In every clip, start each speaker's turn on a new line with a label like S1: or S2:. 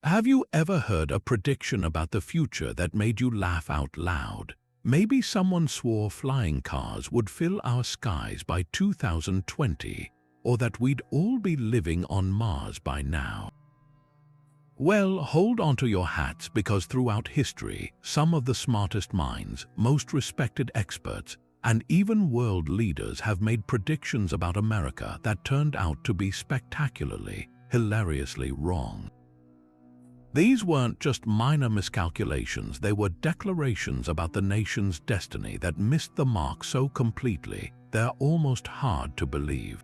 S1: Have you ever heard a prediction about the future that made you laugh out loud? Maybe someone swore flying cars would fill our skies by 2020, or that we'd all be living on Mars by now. Well, hold on to your hats, because throughout history, some of the smartest minds, most respected experts, and even world leaders have made predictions about America that turned out to be spectacularly, hilariously wrong. These weren't just minor miscalculations, they were declarations about the nation's destiny that missed the mark so completely they're almost hard to believe.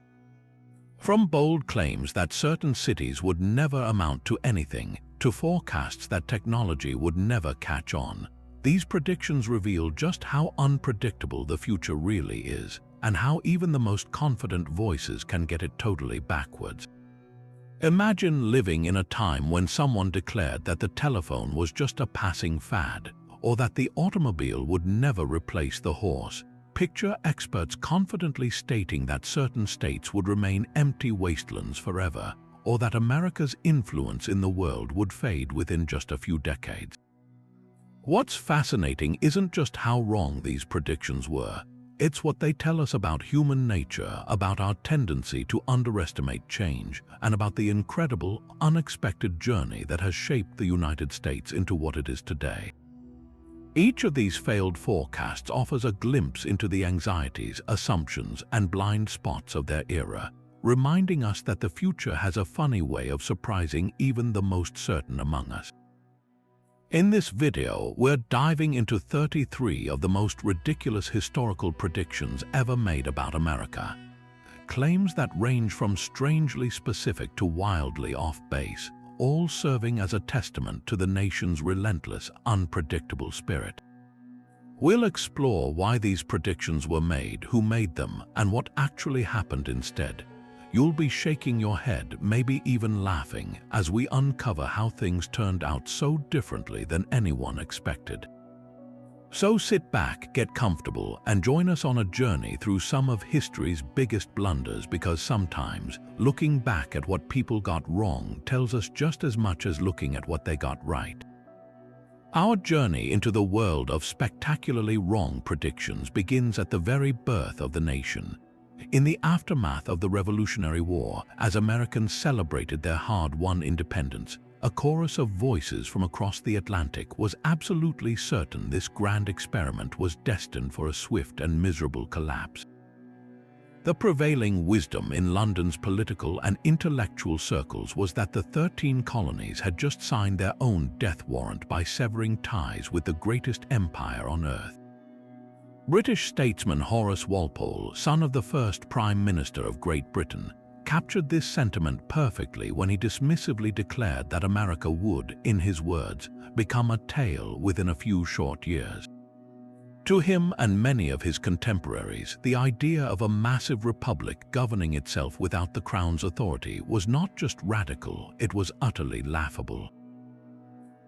S1: From bold claims that certain cities would never amount to anything, to forecasts that technology would never catch on, these predictions reveal just how unpredictable the future really is, and how even the most confident voices can get it totally backwards. Imagine living in a time when someone declared that the telephone was just a passing fad, or that the automobile would never replace the horse. Picture experts confidently stating that certain states would remain empty wastelands forever, or that America's influence in the world would fade within just a few decades. What's fascinating isn't just how wrong these predictions were, it's what they tell us about human nature, about our tendency to underestimate change, and about the incredible, unexpected journey that has shaped the United States into what it is today. Each of these failed forecasts offers a glimpse into the anxieties, assumptions, and blind spots of their era, reminding us that the future has a funny way of surprising even the most certain among us. In this video, we're diving into 33 of the most ridiculous historical predictions ever made about America. Claims that range from strangely specific to wildly off-base, all serving as a testament to the nation's relentless, unpredictable spirit. We'll explore why these predictions were made, who made them, and what actually happened instead. You'll be shaking your head, maybe even laughing, as we uncover how things turned out so differently than anyone expected. So sit back, get comfortable, and join us on a journey through some of history's biggest blunders, because sometimes looking back at what people got wrong tells us just as much as looking at what they got right. Our journey into the world of spectacularly wrong predictions begins at the very birth of the nation. In the aftermath of the Revolutionary War, as Americans celebrated their hard-won independence, a chorus of voices from across the Atlantic was absolutely certain this grand experiment was destined for a swift and miserable collapse. The prevailing wisdom in London's political and intellectual circles was that the 13 colonies had just signed their own death warrant by severing ties with the greatest empire on earth. British statesman Horace Walpole, son of the first Prime Minister of Great Britain, captured this sentiment perfectly when he dismissively declared that America would, in his words, become a tale within a few short years. To him and many of his contemporaries, the idea of a massive republic governing itself without the Crown's authority was not just radical, it was utterly laughable.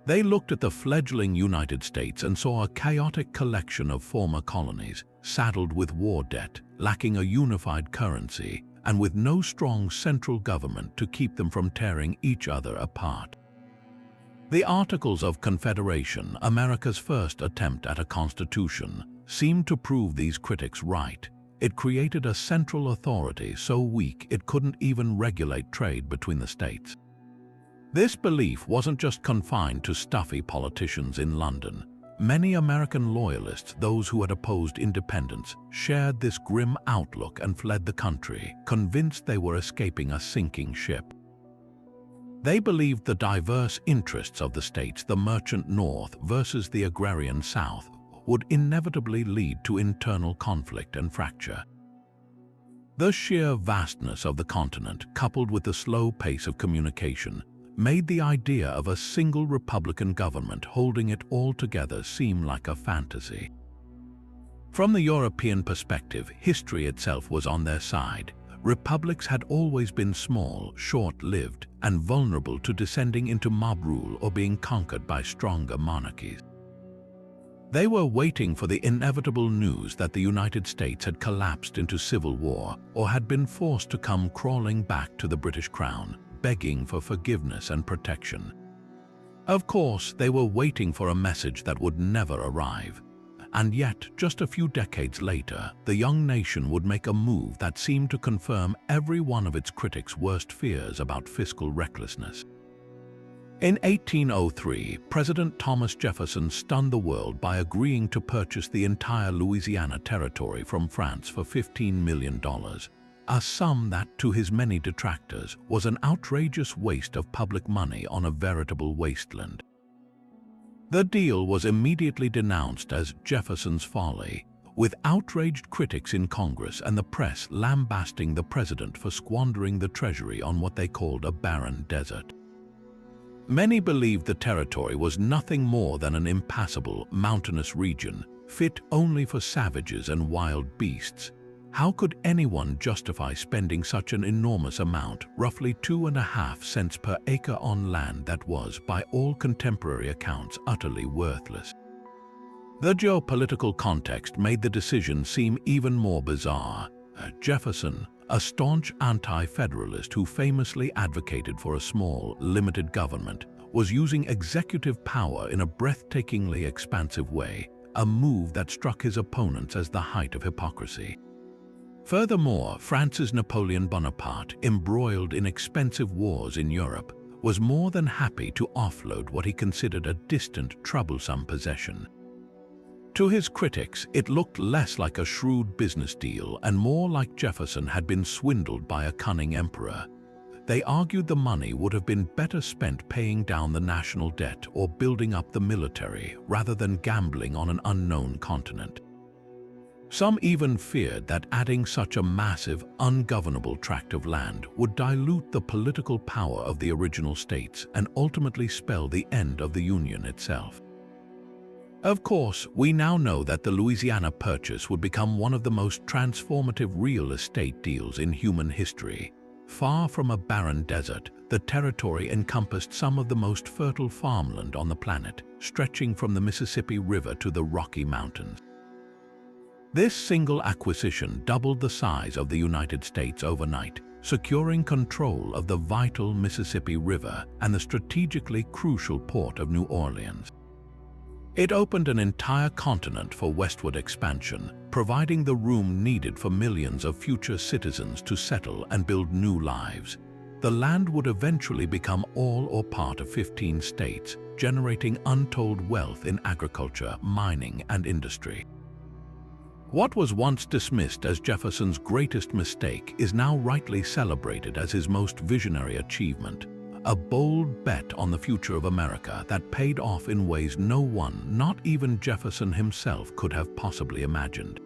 S1: They looked at the fledgling United States and saw a chaotic collection of former colonies, saddled with war debt, lacking a unified currency, and with no strong central government to keep them from tearing each other apart. The Articles of Confederation, America's first attempt at a constitution, seemed to prove these critics right. It created a central authority so weak it couldn't even regulate trade between the states. This belief wasn't just confined to stuffy politicians in London. Many American loyalists, those who had opposed independence, shared this grim outlook and fled the country, convinced they were escaping a sinking ship. They believed the diverse interests of the states, the merchant North versus the agrarian South, would inevitably lead to internal conflict and fracture. The sheer vastness of the continent, coupled with the slow pace of communication, made the idea of a single Republican government holding it all together seem like a fantasy. From the European perspective, history itself was on their side. Republics had always been small, short-lived, and vulnerable to descending into mob rule or being conquered by stronger monarchies. They were waiting for the inevitable news that the United States had collapsed into civil war or had been forced to come crawling back to the British Crown, begging for forgiveness and protection. Of course, they were waiting for a message that would never arrive. And yet, just a few decades later, the young nation would make a move that seemed to confirm every one of its critics' worst fears about fiscal recklessness. In 1803, President Thomas Jefferson stunned the world by agreeing to purchase the entire Louisiana territory from France for $15 million, a sum that, to his many detractors, was an outrageous waste of public money on a veritable wasteland. The deal was immediately denounced as Jefferson's folly, with outraged critics in Congress and the press lambasting the president for squandering the treasury on what they called a barren desert. Many believed the territory was nothing more than an impassable, mountainous region, fit only for savages and wild beasts. How could anyone justify spending such an enormous amount, roughly 2.5 cents per acre, on land that was, by all contemporary accounts, utterly worthless? The geopolitical context made the decision seem even more bizarre. Jefferson, a staunch anti-federalist who famously advocated for a small, limited government, was using executive power in a breathtakingly expansive way, a move that struck his opponents as the height of hypocrisy. Furthermore, France's Napoleon Bonaparte, embroiled in expensive wars in Europe, was more than happy to offload what he considered a distant, troublesome possession. To his critics, it looked less like a shrewd business deal and more like Jefferson had been swindled by a cunning emperor. They argued the money would have been better spent paying down the national debt or building up the military rather than gambling on an unknown continent. Some even feared that adding such a massive, ungovernable tract of land would dilute the political power of the original states and ultimately spell the end of the Union itself. Of course, we now know that the Louisiana Purchase would become one of the most transformative real estate deals in human history. Far from a barren desert, the territory encompassed some of the most fertile farmland on the planet, stretching from the Mississippi River to the Rocky Mountains. This single acquisition doubled the size of the United States overnight, securing control of the vital Mississippi River and the strategically crucial port of New Orleans. It opened an entire continent for westward expansion, providing the room needed for millions of future citizens to settle and build new lives. The land would eventually become all or part of 15 states, generating untold wealth in agriculture, mining, and industry. What was once dismissed as Jefferson's greatest mistake is now rightly celebrated as his most visionary achievement. A bold bet on the future of America that paid off in ways no one, not even Jefferson himself, could have possibly imagined.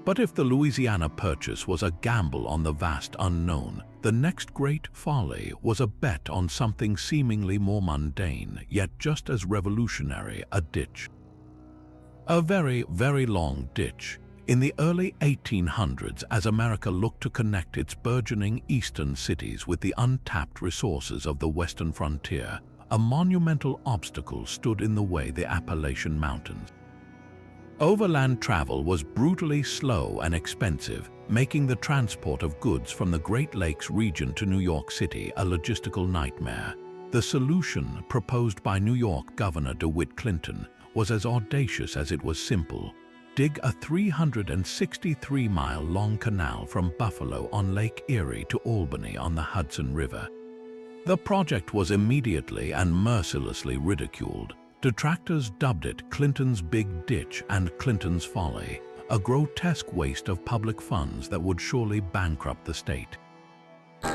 S1: But if the Louisiana Purchase was a gamble on the vast unknown, the next great folly was a bet on something seemingly more mundane, yet just as revolutionary: a ditch. A very, very long ditch. In the early 1800s, as America looked to connect its burgeoning eastern cities with the untapped resources of the western frontier, a monumental obstacle stood in the way: the Appalachian Mountains. Overland travel was brutally slow and expensive, making the transport of goods from the Great Lakes region to New York City a logistical nightmare. The solution, proposed by New York Governor DeWitt Clinton, was as audacious as it was simple: dig a 363-mile-long canal from Buffalo on Lake Erie to Albany on the Hudson River. The project was immediately and mercilessly ridiculed. Detractors dubbed it Clinton's Big Ditch and Clinton's Folly, a grotesque waste of public funds that would surely bankrupt the state.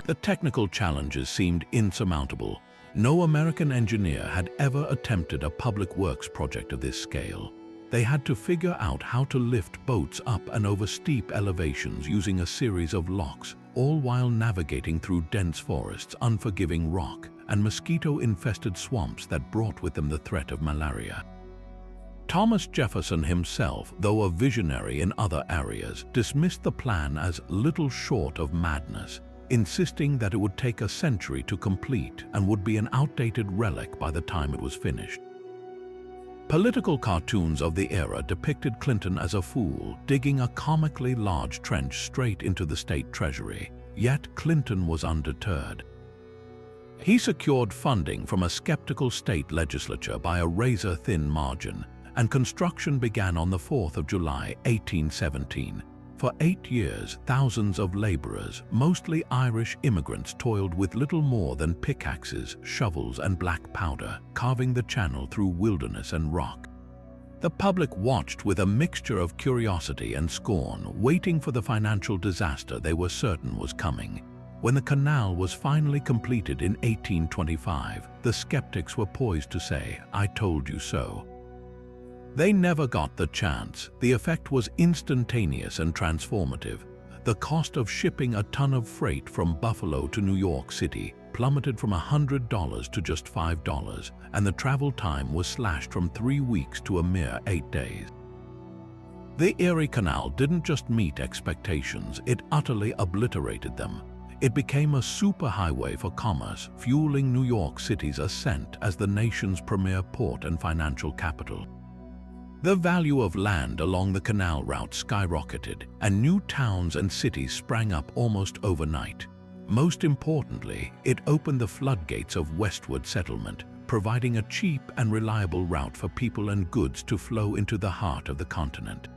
S1: The technical challenges seemed insurmountable. No American engineer had ever attempted a public works project of this scale. They had to figure out how to lift boats up and over steep elevations using a series of locks, all while navigating through dense forests, unforgiving rock, and mosquito-infested swamps that brought with them the threat of malaria. Thomas Jefferson himself, though a visionary in other areas, dismissed the plan as little short of madness, insisting that it would take a century to complete and would be an outdated relic by the time it was finished. Political cartoons of the era depicted Clinton as a fool, digging a comically large trench straight into the state treasury, yet Clinton was undeterred. He secured funding from a skeptical state legislature by a razor-thin margin, and construction began on the 4th of July, 1817. For 8 years, thousands of laborers, mostly Irish immigrants, toiled with little more than pickaxes, shovels, and black powder, carving the channel through wilderness and rock. The public watched with a mixture of curiosity and scorn, waiting for the financial disaster they were certain was coming. When the canal was finally completed in 1825, the skeptics were poised to say, "I told you so." They never got the chance. The effect was instantaneous and transformative. The cost of shipping a ton of freight from Buffalo to New York City plummeted from $100 to just $5, and the travel time was slashed from 3 weeks to a mere 8 days. The Erie Canal didn't just meet expectations, it utterly obliterated them. It became a superhighway for commerce, fueling New York City's ascent as the nation's premier port and financial capital. The value of land along the canal route skyrocketed, and new towns and cities sprang up almost overnight. Most importantly, it opened the floodgates of westward settlement, providing a cheap and reliable route for people and goods to flow into the heart of the continent.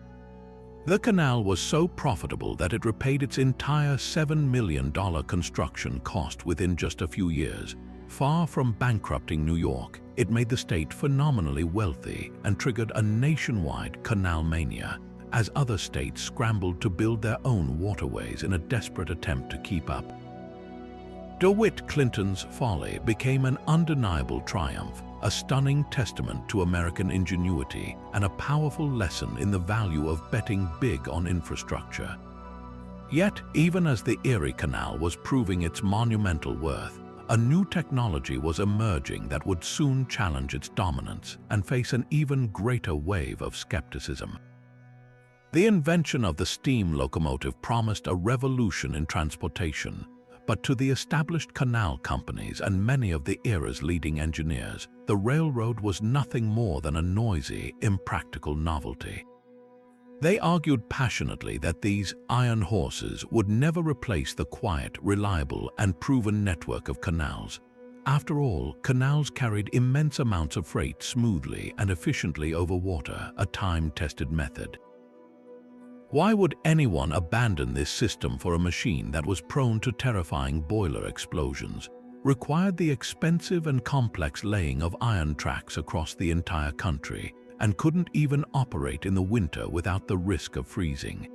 S1: The canal was so profitable that it repaid its entire $7 million construction cost within just a few years. Far from bankrupting New York, it made the state phenomenally wealthy and triggered a nationwide canal mania, as other states scrambled to build their own waterways in a desperate attempt to keep up. DeWitt Clinton's folly became an undeniable triumph, a stunning testament to American ingenuity and a powerful lesson in the value of betting big on infrastructure. Yet, even as the Erie Canal was proving its monumental worth, a new technology was emerging that would soon challenge its dominance and face an even greater wave of skepticism. The invention of the steam locomotive promised a revolution in transportation, but to the established canal companies and many of the era's leading engineers, the railroad was nothing more than a noisy, impractical novelty. They argued passionately that these iron horses would never replace the quiet, reliable, and proven network of canals. After all, canals carried immense amounts of freight smoothly and efficiently over water, a time-tested method. Why would anyone abandon this system for a machine that was prone to terrifying boiler explosions, required the expensive and complex laying of iron tracks across the entire country, and couldn't even operate in the winter without the risk of freezing?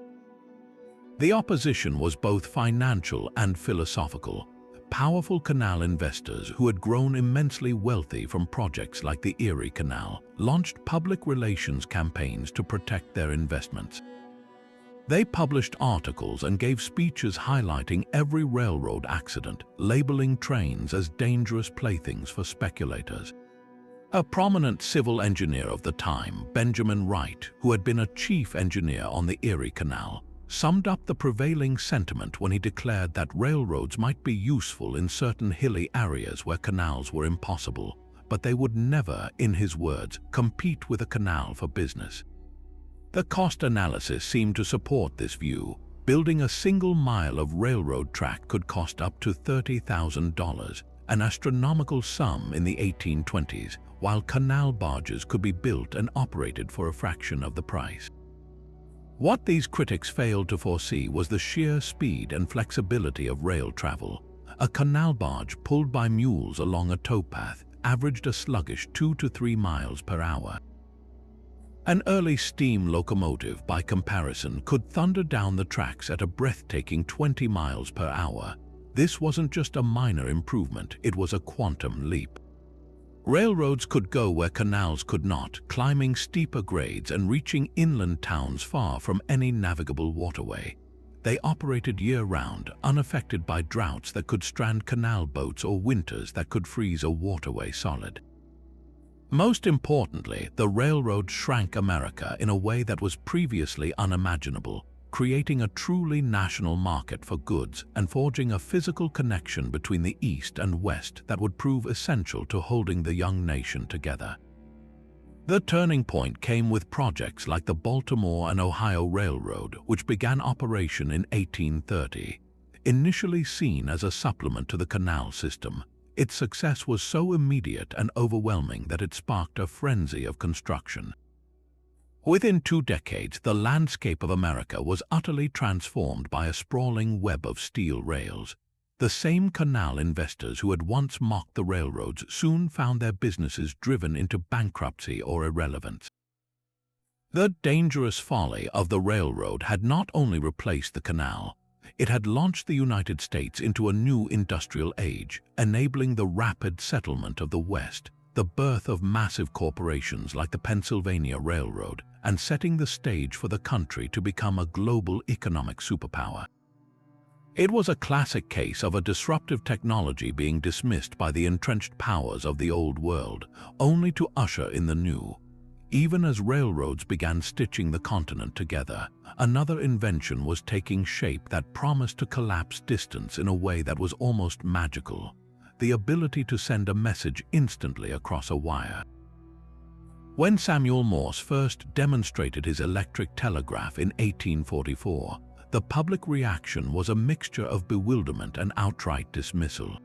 S1: The opposition was both financial and philosophical. Powerful canal investors who had grown immensely wealthy from projects like the Erie Canal launched public relations campaigns to protect their investments. They published articles and gave speeches highlighting every railroad accident, labeling trains as dangerous playthings for speculators. A prominent civil engineer of the time, Benjamin Wright, who had been a chief engineer on the Erie Canal, summed up the prevailing sentiment when he declared that railroads might be useful in certain hilly areas where canals were impossible, but they would never, in his words, compete with a canal for business. The cost analysis seemed to support this view. Building a single mile of railroad track could cost up to $30,000, an astronomical sum in the 1820s, while canal barges could be built and operated for a fraction of the price. What these critics failed to foresee was the sheer speed and flexibility of rail travel. A canal barge pulled by mules along a towpath averaged a sluggish 2 to 3 miles per hour. An early steam locomotive, by comparison, could thunder down the tracks at a breathtaking 20 miles per hour. This wasn't just a minor improvement, it was a quantum leap. Railroads could go where canals could not, climbing steeper grades and reaching inland towns far from any navigable waterway. They operated year-round, unaffected by droughts that could strand canal boats or winters that could freeze a waterway solid. Most importantly, the railroad shrank America in a way that was previously unimaginable, creating a truly national market for goods and forging a physical connection between the East and West that would prove essential to holding the young nation together. The turning point came with projects like the Baltimore and Ohio Railroad, which began operation in 1830. Initially seen as a supplement to the canal system, Its success was so immediate and overwhelming that it sparked a frenzy of construction. Within 2 decades, the landscape of America was utterly transformed by a sprawling web of steel rails. The same canal investors who had once mocked the railroads soon found their businesses driven into bankruptcy or irrelevance. The dangerous folly of the railroad had not only replaced the canal, it had launched the United States into a new industrial age, enabling the rapid settlement of the West, the birth of massive corporations like the Pennsylvania Railroad, and setting the stage for the country to become a global economic superpower. It was a classic case of a disruptive technology being dismissed by the entrenched powers of the old world, only to usher in the new. Even as railroads began stitching the continent together, another invention was taking shape that promised to collapse distance in a way that was almost magical: the ability to send a message instantly across a wire. When Samuel Morse first demonstrated his electric telegraph in 1844, the public reaction was a mixture of bewilderment and outright dismissal.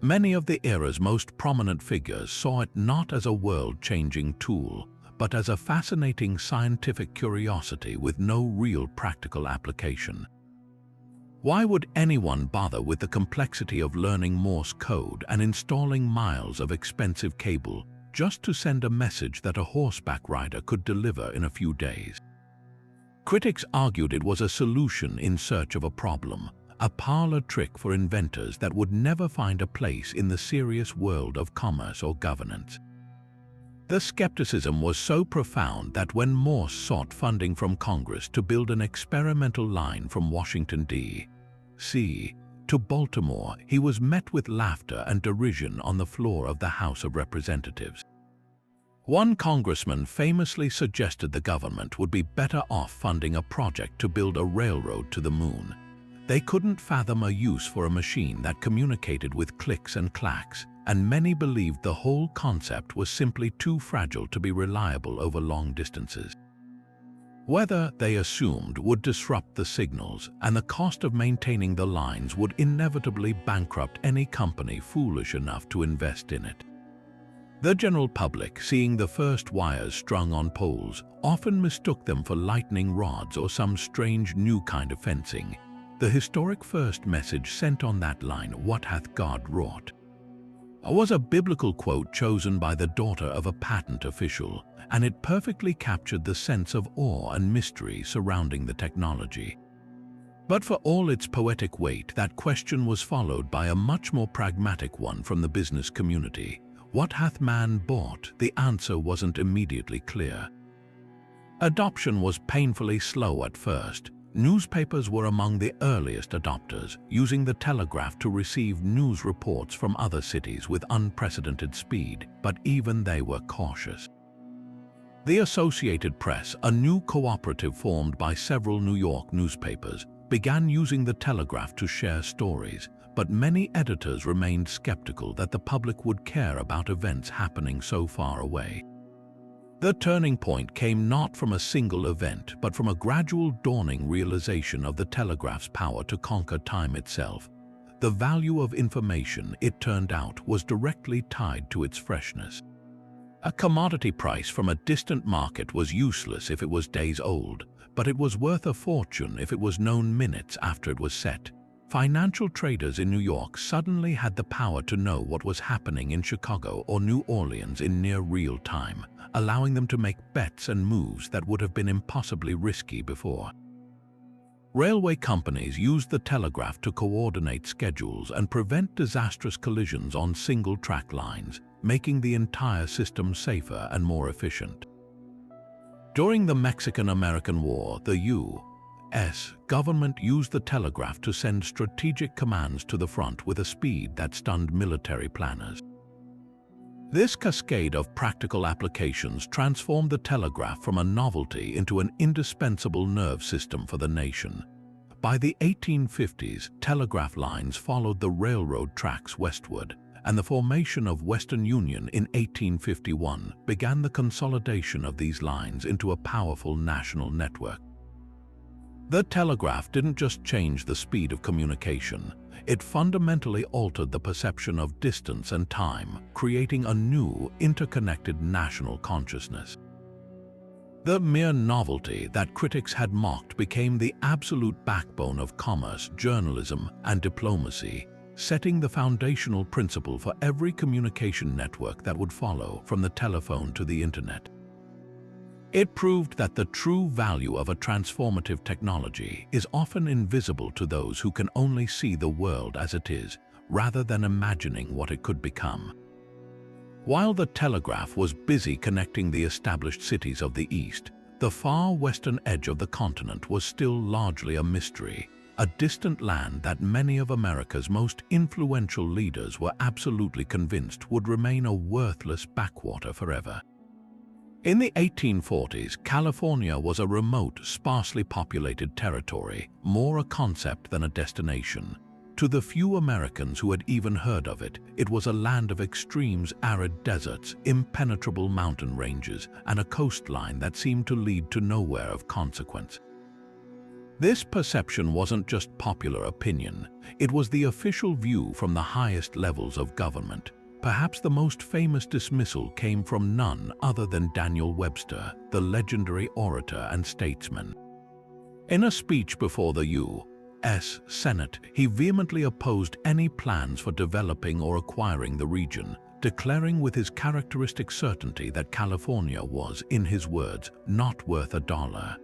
S1: Many of the era's most prominent figures saw it not as a world-changing tool, but as a fascinating scientific curiosity with no real practical application. Why would anyone bother with the complexity of learning Morse code and installing miles of expensive cable just to send a message that a horseback rider could deliver in a few days? Critics argued it was a solution in search of a problem, a parlor trick for inventors that would never find a place in the serious world of commerce or governance. The skepticism was so profound that when Morse sought funding from Congress to build an experimental line from Washington, D.C. to Baltimore, he was met with laughter and derision on the floor of the House of Representatives. One congressman famously suggested the government would be better off funding a project to build a railroad to the moon. They couldn't fathom a use for a machine that communicated with clicks and clacks, and many believed the whole concept was simply too fragile to be reliable over long distances. Weather, they assumed, would disrupt the signals, and the cost of maintaining the lines would inevitably bankrupt any company foolish enough to invest in it. The general public, seeing the first wires strung on poles, often mistook them for lightning rods or some strange new kind of fencing. The historic first message sent on that line, "What hath God wrought?" was a biblical quote chosen by the daughter of a patent official, and it perfectly captured the sense of awe and mystery surrounding the technology. But for all its poetic weight, that question was followed by a much more pragmatic one from the business community. What hath man bought? The answer wasn't immediately clear. Adoption was painfully slow at first. Newspapers were among the earliest adopters, using the telegraph to receive news reports from other cities with unprecedented speed, but even they were cautious. The Associated Press, a new cooperative formed by several New York newspapers, began using the telegraph to share stories, but many editors remained skeptical that the public would care about events happening so far away. The turning point came not from a single event, but from a gradual dawning realization of the telegraph's power to conquer time itself. The value of information, it turned out, was directly tied to its freshness. A commodity price from a distant market was useless if it was days old, but it was worth a fortune if it was known minutes after it was set. Financial traders in New York suddenly had the power to know what was happening in Chicago or New Orleans in near real time, allowing them to make bets and moves that would have been impossibly risky before. Railway companies used the telegraph to coordinate schedules and prevent disastrous collisions on single-track lines, making the entire system safer and more efficient. During the Mexican-American War, the U.S. government used the telegraph to send strategic commands to the front with a speed that stunned military planners. This cascade of practical applications transformed the telegraph from a novelty into an indispensable nerve system for the nation. By the 1850s, telegraph lines followed the railroad tracks westward, and the formation of Western Union in 1851 began the consolidation of these lines into a powerful national network. The telegraph didn't just change the speed of communication, It fundamentally altered the perception of distance and time, creating a new, interconnected national consciousness. The mere novelty that critics had mocked became the absolute backbone of commerce, journalism, and diplomacy, setting the foundational principle for every communication network that would follow, from the telephone to the internet. It proved that the true value of a transformative technology is often invisible to those who can only see the world as it is, rather than imagining what it could become. While the telegraph was busy connecting the established cities of the East, the far western edge of the continent was still largely a mystery, a distant land that many of America's most influential leaders were absolutely convinced would remain a worthless backwater forever. In the 1840s, California was a remote, sparsely populated territory, more a concept than a destination. To the few Americans who had even heard of it, it was a land of extremes, arid deserts, impenetrable mountain ranges, and a coastline that seemed to lead to nowhere of consequence. This perception wasn't just popular opinion, it was the official view from the highest levels of government. Perhaps the most famous dismissal came from none other than Daniel Webster, the legendary orator and statesman. In a speech before the U.S. Senate, he vehemently opposed any plans for developing or acquiring the region, declaring with his characteristic certainty that California was, in his words, not worth a dollar.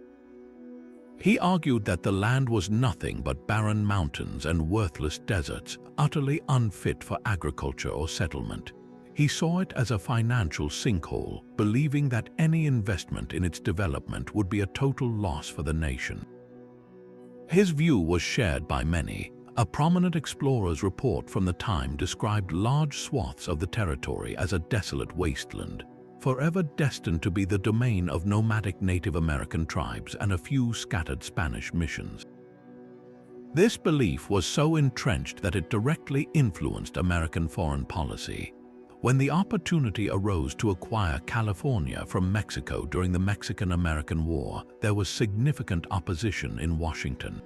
S1: He argued that the land was nothing but barren mountains and worthless deserts, utterly unfit for agriculture or settlement. He saw it as a financial sinkhole, believing that any investment in its development would be a total loss for the nation. His view was shared by many. A prominent explorer's report from the time described large swaths of the territory as a desolate wasteland, forever destined to be the domain of nomadic Native American tribes and a few scattered Spanish missions. This belief was so entrenched that it directly influenced American foreign policy. When the opportunity arose to acquire California from Mexico during the Mexican-American War, there was significant opposition in Washington.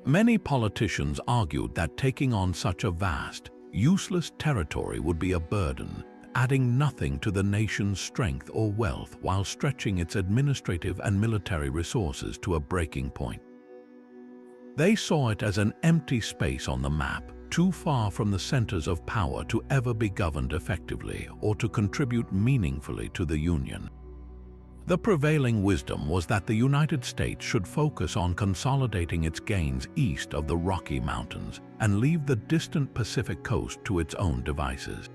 S1: Many politicians argued that taking on such a vast, useless territory would be a burden, adding nothing to the nation's strength or wealth while stretching its administrative and military resources to a breaking point. They saw it as an empty space on the map, too far from the centers of power to ever be governed effectively or to contribute meaningfully to the Union. The prevailing wisdom was that the United States should focus on consolidating its gains east of the Rocky Mountains and leave the distant Pacific coast to its own devices.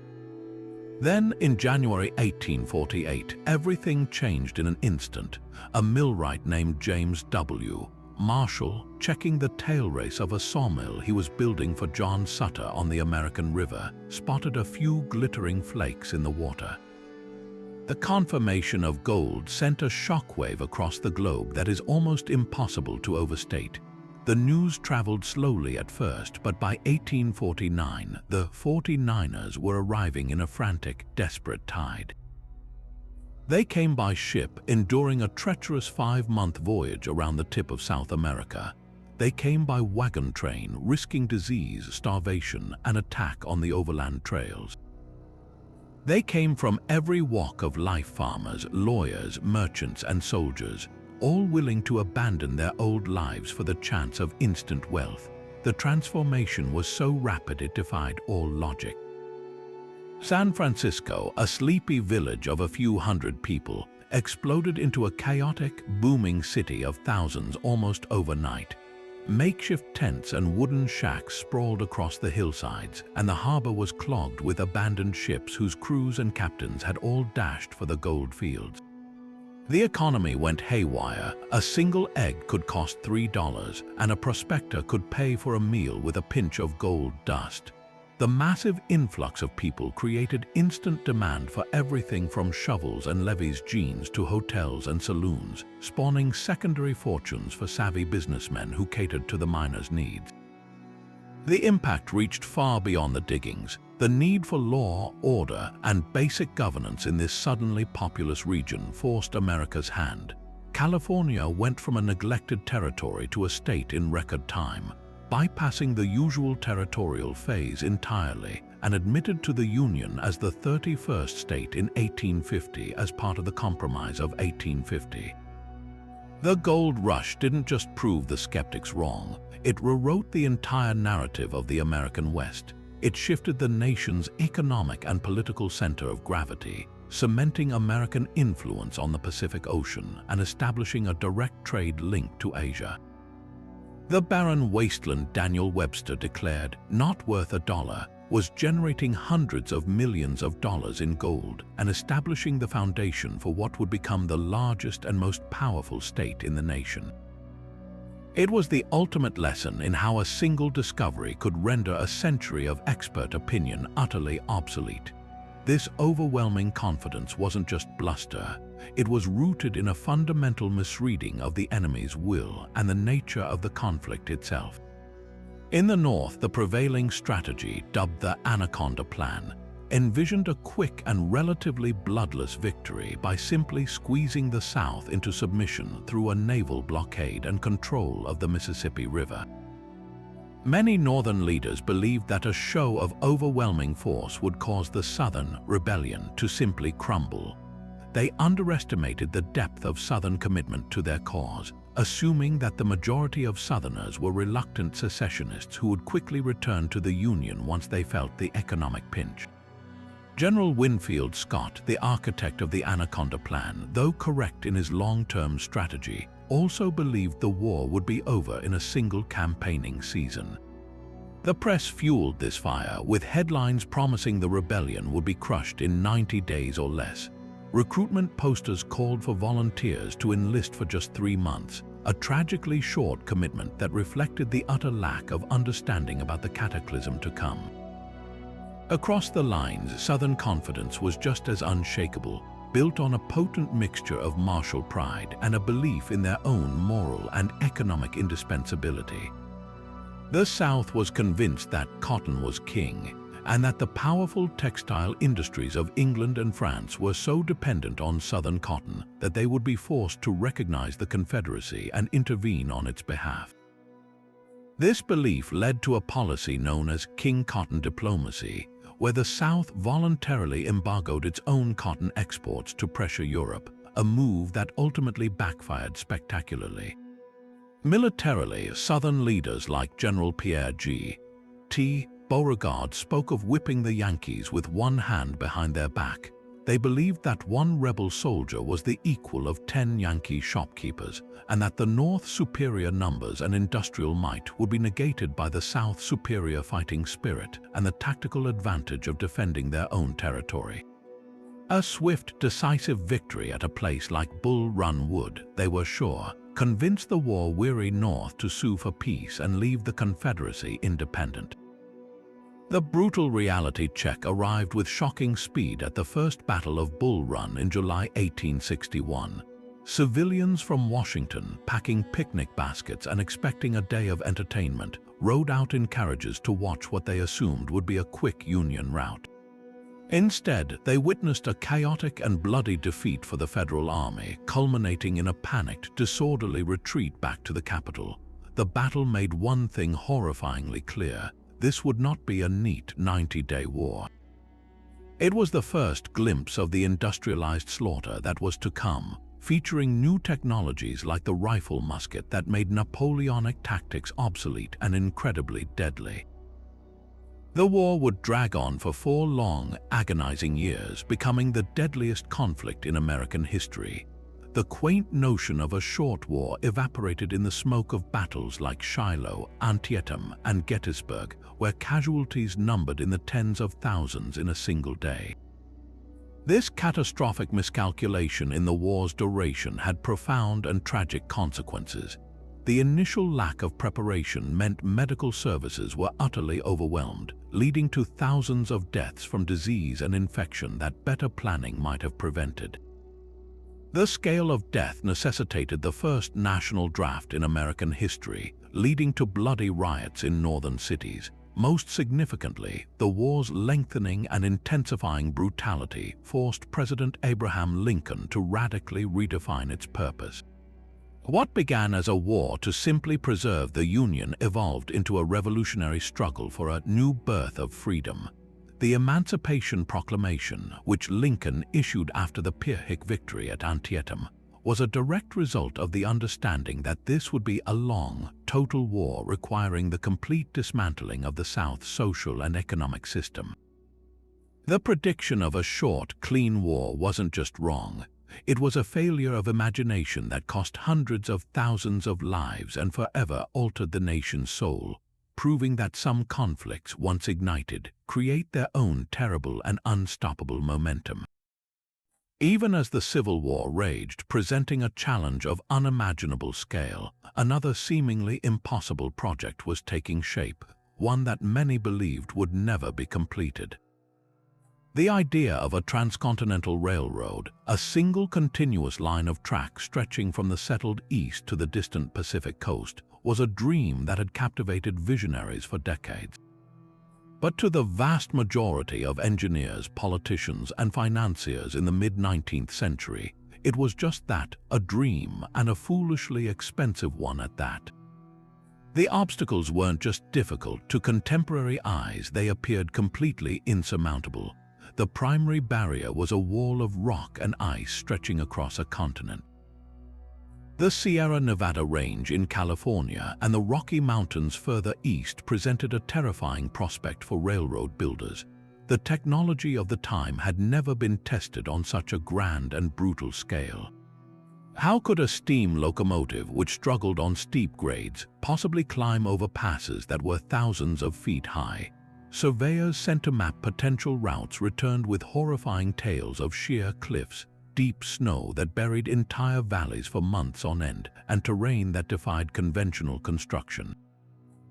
S1: Then, in January 1848, everything changed in an instant. A millwright named James W. Marshall, checking the tail race of a sawmill he was building for John Sutter on the American River, spotted a few glittering flakes in the water. The confirmation of gold sent a shockwave across the globe that is almost impossible to overstate. The news traveled slowly at first, but by 1849, the 49ers were arriving in a frantic, desperate tide. They came by ship, enduring a treacherous 5-month voyage around the tip of South America. They came by wagon train, risking disease, starvation, and attack on the overland trails. They came from every walk of life: farmers, lawyers, merchants, and soldiers, all willing to abandon their old lives for the chance of instant wealth. The transformation was so rapid it defied all logic. San Francisco, a sleepy village of a few hundred people, exploded into a chaotic, booming city of thousands almost overnight. Makeshift tents and wooden shacks sprawled across the hillsides, and the harbor was clogged with abandoned ships whose crews and captains had all dashed for the gold fields. The economy went haywire. A single egg could cost $3, and a prospector could pay for a meal with a pinch of gold dust. The massive influx of people created instant demand for everything from shovels and Levi's jeans to hotels and saloons, spawning secondary fortunes for savvy businessmen who catered to the miners' needs. The impact reached far beyond the diggings. The need for law, order, and basic governance in this suddenly populous region forced America's hand. California went from a neglected territory to a state in record time. bypassing the usual territorial phase entirely, and admitted to the Union as the 31st state in 1850 as part of the Compromise of 1850. The gold rush didn't just prove the skeptics wrong, it rewrote the entire narrative of the American West. It shifted the nation's economic and political center of gravity, cementing American influence on the Pacific Ocean and establishing a direct trade link to Asia. The barren wasteland Daniel Webster declared not worth a dollar was generating hundreds of millions of dollars in gold and establishing the foundation for what would become the largest and most powerful state in the nation. It was the ultimate lesson in how a single discovery could render a century of expert opinion utterly obsolete. This overwhelming confidence wasn't just bluster, it was rooted in a fundamental misreading of the enemy's will and the nature of the conflict itself. In the North, the prevailing strategy, dubbed the Anaconda Plan, envisioned a quick and relatively bloodless victory by simply squeezing the South into submission through a naval blockade and control of the Mississippi River. Many Northern leaders believed that a show of overwhelming force would cause the Southern rebellion to simply crumble. They underestimated the depth of Southern commitment to their cause, assuming that the majority of Southerners were reluctant secessionists who would quickly return to the Union once they felt the economic pinch. General Winfield Scott, the architect of the Anaconda Plan, though correct in his long-term strategy, also believed the war would be over in a single campaigning season. The press fueled this fire, with headlines promising the rebellion would be crushed in 90 days or less. Recruitment posters called for volunteers to enlist for just 3 months, a tragically short commitment that reflected the utter lack of understanding about the cataclysm to come. Across the lines, Southern confidence was just as unshakable, built on a potent mixture of martial pride and a belief in their own moral and economic indispensability. The South was convinced that cotton was king, and that the powerful textile industries of England and France were so dependent on Southern cotton that they would be forced to recognize the Confederacy and intervene on its behalf. This belief led to a policy known as King Cotton diplomacy, where the South voluntarily embargoed its own cotton exports to pressure Europe, a move that ultimately backfired spectacularly. Militarily, Southern leaders like General Pierre T. Beauregard spoke of whipping the Yankees with one hand behind their back. They believed that one rebel soldier was the equal of 10 Yankee shopkeepers, and that the North's superior numbers and industrial might would be negated by the South's superior fighting spirit and the tactical advantage of defending their own territory. A swift, decisive victory at a place like Bull Run would, they were sure, convince the war-weary North to sue for peace and leave the Confederacy independent. The brutal reality check arrived with shocking speed at the First Battle of Bull Run in July 1861. Civilians from Washington, packing picnic baskets and expecting a day of entertainment, rode out in carriages to watch what they assumed would be a quick Union rout. Instead, they witnessed a chaotic and bloody defeat for the Federal Army, culminating in a panicked, disorderly retreat back to the capital. The battle made one thing horrifyingly clear: this would not be a neat 90-day war. It was the first glimpse of the industrialized slaughter that was to come, featuring new technologies like the rifle musket that made Napoleonic tactics obsolete and incredibly deadly. The war would drag on for 4 long, agonizing years, becoming the deadliest conflict in American history. The quaint notion of a short war evaporated in the smoke of battles like Shiloh, Antietam, and Gettysburg, where casualties numbered in the tens of thousands in a single day. This catastrophic miscalculation in the war's duration had profound and tragic consequences. The initial lack of preparation meant medical services were utterly overwhelmed, leading to thousands of deaths from disease and infection that better planning might have prevented. The scale of death necessitated the first national draft in American history, leading to bloody riots in northern cities. Most significantly, the war's lengthening and intensifying brutality forced President Abraham Lincoln to radically redefine its purpose. What began as a war to simply preserve the Union evolved into a revolutionary struggle for a new birth of freedom. The Emancipation Proclamation, which Lincoln issued after the Pyrrhic victory at Antietam, was a direct result of the understanding that this would be a long, total war requiring the complete dismantling of the South's social and economic system. The prediction of a short, clean war wasn't just wrong. It was a failure of imagination that cost hundreds of thousands of lives and forever altered the nation's soul, proving that some conflicts, once ignited, create their own terrible and unstoppable momentum. Even as the Civil War raged, presenting a challenge of unimaginable scale, another seemingly impossible project was taking shape, one that many believed would never be completed. The idea of a transcontinental railroad, a single continuous line of track stretching from the settled East to the distant Pacific coast, was a dream that had captivated visionaries for decades. But to the vast majority of engineers, politicians, and financiers in the mid-19th century, it was just that, a dream, and a foolishly expensive one at that. The obstacles weren't just difficult. To contemporary eyes, they appeared completely insurmountable. The primary barrier was a wall of rock and ice stretching across a continent. The Sierra Nevada range in California and the Rocky Mountains further east presented a terrifying prospect for railroad builders. The technology of the time had never been tested on such a grand and brutal scale. How could a steam locomotive, which struggled on steep grades, possibly climb over passes that were thousands of feet high? Surveyors sent to map potential routes returned with horrifying tales of sheer cliffs, deep snow that buried entire valleys for months on end, and terrain that defied conventional construction.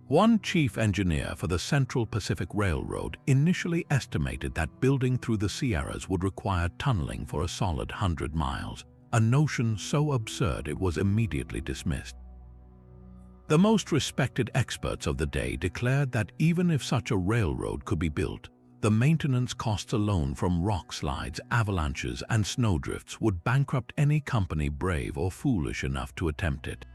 S1: One chief engineer for the Central Pacific Railroad initially estimated that building through the Sierras would require tunneling for a solid 100 miles, a notion so absurd it was immediately dismissed. The most respected experts of the day declared that even if such a railroad could be built, the maintenance costs alone from rock slides, avalanches, and snowdrifts would bankrupt any company brave or foolish enough to attempt it.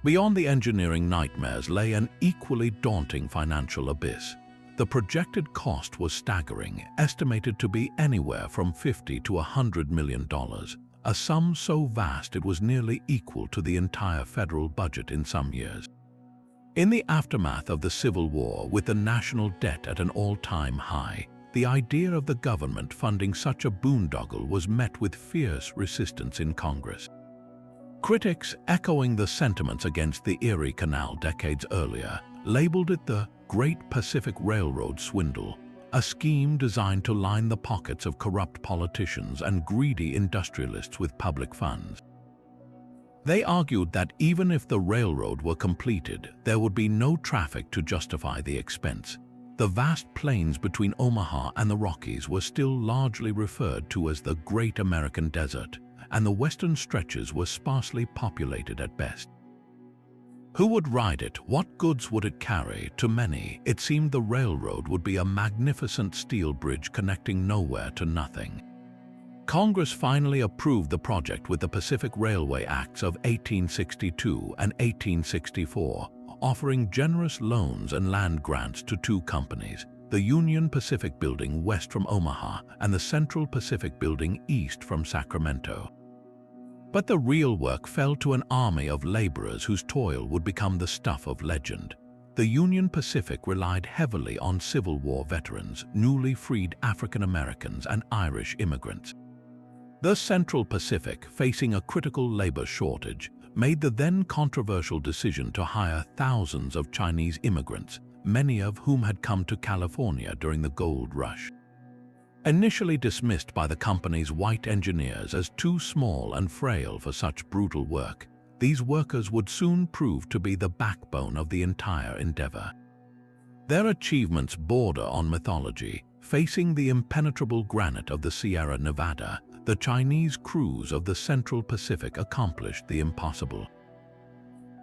S1: Beyond the engineering nightmares lay an equally daunting financial abyss. The projected cost was staggering, estimated to be anywhere from $50 to $100 million. A sum so vast it was nearly equal to the entire federal budget in some years. In the aftermath of the Civil War, with the national debt at an all-time high, the idea of the government funding such a boondoggle was met with fierce resistance in Congress. Critics, echoing the sentiments against the Erie Canal decades earlier, labeled it the Great Pacific Railroad Swindle, a scheme designed to line the pockets of corrupt politicians and greedy industrialists with public funds. They argued that even if the railroad were completed, there would be no traffic to justify the expense. The vast plains between Omaha and the Rockies were still largely referred to as the Great American Desert, and the western stretches were sparsely populated at best. Who would ride it? What goods would it carry? To many, it seemed the railroad would be a magnificent steel bridge connecting nowhere to nothing. Congress finally approved the project with the Pacific Railway Acts of 1862 and 1864, offering generous loans and land grants to two companies, the Union Pacific Building west from Omaha and the Central Pacific Building east from Sacramento. But the real work fell to an army of laborers whose toil would become the stuff of legend. The Union Pacific relied heavily on Civil War veterans, newly freed African Americans, and Irish immigrants. The Central Pacific, facing a critical labor shortage, made the then controversial decision to hire thousands of Chinese immigrants, many of whom had come to California during the gold rush. Initially dismissed by the company's white engineers as too small and frail for such brutal work, these workers would soon prove to be the backbone of the entire endeavor. Their achievements border on mythology. Facing the impenetrable granite of the Sierra Nevada, the Chinese crews of the Central Pacific accomplished the impossible.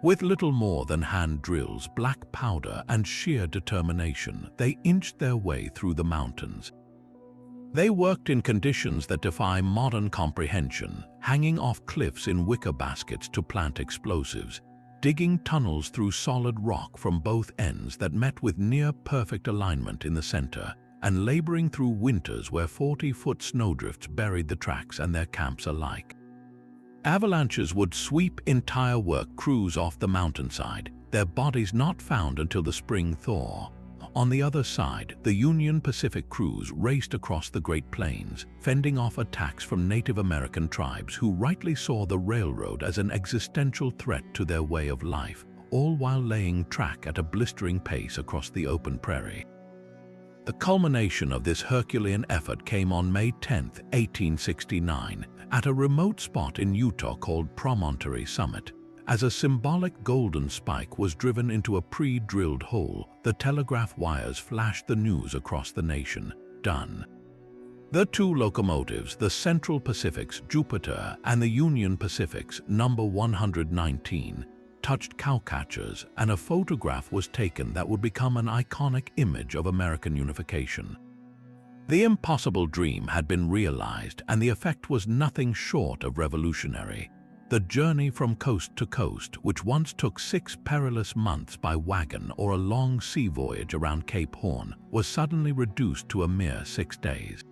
S1: With little more than hand drills, black powder, and sheer determination, they inched their way through the mountains. They worked in conditions that defy modern comprehension, hanging off cliffs in wicker baskets to plant explosives, digging tunnels through solid rock from both ends that met with near-perfect alignment in the center, and laboring through winters where 40-foot snowdrifts buried the tracks and their camps alike. Avalanches would sweep entire work crews off the mountainside, their bodies not found until the spring thaw. On the other side, the Union Pacific crews raced across the Great Plains, fending off attacks from Native American tribes who rightly saw the railroad as an existential threat to their way of life, all while laying track at a blistering pace across the open prairie. The culmination of this Herculean effort came on May 10, 1869, at a remote spot in Utah called Promontory Summit. As a symbolic golden spike was driven into a pre-drilled hole, the telegraph wires flashed the news across the nation: done. The two locomotives, the Central Pacific's Jupiter and the Union Pacific's number 119, touched cowcatchers, and a photograph was taken that would become an iconic image of American unification. The impossible dream had been realized, and the effect was nothing short of revolutionary. The journey from coast to coast, which once took 6 perilous months by wagon or a long sea voyage around Cape Horn, was suddenly reduced to a mere 6 days.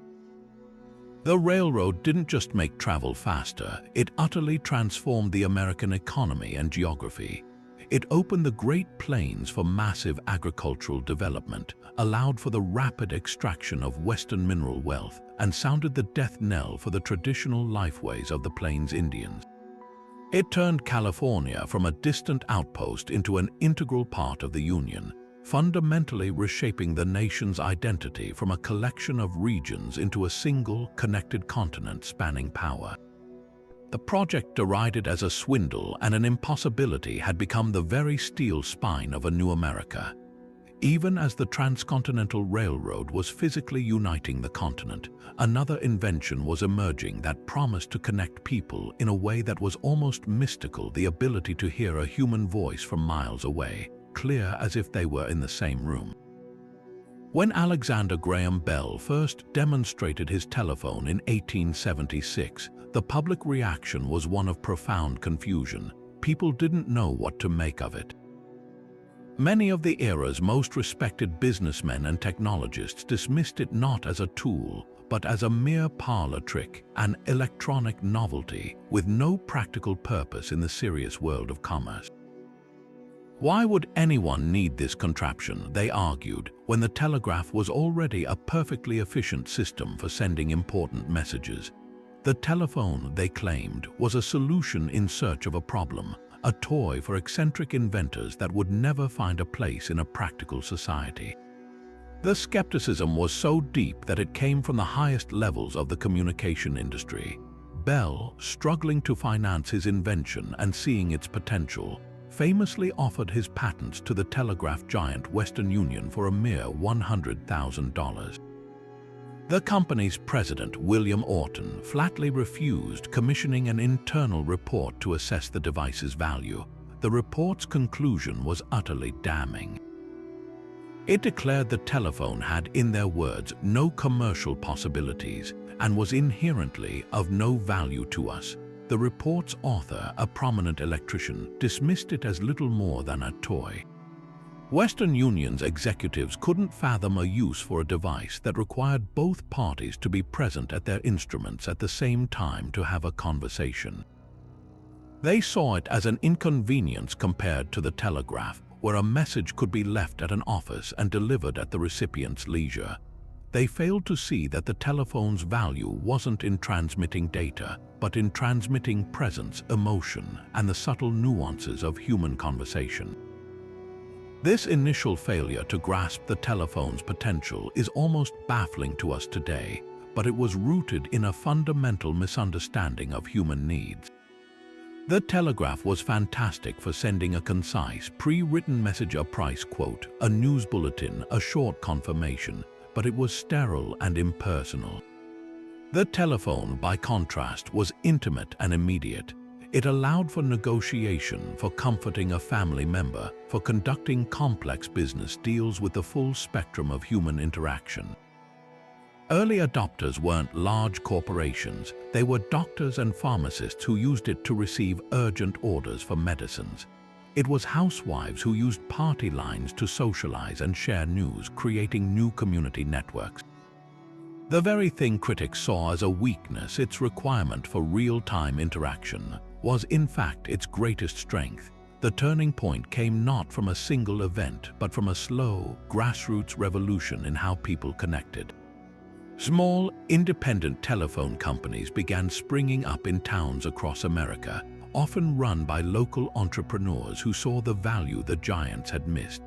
S1: The railroad didn't just make travel faster, it utterly transformed the American economy and geography. It opened the Great Plains for massive agricultural development, allowed for the rapid extraction of Western mineral wealth, and sounded the death knell for the traditional lifeways of the Plains Indians. It turned California from a distant outpost into an integral part of the Union, fundamentally reshaping the nation's identity from a collection of regions into a single, connected continent spanning power. The project, derided as a swindle and an impossibility, had become the very steel spine of a new America. Even as the Transcontinental Railroad was physically uniting the continent, another invention was emerging that promised to connect people in a way that was almost mystical: the ability to hear a human voice from miles away, clear as if they were in the same room. When Alexander Graham Bell first demonstrated his telephone in 1876, the public reaction was one of profound confusion. People didn't know what to make of it. Many of the era's most respected businessmen and technologists dismissed it not as a tool, but as a mere parlor trick, an electronic novelty with no practical purpose in the serious world of commerce. Why would anyone need this contraption, they argued, when the telegraph was already a perfectly efficient system for sending important messages? The telephone, they claimed, was a solution in search of a problem, a toy for eccentric inventors that would never find a place in a practical society. The skepticism was so deep that it came from the highest levels of the communication industry. Bell, struggling to finance his invention and seeing its potential, famously offered his patents to the telegraph giant Western Union for a mere $100,000. The company's president, William Orton, flatly refused commissioning an internal report to assess the device's value. The report's conclusion was utterly damning. It declared the telephone had, in their words, no commercial possibilities and was inherently of no value to us. The report's author, a prominent electrician, dismissed it as little more than a toy. Western Union's executives couldn't fathom a use for a device that required both parties to be present at their instruments at the same time to have a conversation. They saw it as an inconvenience compared to the telegraph, where a message could be left at an office and delivered at the recipient's leisure. They failed to see that the telephone's value wasn't in transmitting data, but in transmitting presence, emotion, and the subtle nuances of human conversation. This initial failure to grasp the telephone's potential is almost baffling to us today, but it was rooted in a fundamental misunderstanding of human needs. The telegraph was fantastic for sending a concise, pre-written message, a price quote, a news bulletin, a short confirmation, but it was sterile and impersonal. The telephone, by contrast, was intimate and immediate. It allowed for negotiation, for comforting a family member, for conducting complex business deals with the full spectrum of human interaction. Early adopters weren't large corporations, they were doctors and pharmacists who used it to receive urgent orders for medicines. It was housewives who used party lines to socialize and share news, creating new community networks. The very thing critics saw as a weakness, its requirement for real-time interaction, was in fact its greatest strength. The turning point came not from a single event, but from a slow, grassroots revolution in how people connected. Small, independent telephone companies began springing up in towns across America, often run by local entrepreneurs who saw the value the giants had missed.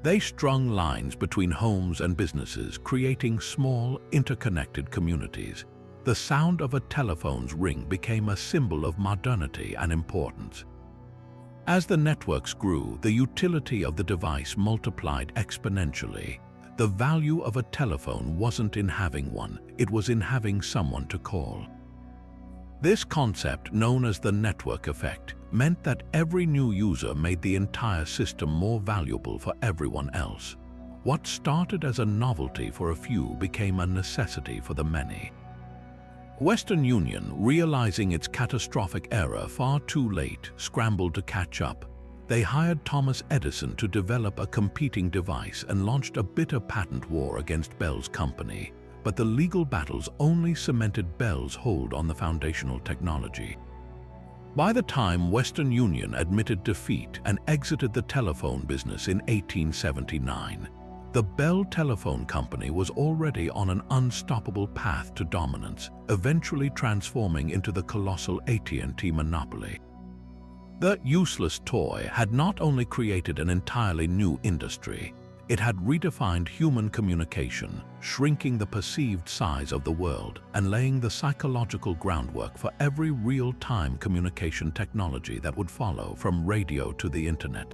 S1: They strung lines between homes and businesses, creating small, interconnected communities. The sound of a telephone's ring became a symbol of modernity and importance. As the networks grew, the utility of the device multiplied exponentially. The value of a telephone wasn't in having one, it was in having someone to call. This concept, known as the network effect, meant that every new user made the entire system more valuable for everyone else. What started as a novelty for a few became a necessity for the many. Western Union, realizing its catastrophic error far too late, scrambled to catch up. They hired Thomas Edison to develop a competing device and launched a bitter patent war against Bell's company. But the legal battles only cemented Bell's hold on the foundational technology. By the time Western Union admitted defeat and exited the telephone business in 1879, the Bell Telephone Company was already on an unstoppable path to dominance, eventually transforming into the colossal AT&T monopoly. The useless toy had not only created an entirely new industry, it had redefined human communication, shrinking the perceived size of the world and laying the psychological groundwork for every real-time communication technology that would follow, from radio to the internet.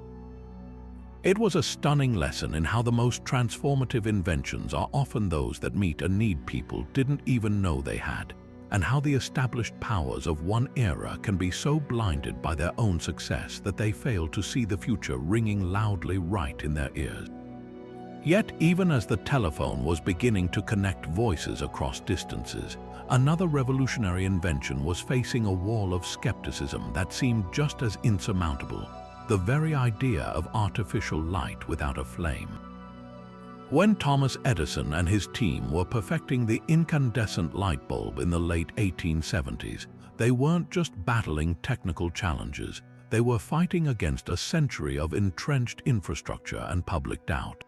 S1: It was a stunning lesson in how the most transformative inventions are often those that meet a need people didn't even know they had, and how the established powers of one era can be so blinded by their own success that they fail to see the future ringing loudly right in their ears. Yet, even as the telephone was beginning to connect voices across distances, another revolutionary invention was facing a wall of skepticism that seemed just as insurmountable: the very idea of artificial light without a flame. When Thomas Edison and his team were perfecting the incandescent light bulb in the late 1870s, they weren't just battling technical challenges, they were fighting against a century of entrenched infrastructure and public doubt.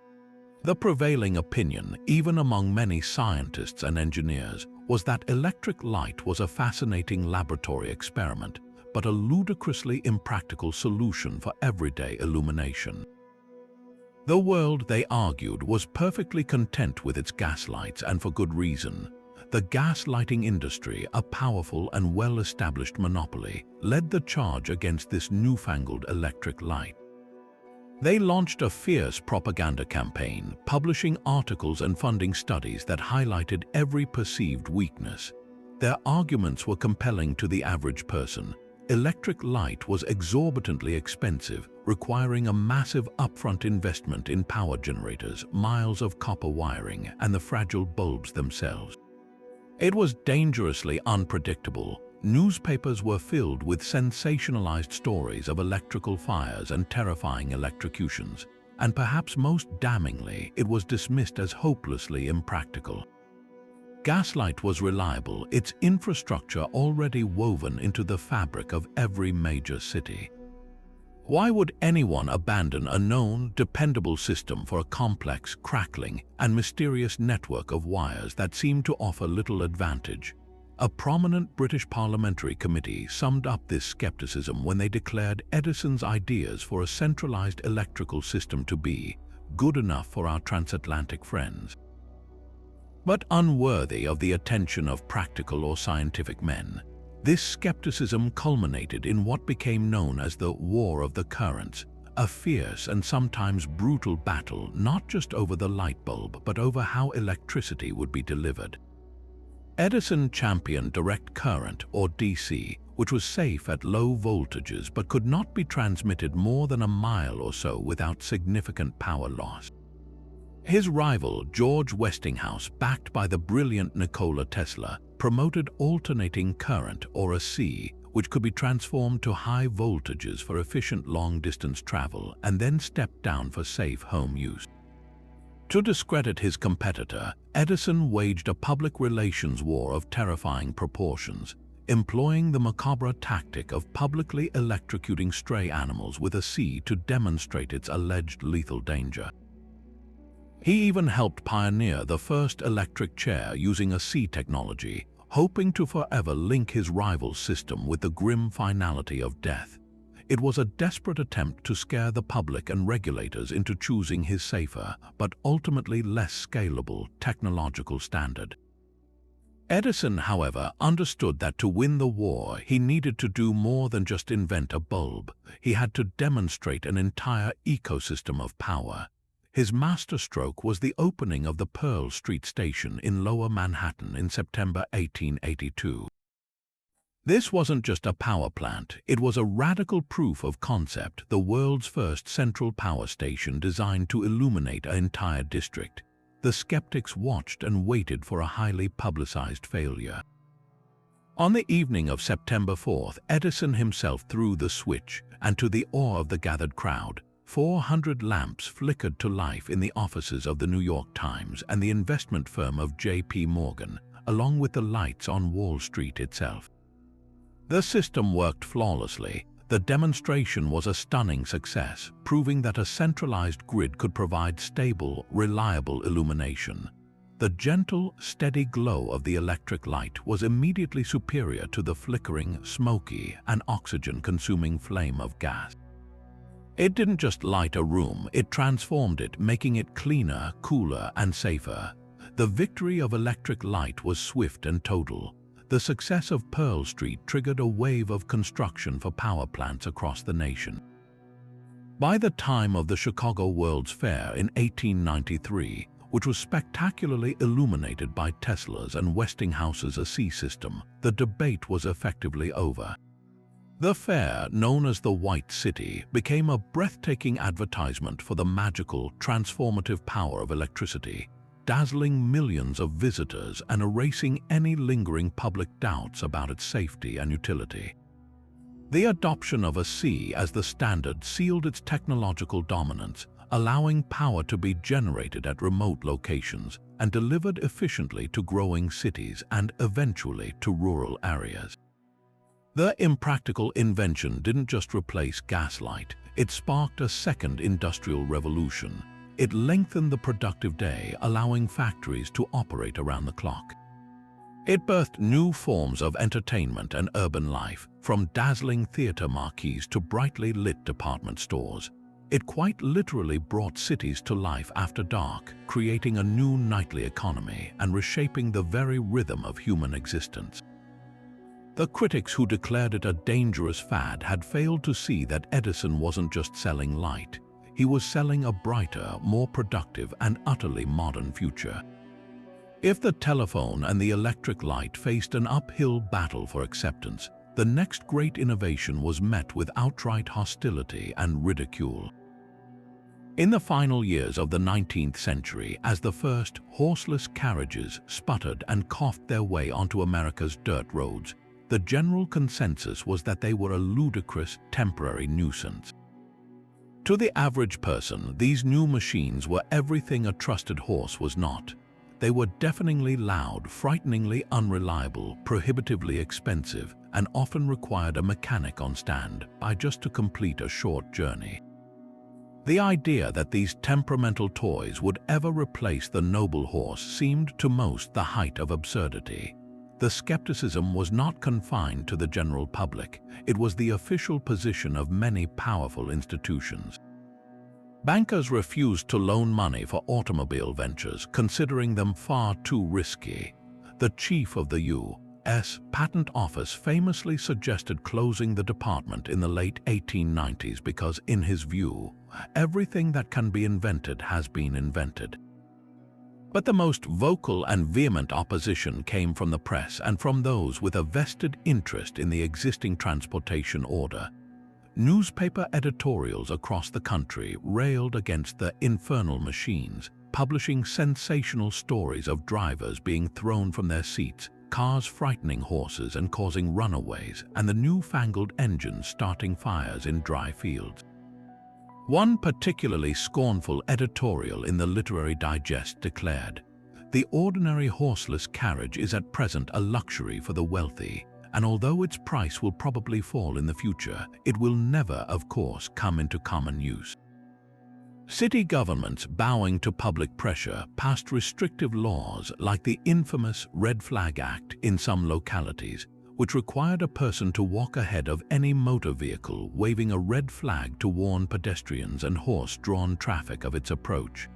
S1: The prevailing opinion, even among many scientists and engineers, was that electric light was a fascinating laboratory experiment, but a ludicrously impractical solution for everyday illumination. The world, they argued, was perfectly content with its gaslights, and for good reason. The gas lighting industry, a powerful and well-established monopoly, led the charge against this newfangled electric light. They launched a fierce propaganda campaign, publishing articles and funding studies that highlighted every perceived weakness. Their arguments were compelling to the average person. Electric light was exorbitantly expensive, requiring a massive upfront investment in power generators, miles of copper wiring, and the fragile bulbs themselves. It was dangerously unpredictable. Newspapers were filled with sensationalized stories of electrical fires and terrifying electrocutions, and perhaps most damningly, it was dismissed as hopelessly impractical. Gaslight was reliable, its infrastructure already woven into the fabric of every major city. Why would anyone abandon a known, dependable system for a complex, crackling, and mysterious network of wires that seemed to offer little advantage? A prominent British parliamentary committee summed up this skepticism when they declared Edison's ideas for a centralized electrical system to be good enough for our transatlantic friends, but unworthy of the attention of practical or scientific men. This skepticism culminated in what became known as the War of the Currents, a fierce and sometimes brutal battle not just over the light bulb but over how electricity would be delivered. Edison championed direct current, or DC, which was safe at low voltages but could not be transmitted more than a mile or so without significant power loss. His rival, George Westinghouse, backed by the brilliant Nikola Tesla, promoted alternating current, or AC, which could be transformed to high voltages for efficient long-distance travel and then stepped down for safe home use. To discredit his competitor, Edison waged a public relations war of terrifying proportions, employing the macabre tactic of publicly electrocuting stray animals with a C to demonstrate its alleged lethal danger. He even helped pioneer the first electric chair using a C technology, hoping to forever link his rival's system with the grim finality of death. It was a desperate attempt to scare the public and regulators into choosing his safer, but ultimately less scalable, technological standard. Edison, however, understood that to win the war, he needed to do more than just invent a bulb. He had to demonstrate an entire ecosystem of power. His masterstroke was the opening of the Pearl Street Station in Lower Manhattan in September 1882. This wasn't just a power plant, it was a radical proof of concept, the world's first central power station designed to illuminate an entire district. The skeptics watched and waited for a highly publicized failure. On the evening of September 4th, Edison himself threw the switch, and to the awe of the gathered crowd, 400 lamps flickered to life in the offices of the New York Times and the investment firm of J.P. Morgan, along with the lights on Wall Street itself. The system worked flawlessly. The demonstration was a stunning success, proving that a centralized grid could provide stable, reliable illumination. The gentle, steady glow of the electric light was immediately superior to the flickering, smoky, and oxygen-consuming flame of gas. It didn't just light a room, it transformed it, making it cleaner, cooler, and safer. The victory of electric light was swift and total. The success of Pearl Street triggered a wave of construction for power plants across the nation. By the time of the Chicago World's Fair in 1893, which was spectacularly illuminated by Tesla's and Westinghouse's AC system, the debate was effectively over. The fair, known as the White City, became a breathtaking advertisement for the magical, transformative power of electricity, dazzling millions of visitors and erasing any lingering public doubts about its safety and utility. The adoption of AC as the standard sealed its technological dominance, allowing power to be generated at remote locations and delivered efficiently to growing cities and eventually to rural areas. The impractical invention didn't just replace gaslight, it sparked a second industrial revolution. It lengthened the productive day, allowing factories to operate around the clock. It birthed new forms of entertainment and urban life, from dazzling theater marquees to brightly lit department stores. It quite literally brought cities to life after dark, creating a new nightly economy and reshaping the very rhythm of human existence. The critics who declared it a dangerous fad had failed to see that Edison wasn't just selling light. He was selling a brighter, more productive, and utterly modern future. If the telephone and the electric light faced an uphill battle for acceptance, the next great innovation was met with outright hostility and ridicule. In the final years of the 19th century, as the first horseless carriages sputtered and coughed their way onto America's dirt roads, the general consensus was that they were a ludicrous, temporary nuisance. To the average person, these new machines were everything a trusted horse was not. They were deafeningly loud, frighteningly unreliable, prohibitively expensive, and often required a mechanic on standby just to complete a short journey. The idea that these temperamental toys would ever replace the noble horse seemed to most the height of absurdity. The skepticism was not confined to the general public. It was the official position of many powerful institutions. Bankers refused to loan money for automobile ventures, considering them far too risky. The chief of the U.S. Patent Office famously suggested closing the department in the late 1890s because, in his view, everything that can be invented has been invented. But the most vocal and vehement opposition came from the press and from those with a vested interest in the existing transportation order. Newspaper editorials across the country railed against the infernal machines, publishing sensational stories of drivers being thrown from their seats, cars frightening horses and causing runaways, and the newfangled engines starting fires in dry fields. One particularly scornful editorial in the Literary Digest declared, "The ordinary horseless carriage is at present a luxury for the wealthy, and although its price will probably fall in the future, it will never, of course, come into common use." City governments, bowing to public pressure, passed restrictive laws like the infamous Red Flag Act in some localities, which required a person to walk ahead of any motor vehicle waving a red flag to warn pedestrians and horse-drawn traffic of its approach.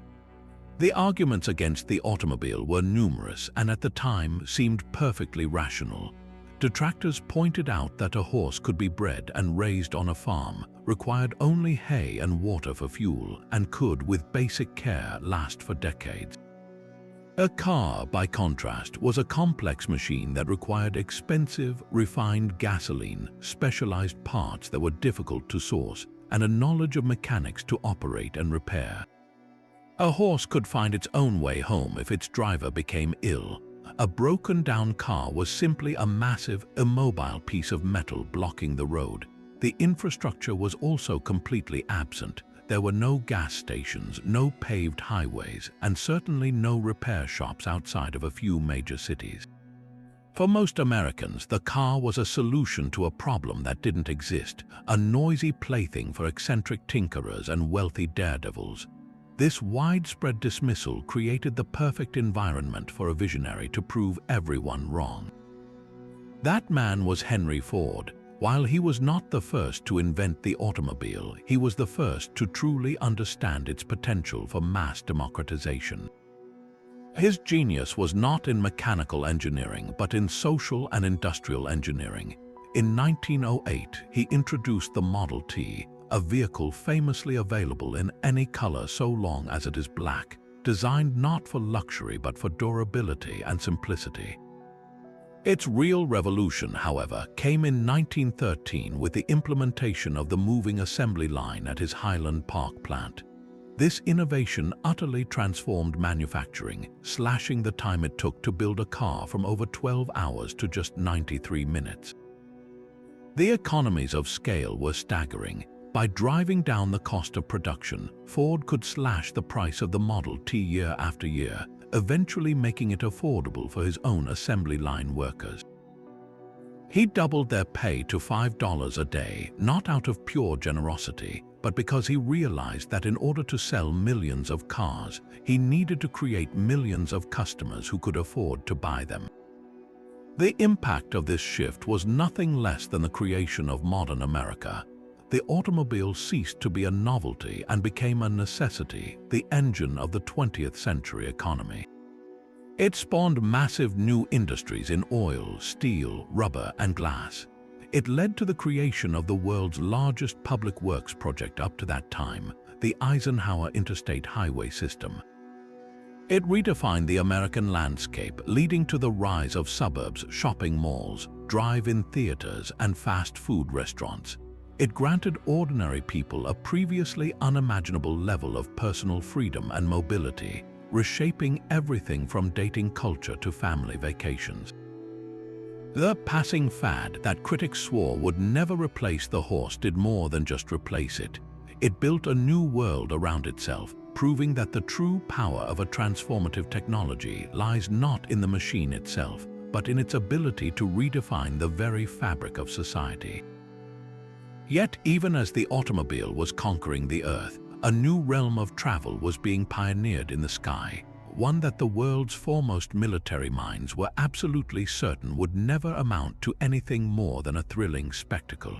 S1: The arguments against the automobile were numerous and at the time seemed perfectly rational. Detractors pointed out that a horse could be bred and raised on a farm, required only hay and water for fuel, and could, with basic care, last for decades. A car, by contrast, was a complex machine that required expensive, refined gasoline, specialized parts that were difficult to source, and a knowledge of mechanics to operate and repair. A horse could find its own way home if its driver became ill. A broken-down car was simply a massive, immobile piece of metal blocking the road. The infrastructure was also completely absent. There were no gas stations, no paved highways, and certainly no repair shops outside of a few major cities. For most Americans, the car was a solution to a problem that didn't exist, a noisy plaything for eccentric tinkerers and wealthy daredevils. This widespread dismissal created the perfect environment for a visionary to prove everyone wrong. That man was Henry Ford. While he was not the first to invent the automobile, he was the first to truly understand its potential for mass democratization. His genius was not in mechanical engineering, but in social and industrial engineering. In 1908, he introduced the Model T, a vehicle famously available in any color so long as it is black, designed not for luxury but for durability and simplicity. Its real revolution, however, came in 1913 with the implementation of the moving assembly line at his Highland Park plant. This innovation utterly transformed manufacturing, slashing the time it took to build a car from over 12 hours to just 93 minutes. The economies of scale were staggering. By driving down the cost of production, Ford could slash the price of the Model T year after year, eventually making it affordable for his own assembly line workers. He doubled their pay to $5 a day, not out of pure generosity, but because he realized that in order to sell millions of cars, he needed to create millions of customers who could afford to buy them. The impact of this shift was nothing less than the creation of modern America. The automobile ceased to be a novelty and became a necessity, the engine of the 20th century economy. It spawned massive new industries in oil, steel, rubber, and glass. It led to the creation of the world's largest public works project up to that time, the Eisenhower Interstate Highway System. It redefined the American landscape, leading to the rise of suburbs, shopping malls, drive-in theaters, and fast food restaurants. It granted ordinary people a previously unimaginable level of personal freedom and mobility, reshaping everything from dating culture to family vacations. The passing fad that critics swore would never replace the horse did more than just replace it. It built a new world around itself, proving that the true power of a transformative technology lies not in the machine itself, but in its ability to redefine the very fabric of society. Yet, even as the automobile was conquering the earth, a new realm of travel was being pioneered in the sky, one that the world's foremost military minds were absolutely certain would never amount to anything more than a thrilling spectacle.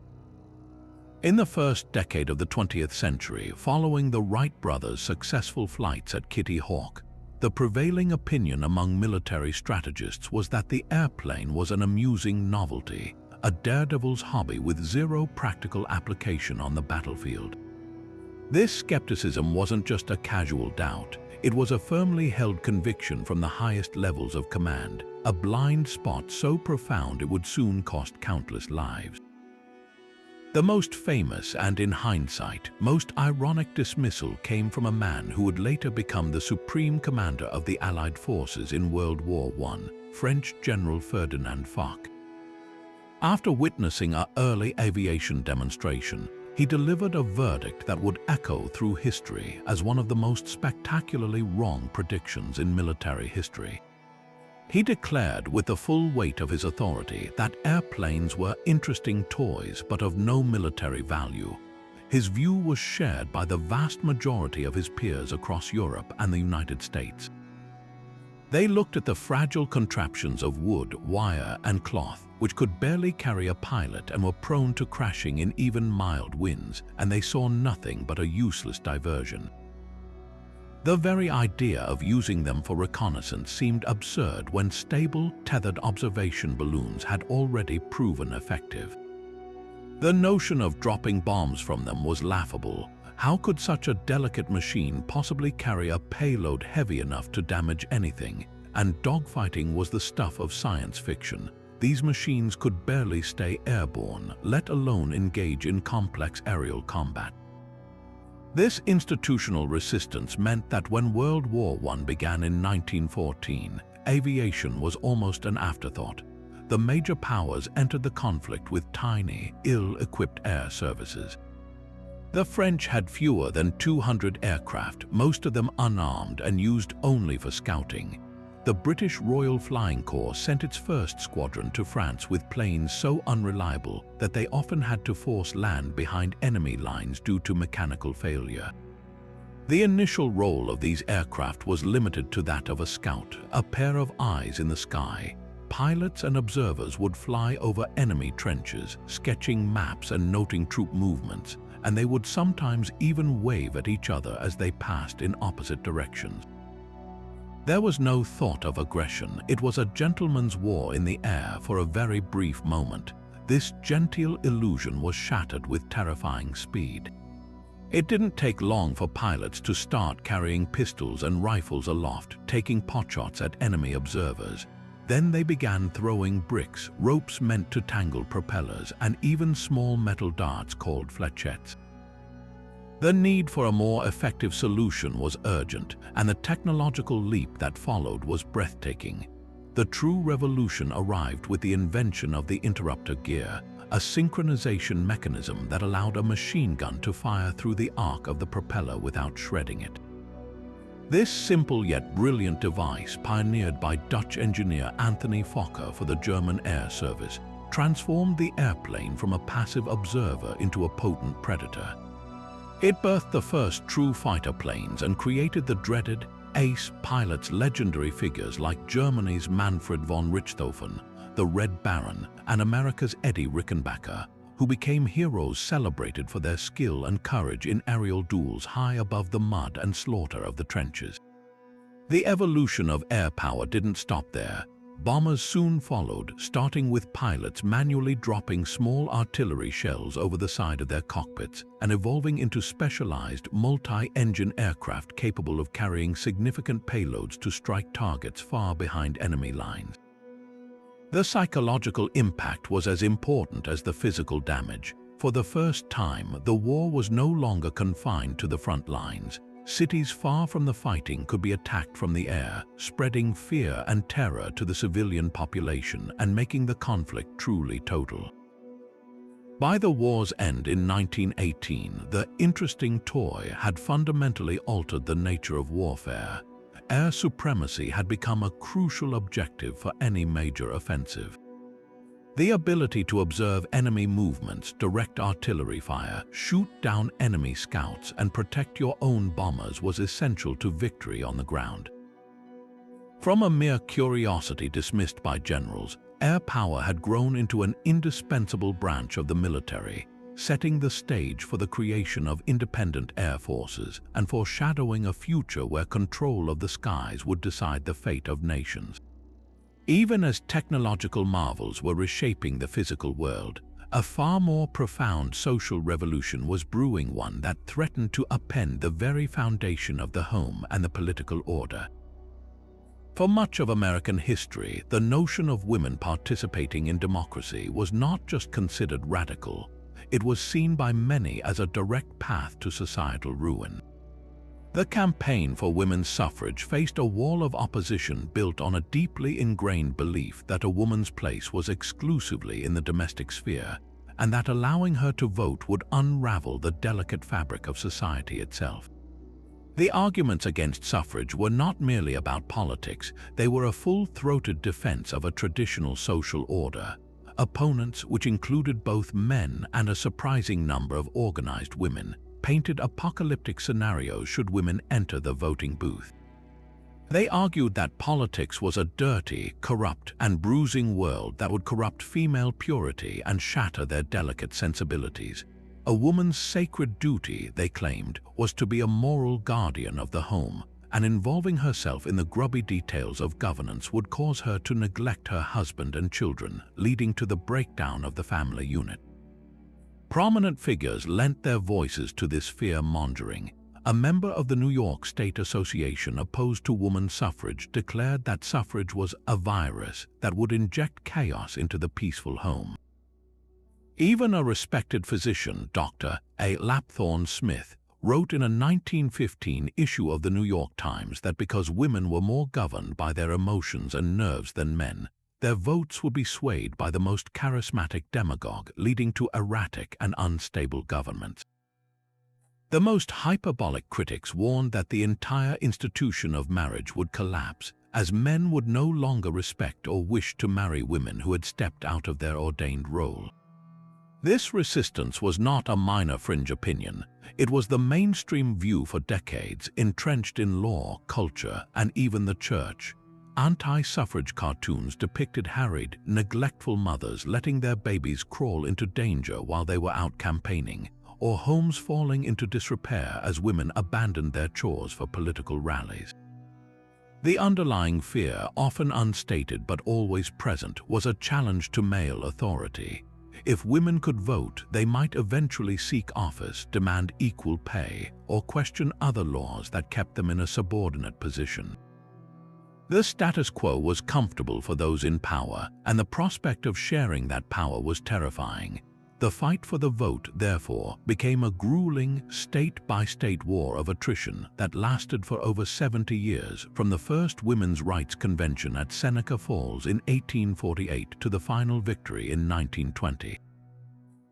S1: In the first decade of the 20th century, following the Wright brothers' successful flights at Kitty Hawk, the prevailing opinion among military strategists was that the airplane was an amusing novelty, a daredevil's hobby with zero practical application on the battlefield. This skepticism wasn't just a casual doubt, it was a firmly held conviction from the highest levels of command, a blind spot so profound it would soon cost countless lives. The most famous and, in hindsight, most ironic dismissal came from a man who would later become the supreme commander of the Allied forces in World War I, French General Ferdinand Foch. After witnessing an early aviation demonstration, he delivered a verdict that would echo through history as one of the most spectacularly wrong predictions in military history. He declared with the full weight of his authority that airplanes were interesting toys but of no military value. His view was shared by the vast majority of his peers across Europe and the United States. They looked at the fragile contraptions of wood, wire, and cloth, which could barely carry a pilot and were prone to crashing in even mild winds, and they saw nothing but a useless diversion. The very idea of using them for reconnaissance seemed absurd when stable, tethered observation balloons had already proven effective. The notion of dropping bombs from them was laughable. How could such a delicate machine possibly carry a payload heavy enough to damage anything? And dogfighting was the stuff of science fiction. These machines could barely stay airborne, let alone engage in complex aerial combat. This institutional resistance meant that when World War I began in 1914, aviation was almost an afterthought. The major powers entered the conflict with tiny, ill-equipped air services. The French had fewer than 200 aircraft, most of them unarmed and used only for scouting. The British Royal Flying Corps sent its first squadron to France with planes so unreliable that they often had to force land behind enemy lines due to mechanical failure. The initial role of these aircraft was limited to that of a scout, a pair of eyes in the sky. Pilots and observers would fly over enemy trenches, sketching maps and noting troop movements, and they would sometimes even wave at each other as they passed in opposite directions. There was no thought of aggression. It was a gentleman's war in the air for a very brief moment. This genteel illusion was shattered with terrifying speed. It didn't take long for pilots to start carrying pistols and rifles aloft, taking potshots at enemy observers. Then they began throwing bricks, ropes meant to tangle propellers, and even small metal darts called flechettes. The need for a more effective solution was urgent, and the technological leap that followed was breathtaking. The true revolution arrived with the invention of the interrupter gear, a synchronization mechanism that allowed a machine gun to fire through the arc of the propeller without shredding it. This simple yet brilliant device, pioneered by Dutch engineer Anthony Fokker for the German Air Service, transformed the airplane from a passive observer into a potent predator. It birthed the first true fighter planes and created the dreaded ace pilots, legendary figures like Germany's Manfred von Richthofen, the Red Baron, and America's Eddie Rickenbacker, who became heroes celebrated for their skill and courage in aerial duels high above the mud and slaughter of the trenches. The evolution of air power didn't stop there. Bombers soon followed, starting with pilots manually dropping small artillery shells over the side of their cockpits and evolving into specialized multi-engine aircraft capable of carrying significant payloads to strike targets far behind enemy lines. The psychological impact was as important as the physical damage. For the first time, the war was no longer confined to the front lines. Cities far from the fighting could be attacked from the air, spreading fear and terror to the civilian population and making the conflict truly total. By the war's end in 1918, the interesting toy had fundamentally altered the nature of warfare. Air supremacy had become a crucial objective for any major offensive. The ability to observe enemy movements, direct artillery fire, shoot down enemy scouts, and protect your own bombers was essential to victory on the ground. From a mere curiosity dismissed by generals, air power had grown into an indispensable branch of the military, setting the stage for the creation of independent air forces and foreshadowing a future where control of the skies would decide the fate of nations. Even as technological marvels were reshaping the physical world, a far more profound social revolution was brewing, one that threatened to upend the very foundation of the home and the political order. For much of American history, the notion of women participating in democracy was not just considered radical, it was seen by many as a direct path to societal ruin. The campaign for women's suffrage faced a wall of opposition built on a deeply ingrained belief that a woman's place was exclusively in the domestic sphere, and that allowing her to vote would unravel the delicate fabric of society itself. The arguments against suffrage were not merely about politics, they were a full-throated defense of a traditional social order. Opponents, which included both men and a surprising number of organized women, painted apocalyptic scenarios should women enter the voting booth. They argued that politics was a dirty, corrupt, and bruising world that would corrupt female purity and shatter their delicate sensibilities. A woman's sacred duty, they claimed, was to be a moral guardian of the home, and involving herself in the grubby details of governance would cause her to neglect her husband and children, leading to the breakdown of the family unit. Prominent figures lent their voices to this fear-mongering. A member of the New York State Association opposed to woman suffrage declared that suffrage was a virus that would inject chaos into the peaceful home. Even a respected physician, Dr. A. Lapthorne Smith, wrote in a 1915 issue of the New York Times that because women were more governed by their emotions and nerves than men, their votes would be swayed by the most charismatic demagogue, leading to erratic and unstable governments. The most hyperbolic critics warned that the entire institution of marriage would collapse, as men would no longer respect or wish to marry women who had stepped out of their ordained role. This resistance was not a minor fringe opinion. It was the mainstream view for decades, entrenched in law, culture, and even the church. Anti-suffrage cartoons depicted harried, neglectful mothers letting their babies crawl into danger while they were out campaigning, or homes falling into disrepair as women abandoned their chores for political rallies. The underlying fear, often unstated but always present, was a challenge to male authority. If women could vote, they might eventually seek office, demand equal pay, or question other laws that kept them in a subordinate position. The status quo was comfortable for those in power, and the prospect of sharing that power was terrifying. The fight for the vote, therefore, became a grueling, state-by-state war of attrition that lasted for over 70 years, from the first Women's Rights Convention at Seneca Falls in 1848 to the final victory in 1920.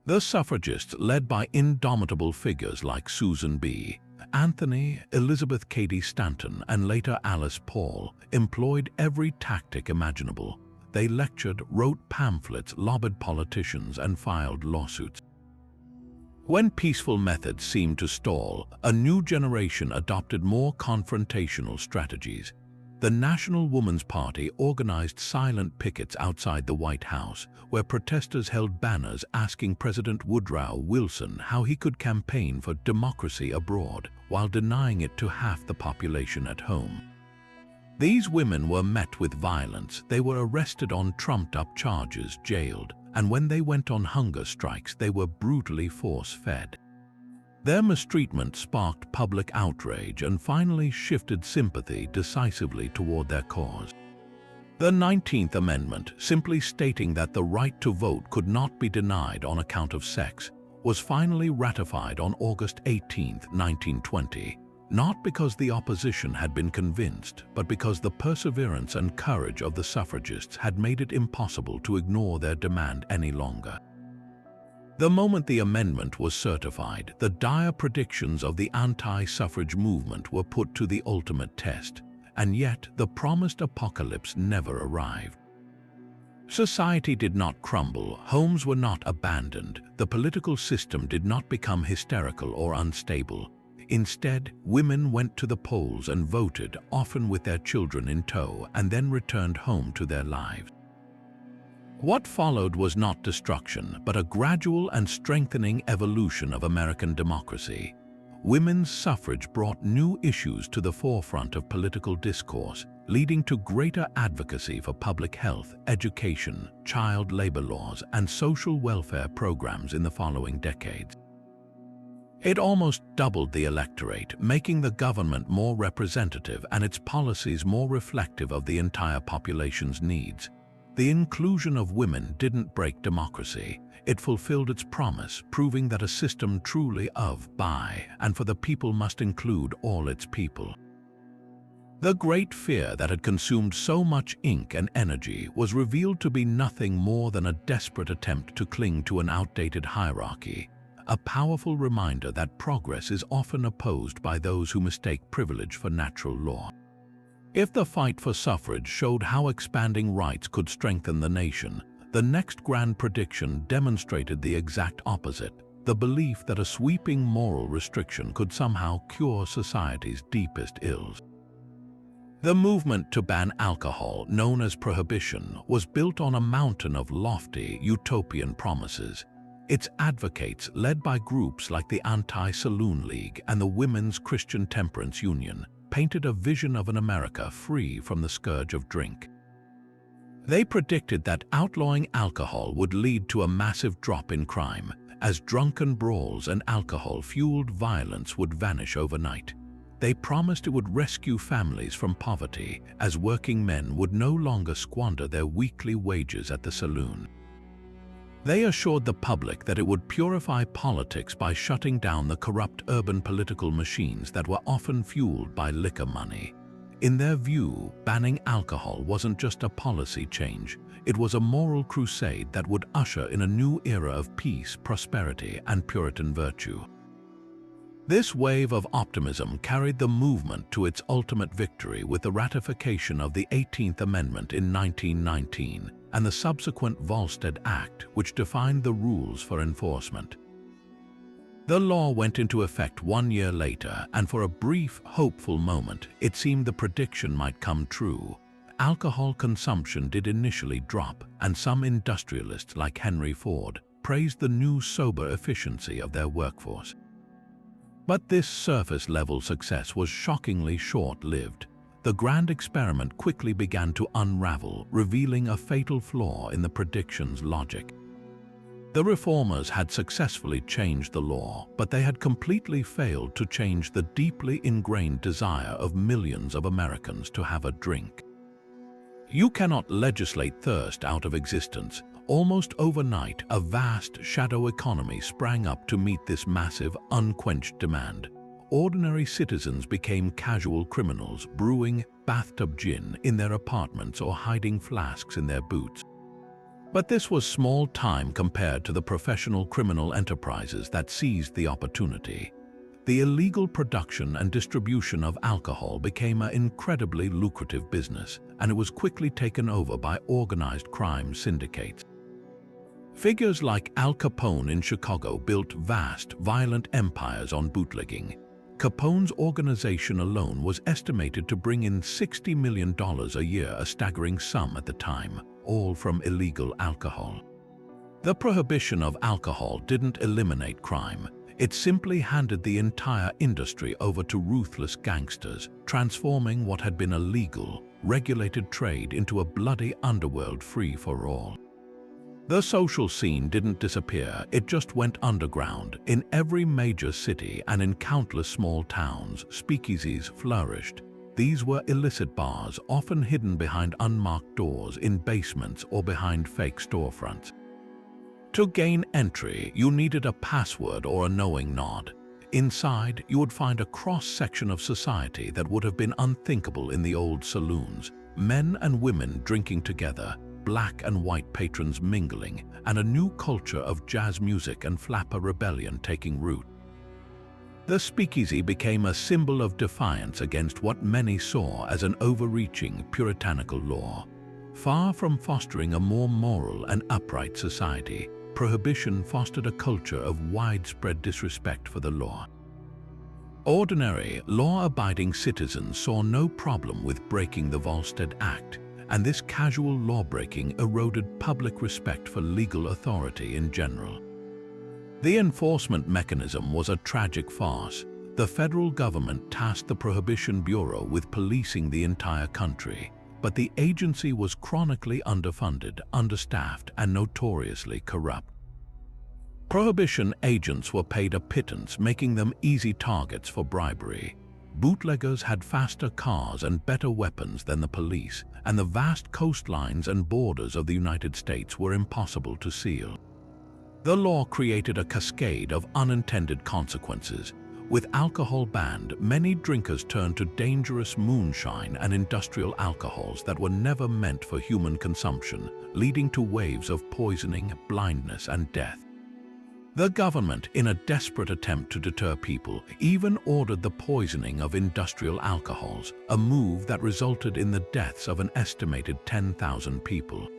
S1: The suffragists, led by indomitable figures like Susan B. Anthony, Elizabeth Cady Stanton, and later Alice Paul, employed every tactic imaginable. They lectured, wrote pamphlets, lobbied politicians, and filed lawsuits. When peaceful methods seemed to stall, a new generation adopted more confrontational strategies. The National Woman's Party organized silent pickets outside the White House, where protesters held banners asking President Woodrow Wilson how he could campaign for democracy abroad while denying it to half the population at home. These women were met with violence. They were arrested on trumped-up charges, jailed, and when they went on hunger strikes, they were brutally force-fed. Their mistreatment sparked public outrage and finally shifted sympathy decisively toward their cause. The 19th Amendment, simply stating that the right to vote could not be denied on account of sex, was finally ratified on August 18, 1920. Not because the opposition had been convinced, but because the perseverance and courage of the suffragists had made it impossible to ignore their demand any longer. The moment the amendment was certified, the dire predictions of the anti-suffrage movement were put to the ultimate test, and yet the promised apocalypse never arrived. Society did not crumble, homes were not abandoned, the political system did not become hysterical or unstable. Instead, women went to the polls and voted, often with their children in tow, and then returned home to their lives. What followed was not destruction, but a gradual and strengthening evolution of American democracy. Women's suffrage brought new issues to the forefront of political discourse, leading to greater advocacy for public health, education, child labor laws, and social welfare programs in the following decades. It almost doubled the electorate, making the government more representative and its policies more reflective of the entire population's needs. The inclusion of women didn't break democracy. It fulfilled its promise, proving that a system truly of, by, and for the people must include all its people. The great fear that had consumed so much ink and energy was revealed to be nothing more than a desperate attempt to cling to an outdated hierarchy, a powerful reminder that progress is often opposed by those who mistake privilege for natural law. If the fight for suffrage showed how expanding rights could strengthen the nation, the next grand prediction demonstrated the exact opposite, the belief that a sweeping moral restriction could somehow cure society's deepest ills. The movement to ban alcohol, known as Prohibition, was built on a mountain of lofty, utopian promises. Its advocates, led by groups like the Anti-Saloon League and the Women's Christian Temperance Union, painted a vision of an America free from the scourge of drink. They predicted that outlawing alcohol would lead to a massive drop in crime, as drunken brawls and alcohol-fueled violence would vanish overnight. They promised it would rescue families from poverty, as working men would no longer squander their weekly wages at the saloon. They assured the public that it would purify politics by shutting down the corrupt urban political machines that were often fueled by liquor money. In their view, banning alcohol wasn't just a policy change, it was a moral crusade that would usher in a new era of peace, prosperity, and Puritan virtue. This wave of optimism carried the movement to its ultimate victory with the ratification of the 18th Amendment in 1919 and the subsequent Volstead Act, which defined the rules for enforcement. The law went into effect 1 year later, and for a brief, hopeful moment, it seemed the prediction might come true. Alcohol consumption did initially drop, and some industrialists like Henry Ford praised the new sober efficiency of their workforce. But this surface-level success was shockingly short-lived. The grand experiment quickly began to unravel, revealing a fatal flaw in the prediction's logic. The reformers had successfully changed the law, but they had completely failed to change the deeply ingrained desire of millions of Americans to have a drink. You cannot legislate thirst out of existence. Almost overnight, a vast shadow economy sprang up to meet this massive, unquenched demand. Ordinary citizens became casual criminals, brewing bathtub gin in their apartments or hiding flasks in their boots. But this was small time compared to the professional criminal enterprises that seized the opportunity. The illegal production and distribution of alcohol became an incredibly lucrative business, and it was quickly taken over by organized crime syndicates. Figures like Al Capone in Chicago built vast, violent empires on bootlegging. Capone's organization alone was estimated to bring in $60 million a year, a staggering sum at the time, all from illegal alcohol. The prohibition of alcohol didn't eliminate crime. It simply handed the entire industry over to ruthless gangsters, transforming what had been a legal, regulated trade into a bloody underworld free for all. The social scene didn't disappear, it just went underground. In every major city and in countless small towns, speakeasies flourished. These were illicit bars, often hidden behind unmarked doors, in basements or behind fake storefronts. To gain entry, you needed a password or a knowing nod. Inside, you would find a cross-section of society that would have been unthinkable in the old saloons. Men and women drinking together, black and white patrons mingling, and a new culture of jazz music and flapper rebellion taking root. The speakeasy became a symbol of defiance against what many saw as an overreaching, puritanical law. Far from fostering a more moral and upright society, prohibition fostered a culture of widespread disrespect for the law. Ordinary, law-abiding citizens saw no problem with breaking the Volstead Act, and this casual lawbreaking eroded public respect for legal authority in general. The enforcement mechanism was a tragic farce. The federal government tasked the Prohibition Bureau with policing the entire country, but the agency was chronically underfunded, understaffed, and notoriously corrupt. Prohibition agents were paid a pittance, making them easy targets for bribery. Bootleggers had faster cars and better weapons than the police, and the vast coastlines and borders of the United States were impossible to seal. The law created a cascade of unintended consequences. With alcohol banned, many drinkers turned to dangerous moonshine and industrial alcohols that were never meant for human consumption, leading to waves of poisoning, blindness, and death. The government, in a desperate attempt to deter people, even ordered the poisoning of industrial alcohols, a move that resulted in the deaths of an estimated 10,000 people.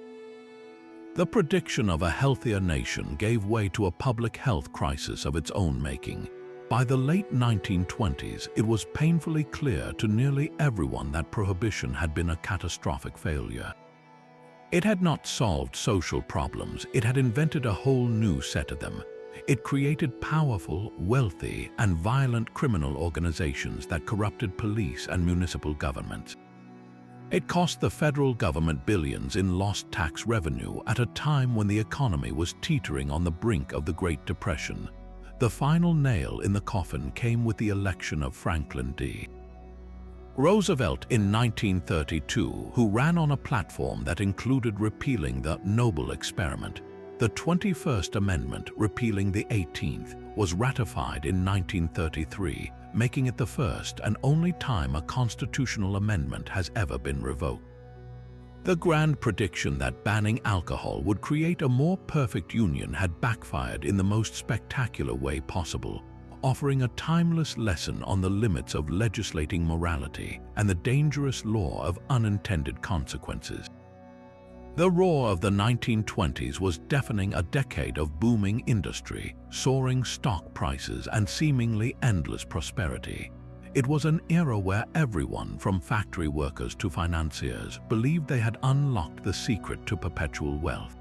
S1: The prediction of a healthier nation gave way to a public health crisis of its own making. By the late 1920s, it was painfully clear to nearly everyone that prohibition had been a catastrophic failure. It had not solved social problems, it had invented a whole new set of them. It created powerful, wealthy, and violent criminal organizations that corrupted police and municipal governments. It cost the federal government billions in lost tax revenue at a time when the economy was teetering on the brink of the Great Depression. The final nail in the coffin came with the election of Franklin D. Roosevelt in 1932, who ran on a platform that included repealing the Noble Experiment. The 21st Amendment, repealing the 18th, was ratified in 1933, making it the first and only time a constitutional amendment has ever been revoked. The grand prediction that banning alcohol would create a more perfect union had backfired in the most spectacular way possible, offering a timeless lesson on the limits of legislating morality and the dangerous law of unintended consequences. The roar of the 1920s was deafening, a decade of booming industry, soaring stock prices, and seemingly endless prosperity. It was an era where everyone, from factory workers to financiers, believed they had unlocked the secret to perpetual wealth.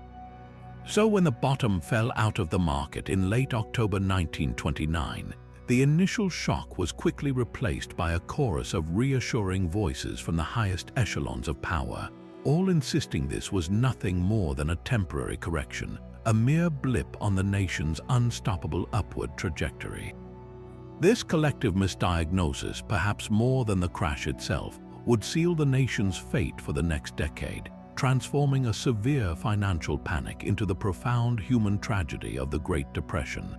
S1: So when the bottom fell out of the market in late October 1929, the initial shock was quickly replaced by a chorus of reassuring voices from the highest echelons of power, all insisting this was nothing more than a temporary correction, a mere blip on the nation's unstoppable upward trajectory. This collective misdiagnosis, perhaps more than the crash itself, would seal the nation's fate for the next decade, transforming a severe financial panic into the profound human tragedy of the Great Depression.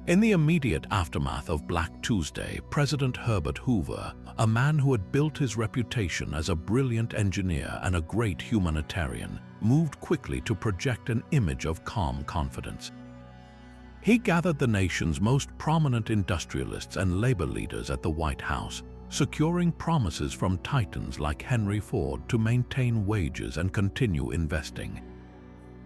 S1: In the immediate aftermath of Black Tuesday, President Herbert Hoover, a man who had built his reputation as a brilliant engineer and a great humanitarian, moved quickly to project an image of calm confidence. He gathered the nation's most prominent industrialists and labor leaders at the White House, securing promises from titans like Henry Ford to maintain wages and continue investing.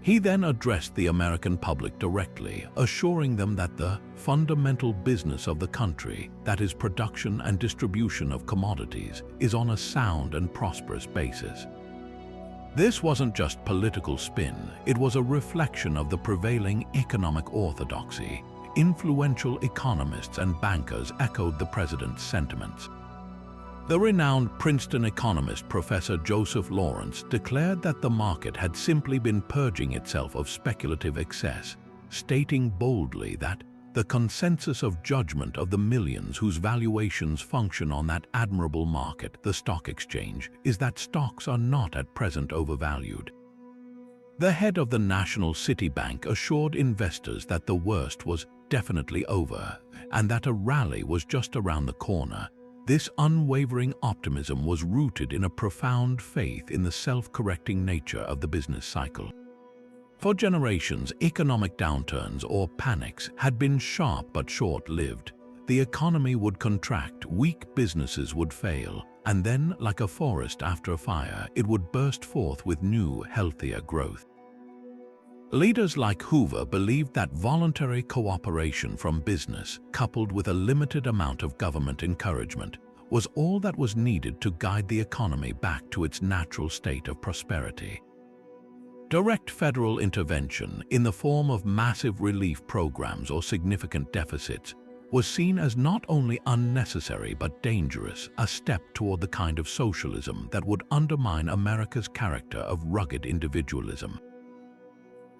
S1: He then addressed the American public directly, assuring them that the fundamental business of the country, that is production and distribution of commodities, is on a sound and prosperous basis. This wasn't just political spin, it was a reflection of the prevailing economic orthodoxy. Influential economists and bankers echoed the president's sentiments. The renowned Princeton economist Professor Joseph Lawrence declared that the market had simply been purging itself of speculative excess, stating boldly that the consensus of judgment of the millions whose valuations function on that admirable market, the stock exchange, is that stocks are not at present overvalued. The head of the National City Bank assured investors that the worst was definitely over and that a rally was just around the corner. This unwavering optimism was rooted in a profound faith in the self-correcting nature of the business cycle. For generations, economic downturns or panics had been sharp but short-lived. The economy would contract, weak businesses would fail, and then, like a forest after a fire, it would burst forth with new, healthier growth. Leaders like Hoover believed that voluntary cooperation from business, coupled with a limited amount of government encouragement, was all that was needed to guide the economy back to its natural state of prosperity. Direct federal intervention, in the form of massive relief programs or significant deficits, was seen as not only unnecessary but dangerous, a step toward the kind of socialism that would undermine America's character of rugged individualism.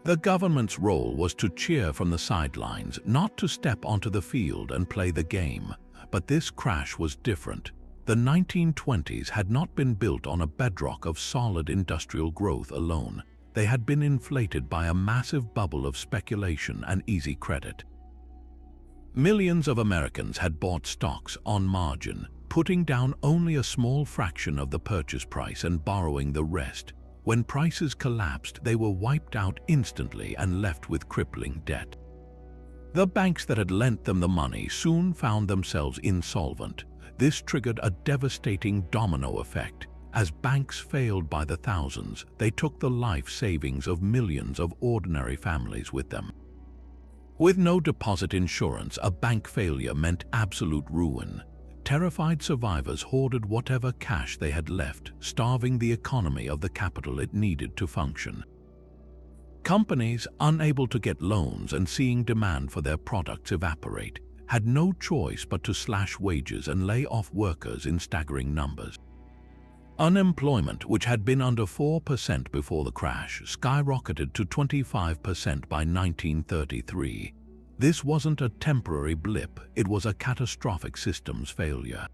S1: The government's role was to cheer from the sidelines, not to step onto the field and play the game. But this crash was different. The 1920s had not been built on a bedrock of solid industrial growth alone. They had been inflated by a massive bubble of speculation and easy credit. Millions of Americans had bought stocks on margin, putting down only a small fraction of the purchase price and borrowing the rest. When prices collapsed, they were wiped out instantly and left with crippling debt. The banks that had lent them the money soon found themselves insolvent. This triggered a devastating domino effect. As banks failed by the thousands, they took the life savings of millions of ordinary families with them. With no deposit insurance, a bank failure meant absolute ruin. Terrified survivors hoarded whatever cash they had left, starving the economy of the capital it needed to function. Companies, unable to get loans and seeing demand for their products evaporate, had no choice but to slash wages and lay off workers in staggering numbers. Unemployment, which had been under 4% before the crash, skyrocketed to 25% by 1933. This wasn't a temporary blip, it was a catastrophic systems failure.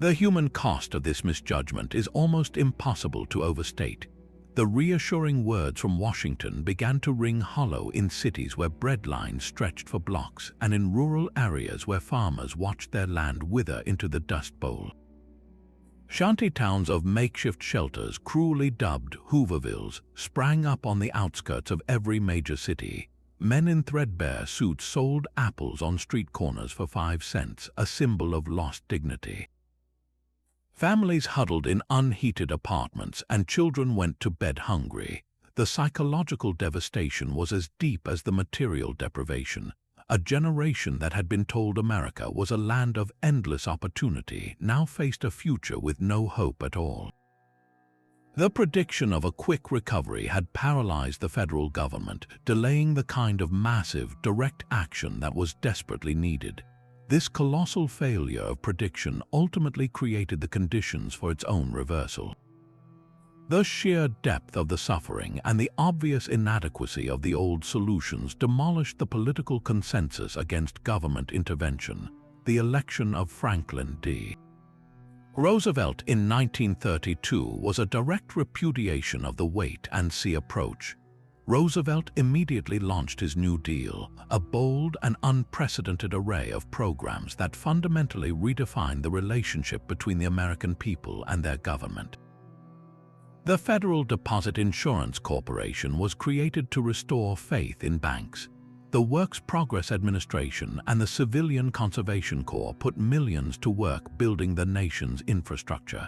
S1: The human cost of this misjudgment is almost impossible to overstate. The reassuring words from Washington began to ring hollow in cities where bread lines stretched for blocks and in rural areas where farmers watched their land wither into the Dust Bowl. Shanty towns of makeshift shelters, cruelly dubbed Hoovervilles, sprang up on the outskirts of every major city. Men in threadbare suits sold apples on street corners for 5 cents, a symbol of lost dignity. Families huddled in unheated apartments and children went to bed hungry. The psychological devastation was as deep as the material deprivation. A generation that had been told America was a land of endless opportunity now faced a future with no hope at all. The prediction of a quick recovery had paralyzed the federal government, delaying the kind of massive, direct action that was desperately needed. This colossal failure of prediction ultimately created the conditions for its own reversal. The sheer depth of the suffering and the obvious inadequacy of the old solutions demolished the political consensus against government intervention. The election of Franklin D. Roosevelt in 1932 was a direct repudiation of the wait-and-see approach. Roosevelt immediately launched his New Deal, a bold and unprecedented array of programs that fundamentally redefined the relationship between the American people and their government. The Federal Deposit Insurance Corporation was created to restore faith in banks. The Works Progress Administration and the Civilian Conservation Corps put millions to work building the nation's infrastructure.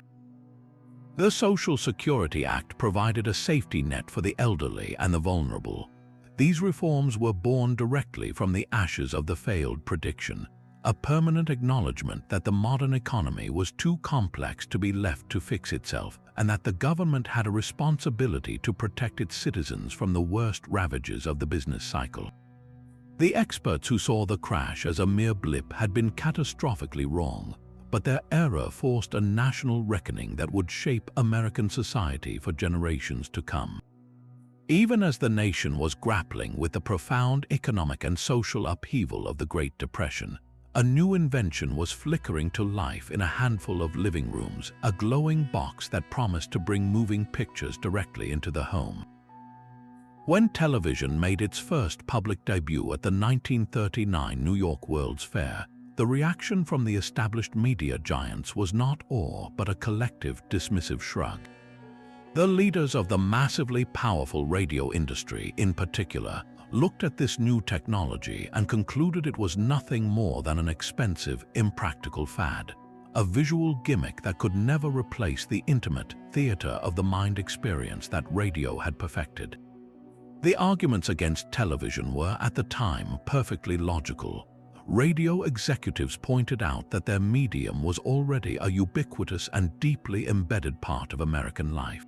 S1: The Social Security Act provided a safety net for the elderly and the vulnerable. These reforms were born directly from the ashes of the failed prediction, a permanent acknowledgement that the modern economy was too complex to be left to fix itself, and that the government had a responsibility to protect its citizens from the worst ravages of the business cycle. The experts who saw the crash as a mere blip had been catastrophically wrong, but their error forced a national reckoning that would shape American society for generations to come. Even as the nation was grappling with the profound economic and social upheaval of the Great Depression, a new invention was flickering to life in a handful of living rooms, a glowing box that promised to bring moving pictures directly into the home. When television made its first public debut at the 1939 New York World's Fair, the reaction from the established media giants was not awe, but a collective, dismissive shrug. The leaders of the massively powerful radio industry, in particular, looked at this new technology and concluded it was nothing more than an expensive, impractical fad, a visual gimmick that could never replace the intimate theater of the mind experience that radio had perfected. The arguments against television were, at the time, perfectly logical. Radio executives pointed out that their medium was already a ubiquitous and deeply embedded part of American life.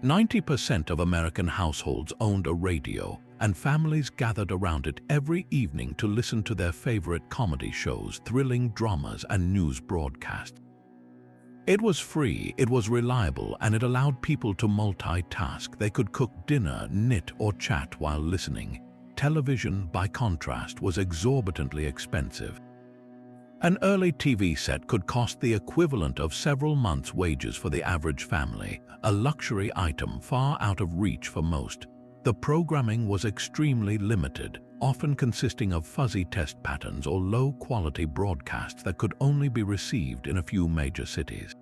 S1: 90% of American households owned a radio, and families gathered around it every evening to listen to their favorite comedy shows, thrilling dramas, and news broadcasts. It was free, it was reliable, and it allowed people to multitask. They could cook dinner, knit, or chat while listening. Television, by contrast, was exorbitantly expensive. An early TV set could cost the equivalent of several months' wages for the average family, a luxury item far out of reach for most. The programming was extremely limited, often consisting of fuzzy test patterns or low-quality broadcasts that could only be received in a few major cities.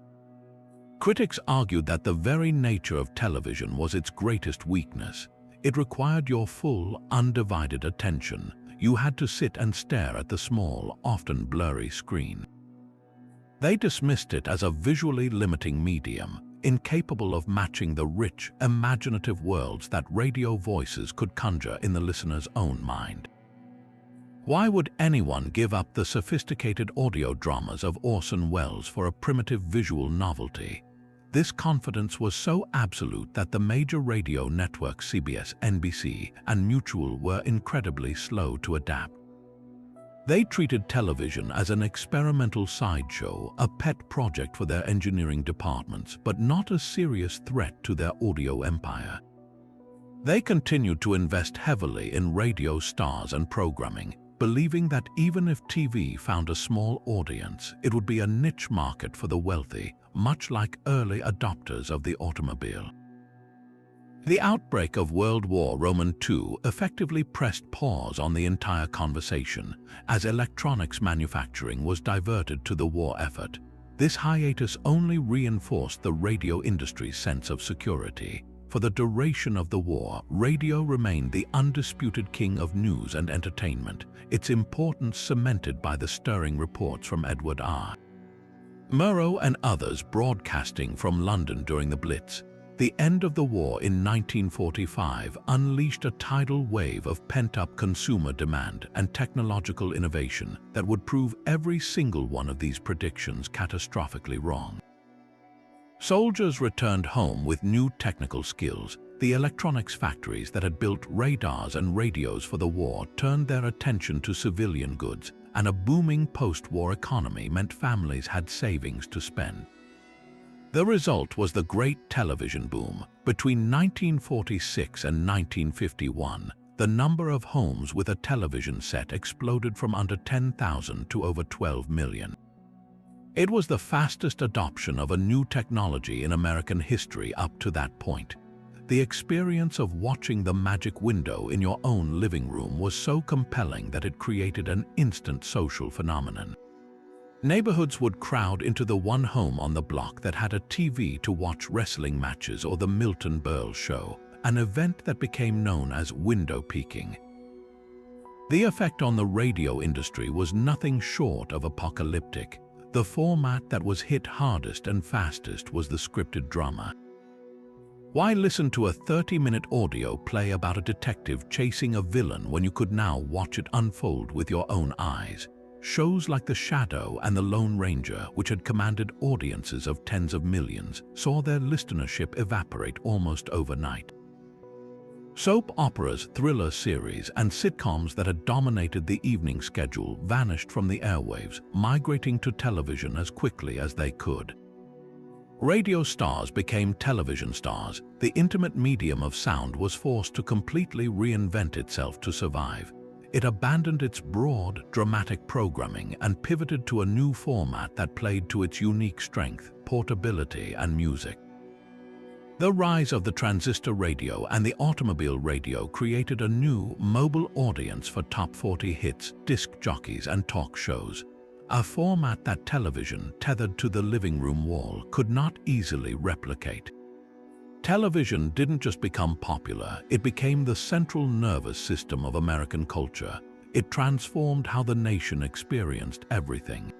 S1: Critics argued that the very nature of television was its greatest weakness. It required your full, undivided attention. You had to sit and stare at the small, often blurry screen. They dismissed it as a visually limiting medium, incapable of matching the rich, imaginative worlds that radio voices could conjure in the listener's own mind. Why would anyone give up the sophisticated audio dramas of Orson Welles for a primitive visual novelty? This confidence was so absolute that the major radio networks CBS, NBC, and Mutual were incredibly slow to adapt. They treated television as an experimental sideshow, a pet project for their engineering departments, but not a serious threat to their audio empire. They continued to invest heavily in radio stars and programming, believing that even if TV found a small audience, it would be a niche market for the wealthy, much like early adopters of the automobile. The outbreak of World War II effectively pressed pause on the entire conversation, as electronics manufacturing was diverted to the war effort. This hiatus only reinforced the radio industry's sense of security. For the duration of the war, radio remained the undisputed king of news and entertainment, its importance cemented by the stirring reports from Edward R. Murrow and others broadcasting from London during the Blitz. The end of the war in 1945 unleashed a tidal wave of pent-up consumer demand and technological innovation that would prove every single one of these predictions catastrophically wrong. Soldiers returned home with new technical skills. The electronics factories that had built radars and radios for the war turned their attention to civilian goods, and a booming post-war economy meant families had savings to spend. The result was the Great Television Boom. Between 1946 and 1951, the number of homes with a television set exploded from under 10,000 to over 12 million. It was the fastest adoption of a new technology in American history up to that point. The experience of watching the magic window in your own living room was so compelling that it created an instant social phenomenon. Neighborhoods would crowd into the one home on the block that had a TV to watch wrestling matches or the Milton Berle show, an event that became known as window peeking. The effect on the radio industry was nothing short of apocalyptic. The format that was hit hardest and fastest was the scripted drama. Why listen to a 30-minute audio play about a detective chasing a villain when you could now watch it unfold with your own eyes? Shows like The Shadow and The Lone Ranger, which had commanded audiences of tens of millions, saw their listenership evaporate almost overnight. Soap operas, thriller series, and sitcoms that had dominated the evening schedule vanished from the airwaves, migrating to television as quickly as they could. Radio stars became television stars. The intimate medium of sound was forced to completely reinvent itself to survive. It abandoned its broad, dramatic programming and pivoted to a new format that played to its unique strength, portability, and music. The rise of the transistor radio and the automobile radio created a new, mobile audience for top 40 hits, disc jockeys, and talk shows. A format that television, tethered to the living room wall, could not easily replicate. Television didn't just become popular, it became the central nervous system of American culture. It transformed how the nation experienced everything.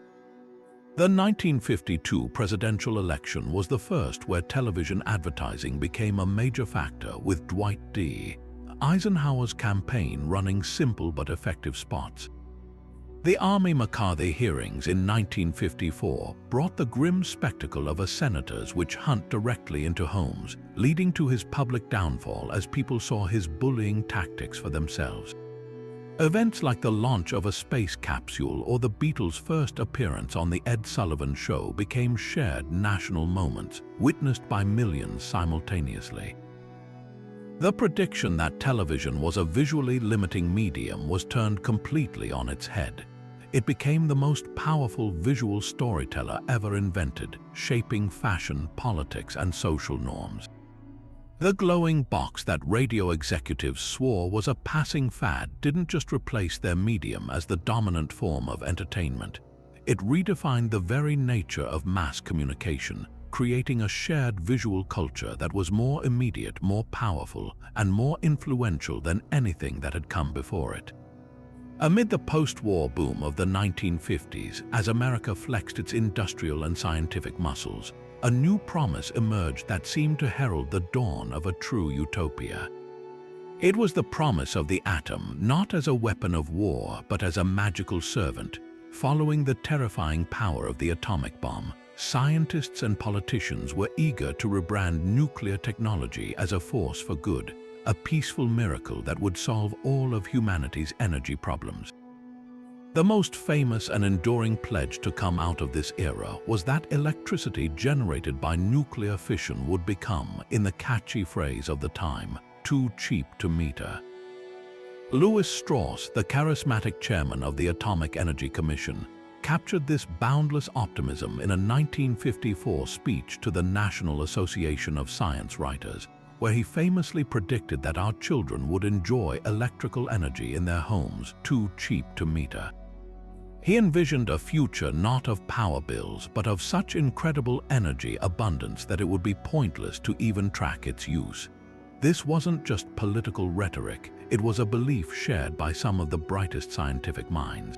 S1: The 1952 presidential election was the first where television advertising became a major factor, with Dwight D. Eisenhower's campaign running simple but effective spots. The Army-McCarthy hearings in 1954 brought the grim spectacle of a senator's witch hunt directly into homes, leading to his public downfall as people saw his bullying tactics for themselves. Events like the launch of a space capsule or the Beatles' first appearance on The Ed Sullivan Show became shared national moments, witnessed by millions simultaneously. The prediction that television was a visually limiting medium was turned completely on its head. it became the most powerful visual storyteller ever invented, shaping fashion, politics, and social norms. The glowing box that radio executives swore was a passing fad didn't just replace their medium as the dominant form of entertainment. It redefined the very nature of mass communication, creating a shared visual culture that was more immediate, more powerful, and more influential than anything that had come before it. Amid the post-war boom of the 1950s, as America flexed its industrial and scientific muscles, a new promise emerged that seemed to herald the dawn of a true utopia. It was the promise of the atom, not as a weapon of war, but as a magical servant. Following the terrifying power of the atomic bomb, scientists and politicians were eager to rebrand nuclear technology as a force for good, a peaceful miracle that would solve all of humanity's energy problems. The most famous and enduring pledge to come out of this era was that electricity generated by nuclear fission would become, in the catchy phrase of the time, too cheap to meter. Lewis Strauss, the charismatic chairman of the Atomic Energy Commission, captured this boundless optimism in a 1954 speech to the National Association of Science Writers, where he famously predicted that our children would enjoy electrical energy in their homes too cheap to meter. He envisioned a future not of power bills, but of such incredible energy abundance that it would be pointless to even track its use. This wasn't just political rhetoric, it was a belief shared by some of the brightest scientific minds.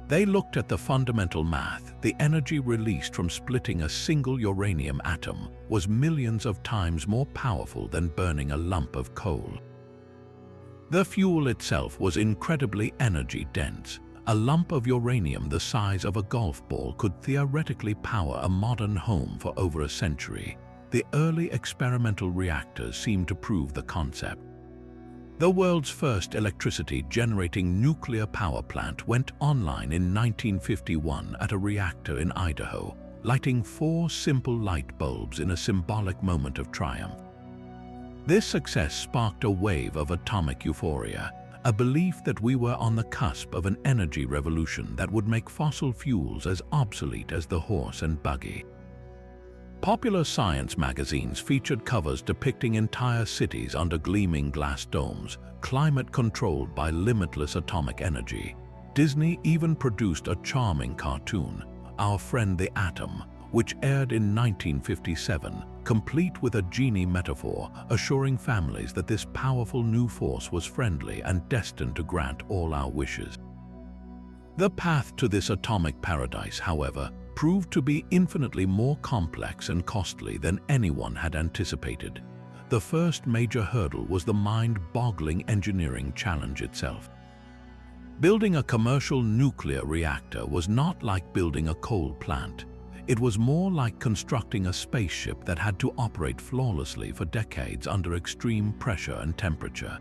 S1: They looked at the fundamental math. The energy released from splitting a single uranium atom was millions of times more powerful than burning a lump of coal. The fuel itself was incredibly energy-dense. A lump of uranium the size of a golf ball could theoretically power a modern home for over a century. The early experimental reactors seemed to prove the concept. The world's first electricity-generating nuclear power plant went online in 1951 at a reactor in Idaho, lighting 4 simple light bulbs in a symbolic moment of triumph. This success sparked a wave of atomic euphoria, a belief that we were on the cusp of an energy revolution that would make fossil fuels as obsolete as the horse and buggy. Popular science magazines featured covers depicting entire cities under gleaming glass domes, climate controlled by limitless atomic energy. Disney even produced a charming cartoon, Our Friend the Atom, which aired in 1957, complete with a genie metaphor, assuring families that this powerful new force was friendly and destined to grant all our wishes. The path to this atomic paradise, however, proved to be infinitely more complex and costly than anyone had anticipated. The first major hurdle was the mind-boggling engineering challenge itself. Building a commercial nuclear reactor was not like building a coal plant. It was more like constructing a spaceship that had to operate flawlessly for decades under extreme pressure and temperature.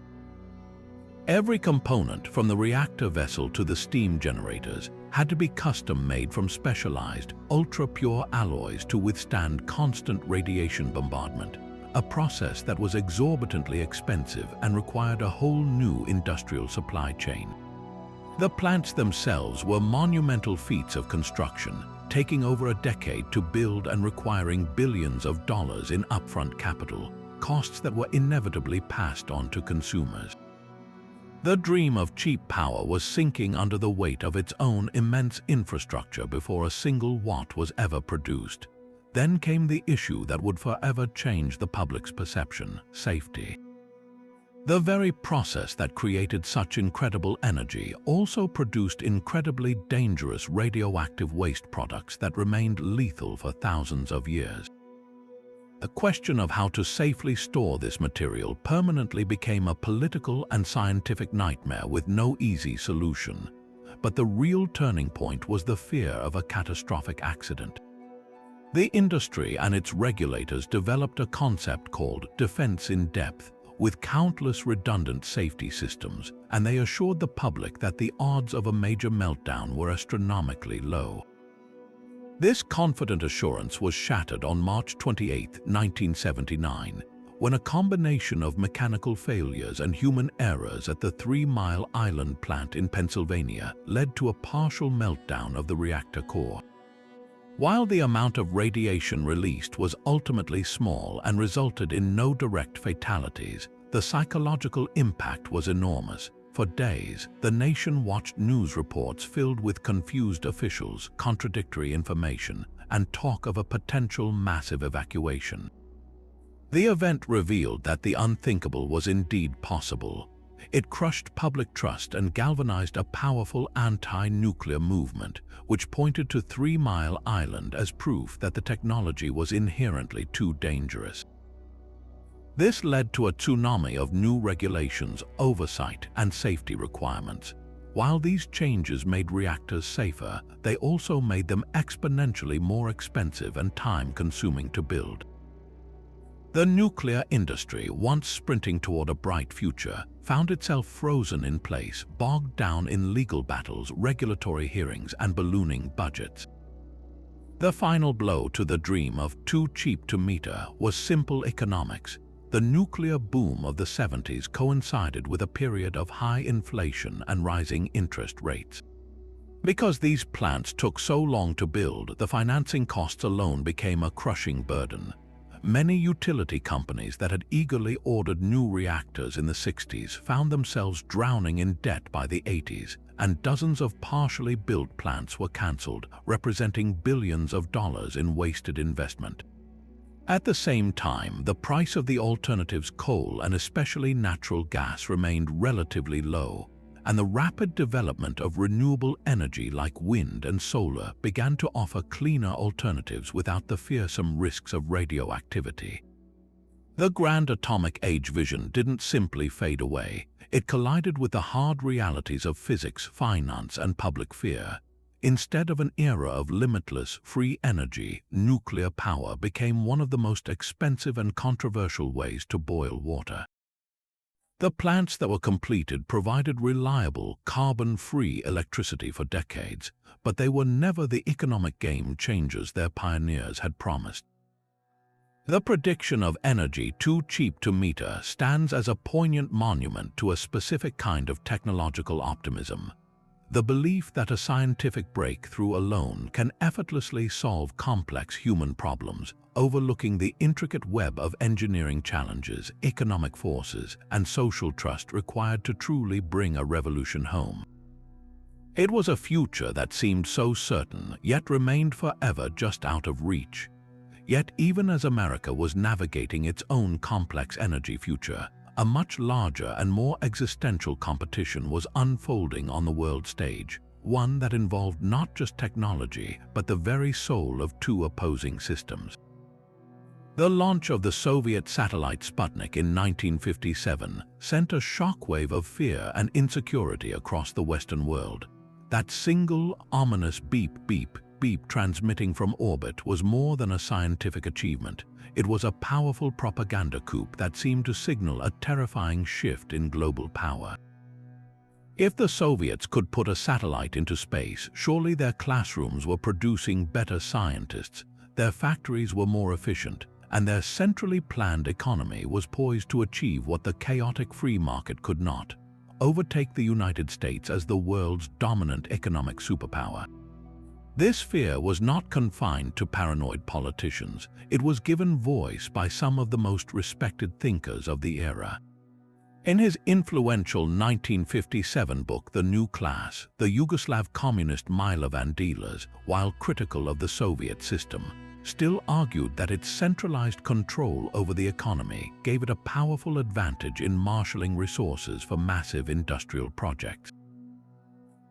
S1: Every component, from the reactor vessel to the steam generators, had to be custom-made from specialized, ultra-pure alloys to withstand constant radiation bombardment, a process that was exorbitantly expensive and required a whole new industrial supply chain. The plants themselves were monumental feats of construction, taking over a decade to build and requiring billions of dollars in upfront capital, costs that were inevitably passed on to consumers. The dream of cheap power was sinking under the weight of its own immense infrastructure before a single watt was ever produced. Then came the issue that would forever change the public's perception: safety. The very process that created such incredible energy also produced incredibly dangerous radioactive waste products that remained lethal for thousands of years. The question of how to safely store this material permanently became a political and scientific nightmare with no easy solution. But the real turning point was the fear of a catastrophic accident. The industry and its regulators developed a concept called defense in depth, with countless redundant safety systems, and they assured the public that the odds of a major meltdown were astronomically low. This confident assurance was shattered on March 28, 1979, when a combination of mechanical failures and human errors at the 3 Mile Island plant in Pennsylvania led to a partial meltdown of the reactor core. While the amount of radiation released was ultimately small and resulted in no direct fatalities, the psychological impact was enormous. For days, the nation watched news reports filled with confused officials, contradictory information, and talk of a potential massive evacuation. The event revealed that the unthinkable was indeed possible. It crushed public trust and galvanized a powerful anti-nuclear movement, which pointed to 3 Mile Island as proof that the technology was inherently too dangerous. This led to a tsunami of new regulations, oversight, and safety requirements. While these changes made reactors safer, they also made them exponentially more expensive and time-consuming to build. The nuclear industry, once sprinting toward a bright future, found itself frozen in place, bogged down in legal battles, regulatory hearings, and ballooning budgets. The final blow to the dream of too cheap to meter was simple economics. The nuclear boom of the 70s coincided with a period of high inflation and rising interest rates. Because these plants took so long to build, the financing costs alone became a crushing burden. Many utility companies that had eagerly ordered new reactors in the 60s found themselves drowning in debt by the 80s, and dozens of partially built plants were cancelled, representing billions of dollars in wasted investment. At the same time, the price of the alternatives coal and especially natural gas remained relatively low, and the rapid development of renewable energy like wind and solar began to offer cleaner alternatives without the fearsome risks of radioactivity. The grand atomic age vision didn't simply fade away. It collided with the hard realities of physics, finance, and public fear. Instead of an era of limitless, free energy, nuclear power became one of the most expensive and controversial ways to boil water. The plants that were completed provided reliable, carbon-free electricity for decades, but they were never the economic game changers their pioneers had promised. The prediction of energy too cheap to meter stands as a poignant monument to a specific kind of technological optimism. The belief that a scientific breakthrough alone can effortlessly solve complex human problems, overlooking the intricate web of engineering challenges, economic forces, and social trust required to truly bring a revolution home. It was a future that seemed so certain, yet remained forever just out of reach. Yet even as America was navigating its own complex energy future, a much larger and more existential competition was unfolding on the world stage, one that involved not just technology, but the very soul of two opposing systems. The launch of the Soviet satellite Sputnik in 1957 sent a shockwave of fear and insecurity across the Western world. That single, ominous beep, beep, beep transmitting from orbit was more than a scientific achievement. It was a powerful propaganda coup that seemed to signal a terrifying shift in global power. If the Soviets could put a satellite into space, surely their classrooms were producing better scientists, their factories were more efficient, and their centrally planned economy was poised to achieve what the chaotic free market could not: overtake the United States as the world's dominant economic superpower. This fear was not confined to paranoid politicians. It was given voice by some of the most respected thinkers of the era. In his influential 1957 book, The New Class, the Yugoslav communist Milovan Deelers, while critical of the Soviet system, still argued that its centralized control over the economy gave it a powerful advantage in marshalling resources for massive industrial projects.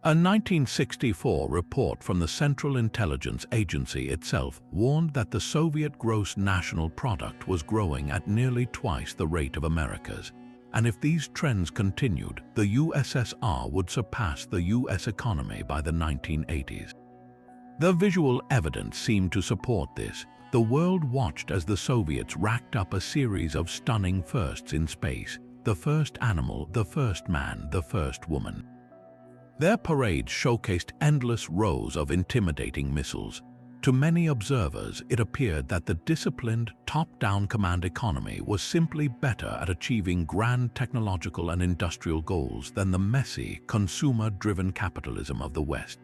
S1: A 1964 report from the Central Intelligence Agency itself warned that the Soviet gross national product was growing at nearly twice the rate of America's, and if these trends continued, the USSR would surpass the US economy by the 1980s. The visual evidence seemed to support this. The world watched as the Soviets racked up a series of stunning firsts in space: the first animal, the first man, the first woman. Their parades showcased endless rows of intimidating missiles. To many observers, it appeared that the disciplined, top-down command economy was simply better at achieving grand technological and industrial goals than the messy, consumer-driven capitalism of the West.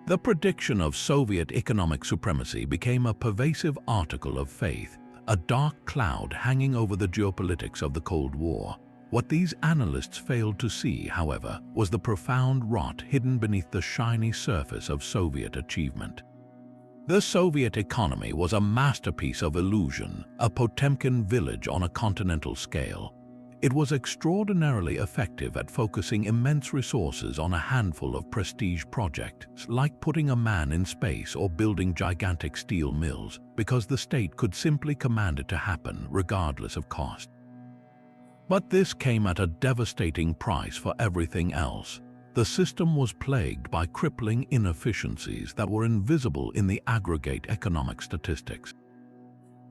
S1: The prediction of Soviet economic supremacy became a pervasive article of faith, a dark cloud hanging over the geopolitics of the Cold War. What these analysts failed to see, however, was the profound rot hidden beneath the shiny surface of Soviet achievement. The Soviet economy was a masterpiece of illusion, a Potemkin village on a continental scale. It was extraordinarily effective at focusing immense resources on a handful of prestige projects, like putting a man in space or building gigantic steel mills, because the state could simply command it to happen regardless of cost. But this came at a devastating price for everything else. The system was plagued by crippling inefficiencies that were invisible in the aggregate economic statistics.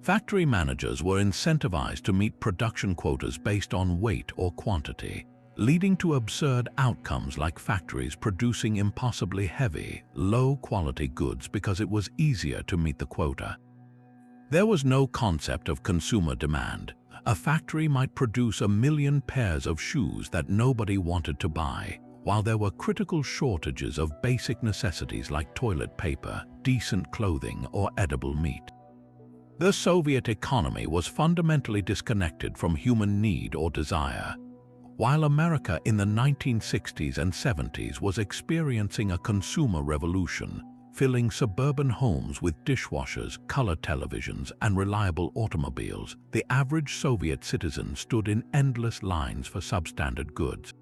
S1: Factory managers were incentivized to meet production quotas based on weight or quantity, leading to absurd outcomes like factories producing impossibly heavy, low-quality goods because it was easier to meet the quota. There was no concept of consumer demand. A factory might produce 1 million pairs of shoes that nobody wanted to buy, while there were critical shortages of basic necessities like toilet paper, decent clothing, or edible meat. The Soviet economy was fundamentally disconnected from human need or desire. While America in the 1960s and 70s was experiencing a consumer revolution, filling suburban homes with dishwashers, color televisions, and reliable automobiles, the average Soviet citizen stood in endless lines for substandard goods.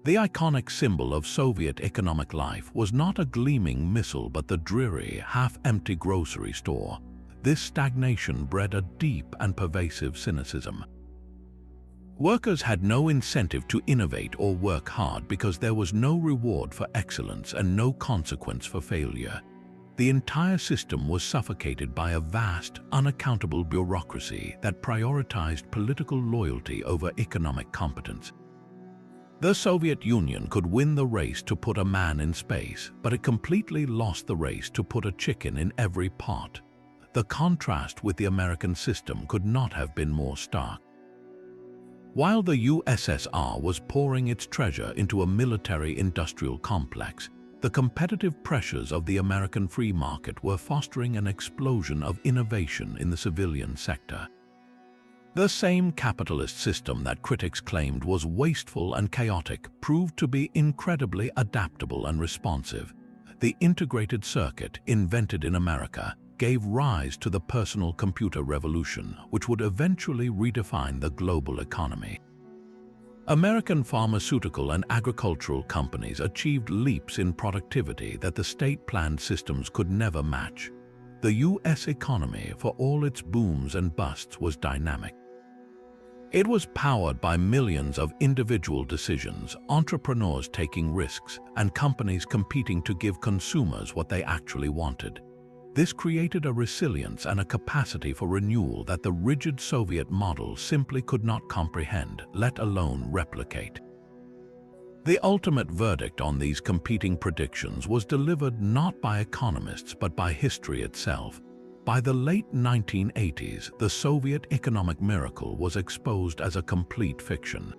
S1: The iconic symbol of Soviet economic life was not a gleaming missile but the dreary, half-empty grocery store. This stagnation bred a deep and pervasive cynicism. Workers had no incentive to innovate or work hard because there was no reward for excellence and no consequence for failure. The entire system was suffocated by a vast, unaccountable bureaucracy that prioritized political loyalty over economic competence. The Soviet Union could win the race to put a man in space, but it completely lost the race to put a chicken in every pot. The contrast with the American system could not have been more stark. While the USSR was pouring its treasure into a military-industrial complex, the competitive pressures of the American free market were fostering an explosion of innovation in the civilian sector. The same capitalist system that critics claimed was wasteful and chaotic proved to be incredibly adaptable and responsive. The integrated circuit, invented in America, gave rise to the personal computer revolution, which would eventually redefine the global economy. American pharmaceutical and agricultural companies achieved leaps in productivity that the state-planned systems could never match. The U.S. economy, for all its booms and busts, was dynamic. It was powered by millions of individual decisions, entrepreneurs taking risks, and companies competing to give consumers what they actually wanted. This created a resilience and a capacity for renewal that the rigid Soviet model simply could not comprehend, let alone replicate. The ultimate verdict on these competing predictions was delivered not by economists but by history itself. By the late 1980s, the Soviet economic miracle was exposed as a complete fiction.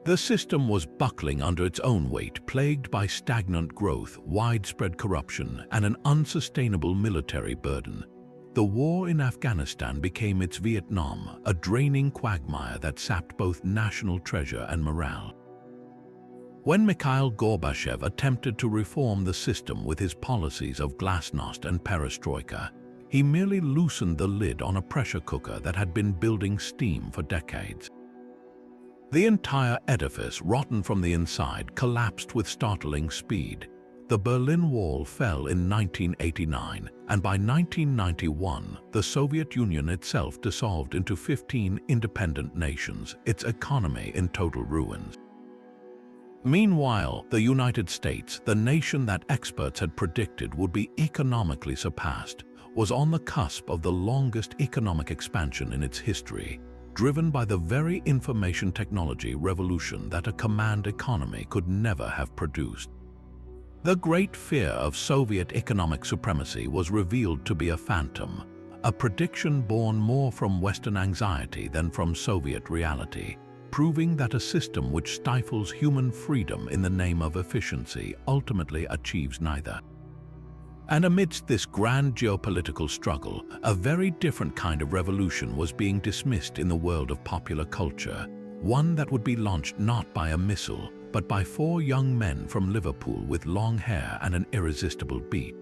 S1: The system was buckling under its own weight, plagued by stagnant growth, widespread corruption, and an unsustainable military burden. The war in Afghanistan became its Vietnam, a draining quagmire that sapped both national treasure and morale. When Mikhail Gorbachev attempted to reform the system with his policies of glasnost and perestroika, he merely loosened the lid on a pressure cooker that had been building steam for decades. The entire edifice, rotten from the inside, collapsed with startling speed. The Berlin Wall fell in 1989, and by 1991, the Soviet Union itself dissolved into 15 independent nations, its economy in total ruins. Meanwhile, the United States, the nation that experts had predicted would be economically surpassed, was on the cusp of the longest economic expansion in its history, driven by the very information technology revolution that a command economy could never have produced. The great fear of Soviet economic supremacy was revealed to be a phantom, a prediction born more from Western anxiety than from Soviet reality, proving that a system which stifles human freedom in the name of efficiency ultimately achieves neither. And amidst this grand geopolitical struggle, a very different kind of revolution was being dismissed in the world of popular culture, one that would be launched not by a missile, but by four young men from Liverpool with long hair and an irresistible beat.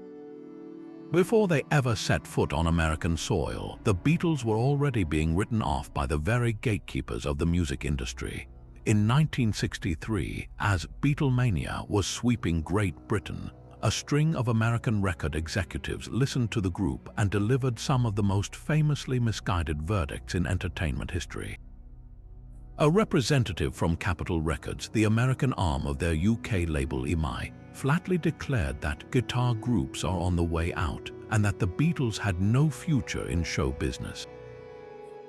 S1: Before they ever set foot on American soil, the Beatles were already being written off by the very gatekeepers of the music industry. In 1963, as Beatlemania was sweeping Great Britain, a string of American record executives listened to the group and delivered some of the most famously misguided verdicts in entertainment history. A representative from Capitol Records, the American arm of their UK label EMI, flatly declared that guitar groups are on the way out and that the Beatles had no future in show business.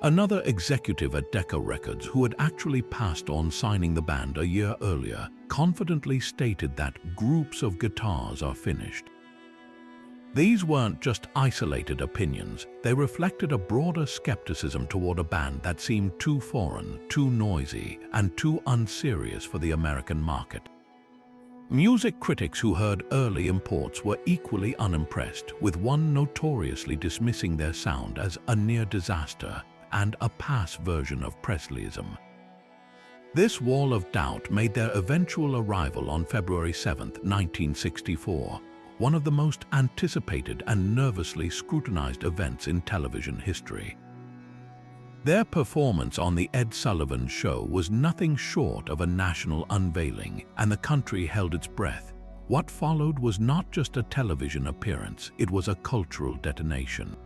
S1: Another executive at Decca Records, who had actually passed on signing the band a year earlier, confidently stated that groups of guitars are finished. These weren't just isolated opinions, they reflected a broader skepticism toward a band that seemed too foreign, too noisy, and too unserious for the American market. Music critics who heard early imports were equally unimpressed, with one notoriously dismissing their sound as a near disaster and a past version of Presleyism. This wall of doubt made their eventual arrival on February 7, 1964, one of the most anticipated and nervously scrutinized events in television history. Their performance on The Ed Sullivan Show was nothing short of a national unveiling, and the country held its breath. What followed was not just a television appearance, it was a cultural detonation.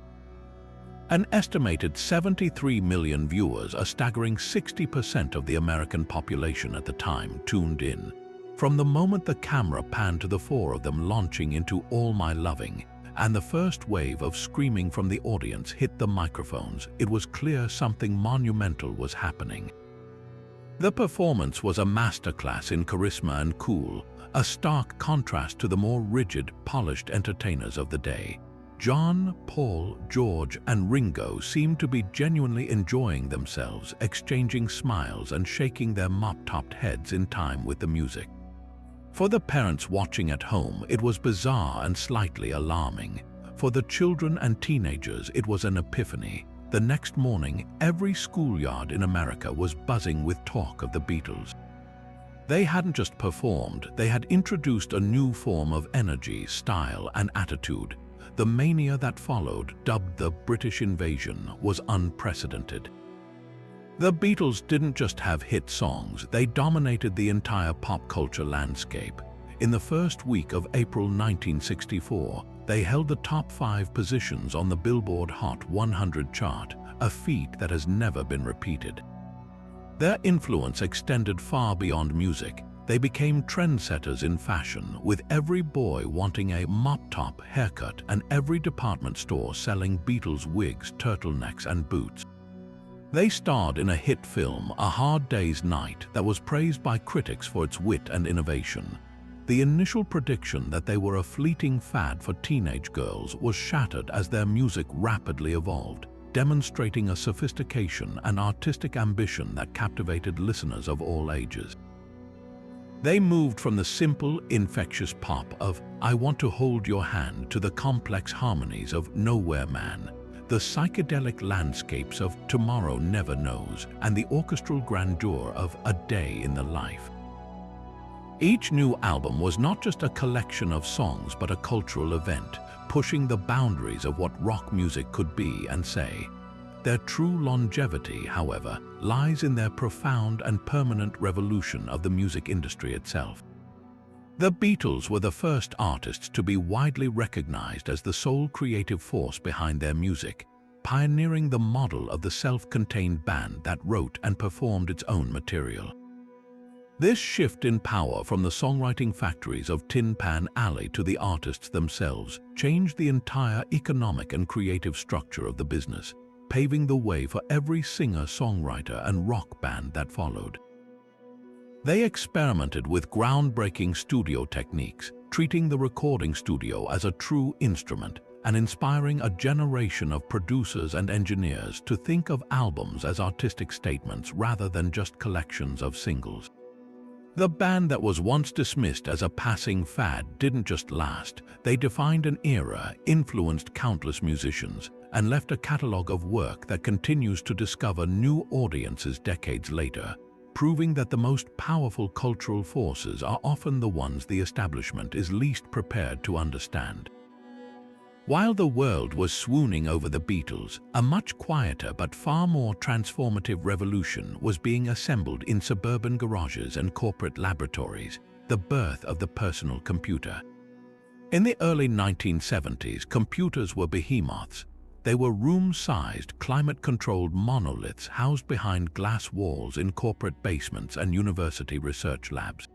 S1: An estimated 73 million viewers, a staggering 60% of the American population at the time, tuned in. From the moment the camera panned to the four of them launching into All My Loving, and the first wave of screaming from the audience hit the microphones, it was clear something monumental was happening. The performance was a masterclass in charisma and cool, a stark contrast to the more rigid, polished entertainers of the day. John, Paul, George, and Ringo seemed to be genuinely enjoying themselves, exchanging smiles and shaking their mop-topped heads in time with the music. For the parents watching at home, it was bizarre and slightly alarming. For the children and teenagers, it was an epiphany. The next morning, every schoolyard in America was buzzing with talk of the Beatles. They hadn't just performed, they had introduced a new form of energy, style, and attitude. The mania that followed, dubbed the British Invasion, was unprecedented. The Beatles didn't just have hit songs, they dominated the entire pop culture landscape. In the first week of April 1964, they held the top 5 positions on the Billboard Hot 100 chart, a feat that has never been repeated. Their influence extended far beyond music. They became trendsetters in fashion, with every boy wanting a mop-top haircut and every department store selling Beatles wigs, turtlenecks, and boots. They starred in a hit film, A Hard Day's Night, that was praised by critics for its wit and innovation. The initial prediction that they were a fleeting fad for teenage girls was shattered as their music rapidly evolved, demonstrating a sophistication and artistic ambition that captivated listeners of all ages. They moved from the simple, infectious pop of I Want to Hold Your Hand to the complex harmonies of Nowhere Man, the psychedelic landscapes of Tomorrow Never Knows, and the orchestral grandeur of A Day in the Life. Each new album was not just a collection of songs but a cultural event, pushing the boundaries of what rock music could be and say. Their true longevity, however, lies in their profound and permanent revolution of the music industry itself. The Beatles were the first artists to be widely recognized as the sole creative force behind their music, pioneering the model of the self-contained band that wrote and performed its own material. This shift in power from the songwriting factories of Tin Pan Alley to the artists themselves changed the entire economic and creative structure of the business, paving the way for every singer, songwriter, and rock band that followed. They experimented with groundbreaking studio techniques, treating the recording studio as a true instrument and inspiring a generation of producers and engineers to think of albums as artistic statements rather than just collections of singles. The band that was once dismissed as a passing fad didn't just last. They defined an era, influenced countless musicians, and left a catalog of work that continues to discover new audiences decades later, proving that the most powerful cultural forces are often the ones the establishment is least prepared to understand. While the world was swooning over the Beatles, a much quieter but far more transformative revolution was being assembled in suburban garages and corporate laboratories, the birth of the personal computer. In the early 1970s, computers were behemoths. They were room-sized, climate-controlled monoliths housed behind glass walls in corporate basements and university research labs.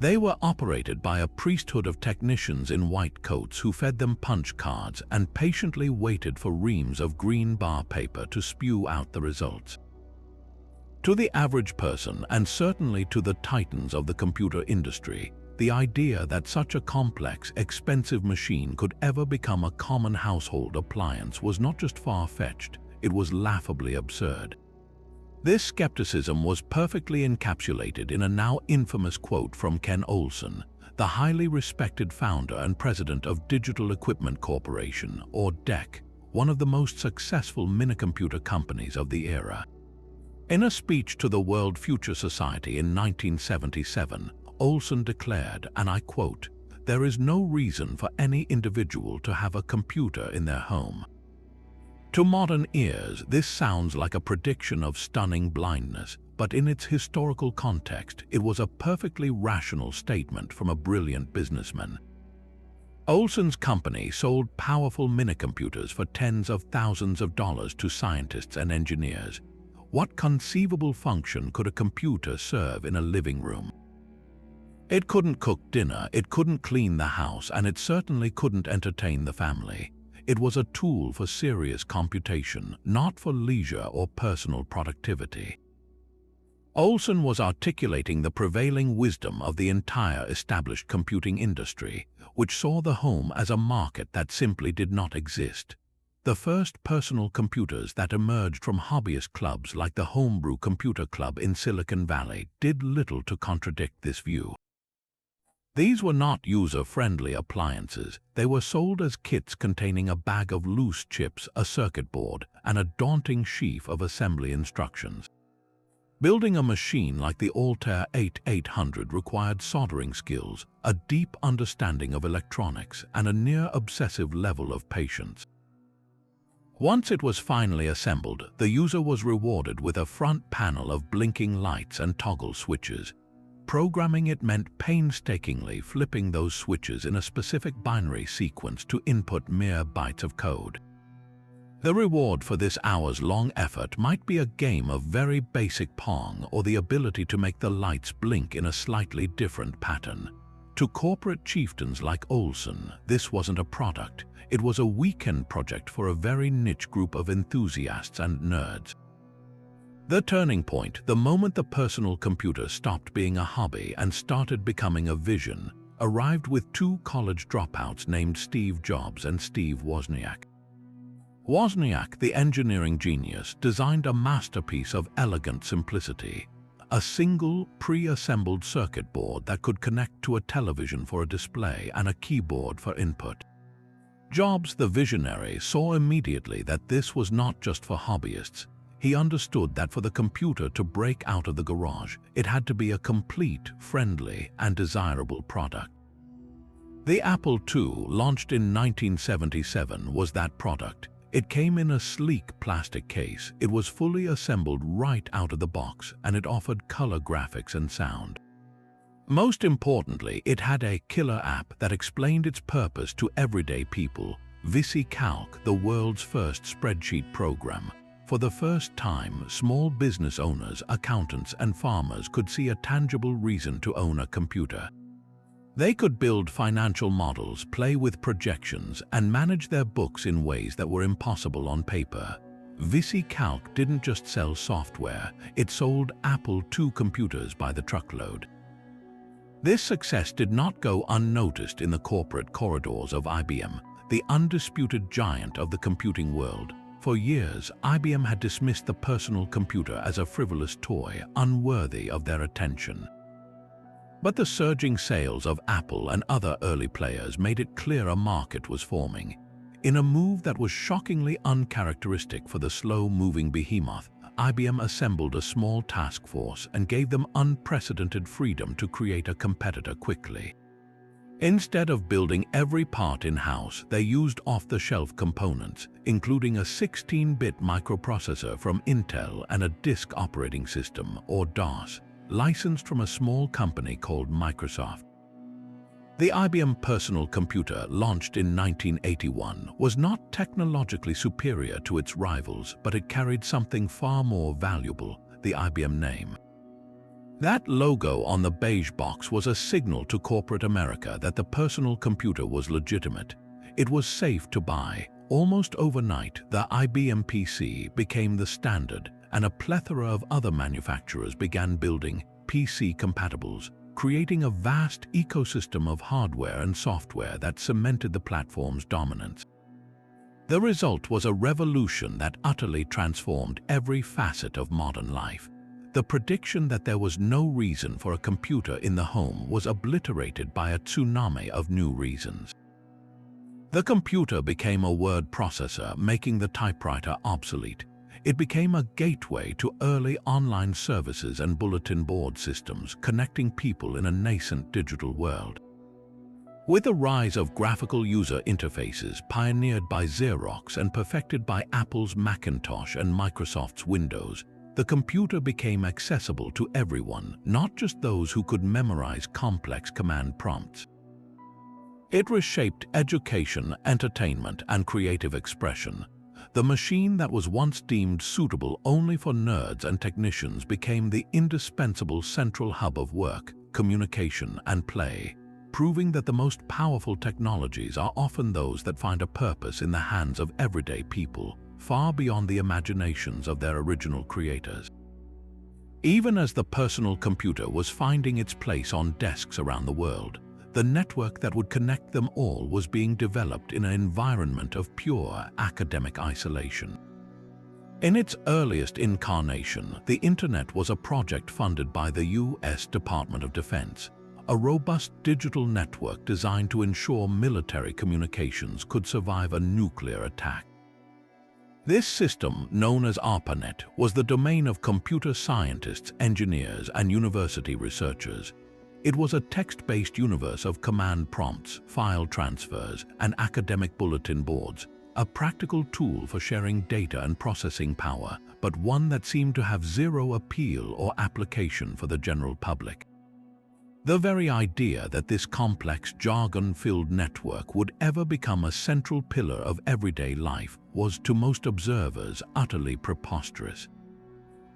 S1: They were operated by a priesthood of technicians in white coats who fed them punch cards and patiently waited for reams of green bar paper to spew out the results. To the average person, and certainly to the titans of the computer industry, the idea that such a complex, expensive machine could ever become a common household appliance was not just far-fetched, it was laughably absurd. This skepticism was perfectly encapsulated in a now infamous quote from Ken Olsen, the highly respected founder and president of Digital Equipment Corporation, or DEC, one of the most successful minicomputer companies of the era. In a speech to the World Future Society in 1977, Olsen declared, and I quote, "There is no reason for any individual to have a computer in their home." To modern ears, this sounds like a prediction of stunning blindness, but in its historical context, it was a perfectly rational statement from a brilliant businessman. Olsen's company sold powerful minicomputers for tens of thousands of dollars to scientists and engineers. What conceivable function could a computer serve in a living room? It couldn't cook dinner, it couldn't clean the house, and it certainly couldn't entertain the family. It was a tool for serious computation, not for leisure or personal productivity. Olsen was articulating the prevailing wisdom of the entire established computing industry, which saw the home as a market that simply did not exist. The first personal computers that emerged from hobbyist clubs like the Homebrew Computer Club in Silicon Valley did little to contradict this view. These were not user-friendly appliances. They were sold as kits containing a bag of loose chips, a circuit board, and a daunting sheaf of assembly instructions. Building a machine like the Altair 8800 required soldering skills, a deep understanding of electronics, and a near-obsessive level of patience. Once it was finally assembled, the user was rewarded with a front panel of blinking lights and toggle switches. Programming it meant painstakingly flipping those switches in a specific binary sequence to input mere bytes of code. The reward for this hours-long effort might be a game of very basic Pong or the ability to make the lights blink in a slightly different pattern. To corporate chieftains like Olsen, this wasn't a product. It was a weekend project for a very niche group of enthusiasts and nerds. The turning point, the moment the personal computer stopped being a hobby and started becoming a vision, arrived with two college dropouts named Steve Jobs and Steve Wozniak. Wozniak, the engineering genius, designed a masterpiece of elegant simplicity, a single, pre-assembled circuit board that could connect to a television for a display and a keyboard for input. Jobs, the visionary, saw immediately that this was not just for hobbyists. He understood that for the computer to break out of the garage, it had to be a complete, friendly, and desirable product. The Apple II, launched in 1977, was that product. It came in a sleek plastic case, it was fully assembled right out of the box, and it offered color graphics and sound. Most importantly, it had a killer app that explained its purpose to everyday people, VisiCalc, the world's first spreadsheet program. For the first time, small business owners, accountants, and farmers could see a tangible reason to own a computer. They could build financial models, play with projections, and manage their books in ways that were impossible on paper. VisiCalc didn't just sell software, it sold Apple II computers by the truckload. This success did not go unnoticed in the corporate corridors of IBM, the undisputed giant of the computing world. For years, IBM had dismissed the personal computer as a frivolous toy, unworthy of their attention. But the surging sales of Apple and other early players made it clear a market was forming. In a move that was shockingly uncharacteristic for the slow-moving behemoth, IBM assembled a small task force and gave them unprecedented freedom to create a competitor quickly. Instead of building every part in-house, they used off-the-shelf components, including a 16-bit microprocessor from Intel and a disk operating system, or DOS, licensed from a small company called Microsoft. The IBM personal computer, launched in 1981, was not technologically superior to its rivals, but it carried something far more valuable: the IBM name. That logo on the beige box was a signal to corporate America that the personal computer was legitimate. It was safe to buy. Almost overnight, the IBM PC became the standard, and a plethora of other manufacturers began building PC compatibles, creating a vast ecosystem of hardware and software that cemented the platform's dominance. The result was a revolution that utterly transformed every facet of modern life. The prediction that there was no reason for a computer in the home was obliterated by a tsunami of new reasons. The computer became a word processor, making the typewriter obsolete. It became a gateway to early online services and bulletin board systems, connecting people in a nascent digital world. With the rise of graphical user interfaces pioneered by Xerox and perfected by Apple's Macintosh and Microsoft's Windows, the computer became accessible to everyone, not just those who could memorize complex command prompts. It reshaped education, entertainment, and creative expression. The machine that was once deemed suitable only for nerds and technicians became the indispensable central hub of work, communication, and play, proving that the most powerful technologies are often those that find a purpose in the hands of everyday people, far beyond the imaginations of their original creators. Even as the personal computer was finding its place on desks around the world, the network that would connect them all was being developed in an environment of pure academic isolation. In its earliest incarnation, the Internet was a project funded by the U.S. Department of Defense, a robust digital network designed to ensure military communications could survive a nuclear attack. This system, known as ARPANET, was the domain of computer scientists, engineers, and university researchers. It was a text-based universe of command prompts, file transfers, and academic bulletin boards, a practical tool for sharing data and processing power, but one that seemed to have zero appeal or application for the general public. The very idea that this complex, jargon-filled network would ever become a central pillar of everyday life was, to most observers, utterly preposterous.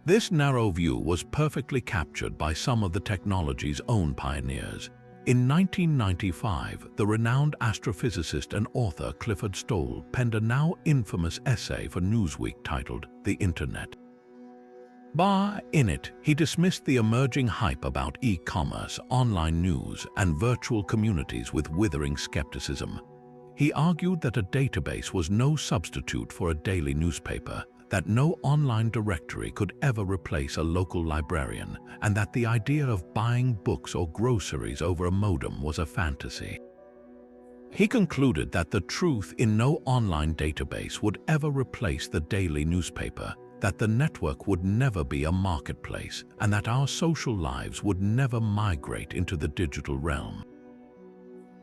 S1: This narrow view was perfectly captured by some of the technology's own pioneers. In 1995, the renowned astrophysicist and author Clifford Stoll penned a now infamous essay for Newsweek titled "The Internet." In it, he dismissed the emerging hype about e-commerce, online news, and virtual communities with withering skepticism. He argued that a database was no substitute for a daily newspaper, that no online directory could ever replace a local librarian, and that the idea of buying books or groceries over a modem was a fantasy. He concluded that the truth in no online database would ever replace the daily newspaper, that the network would never be a marketplace, and that our social lives would never migrate into the digital realm.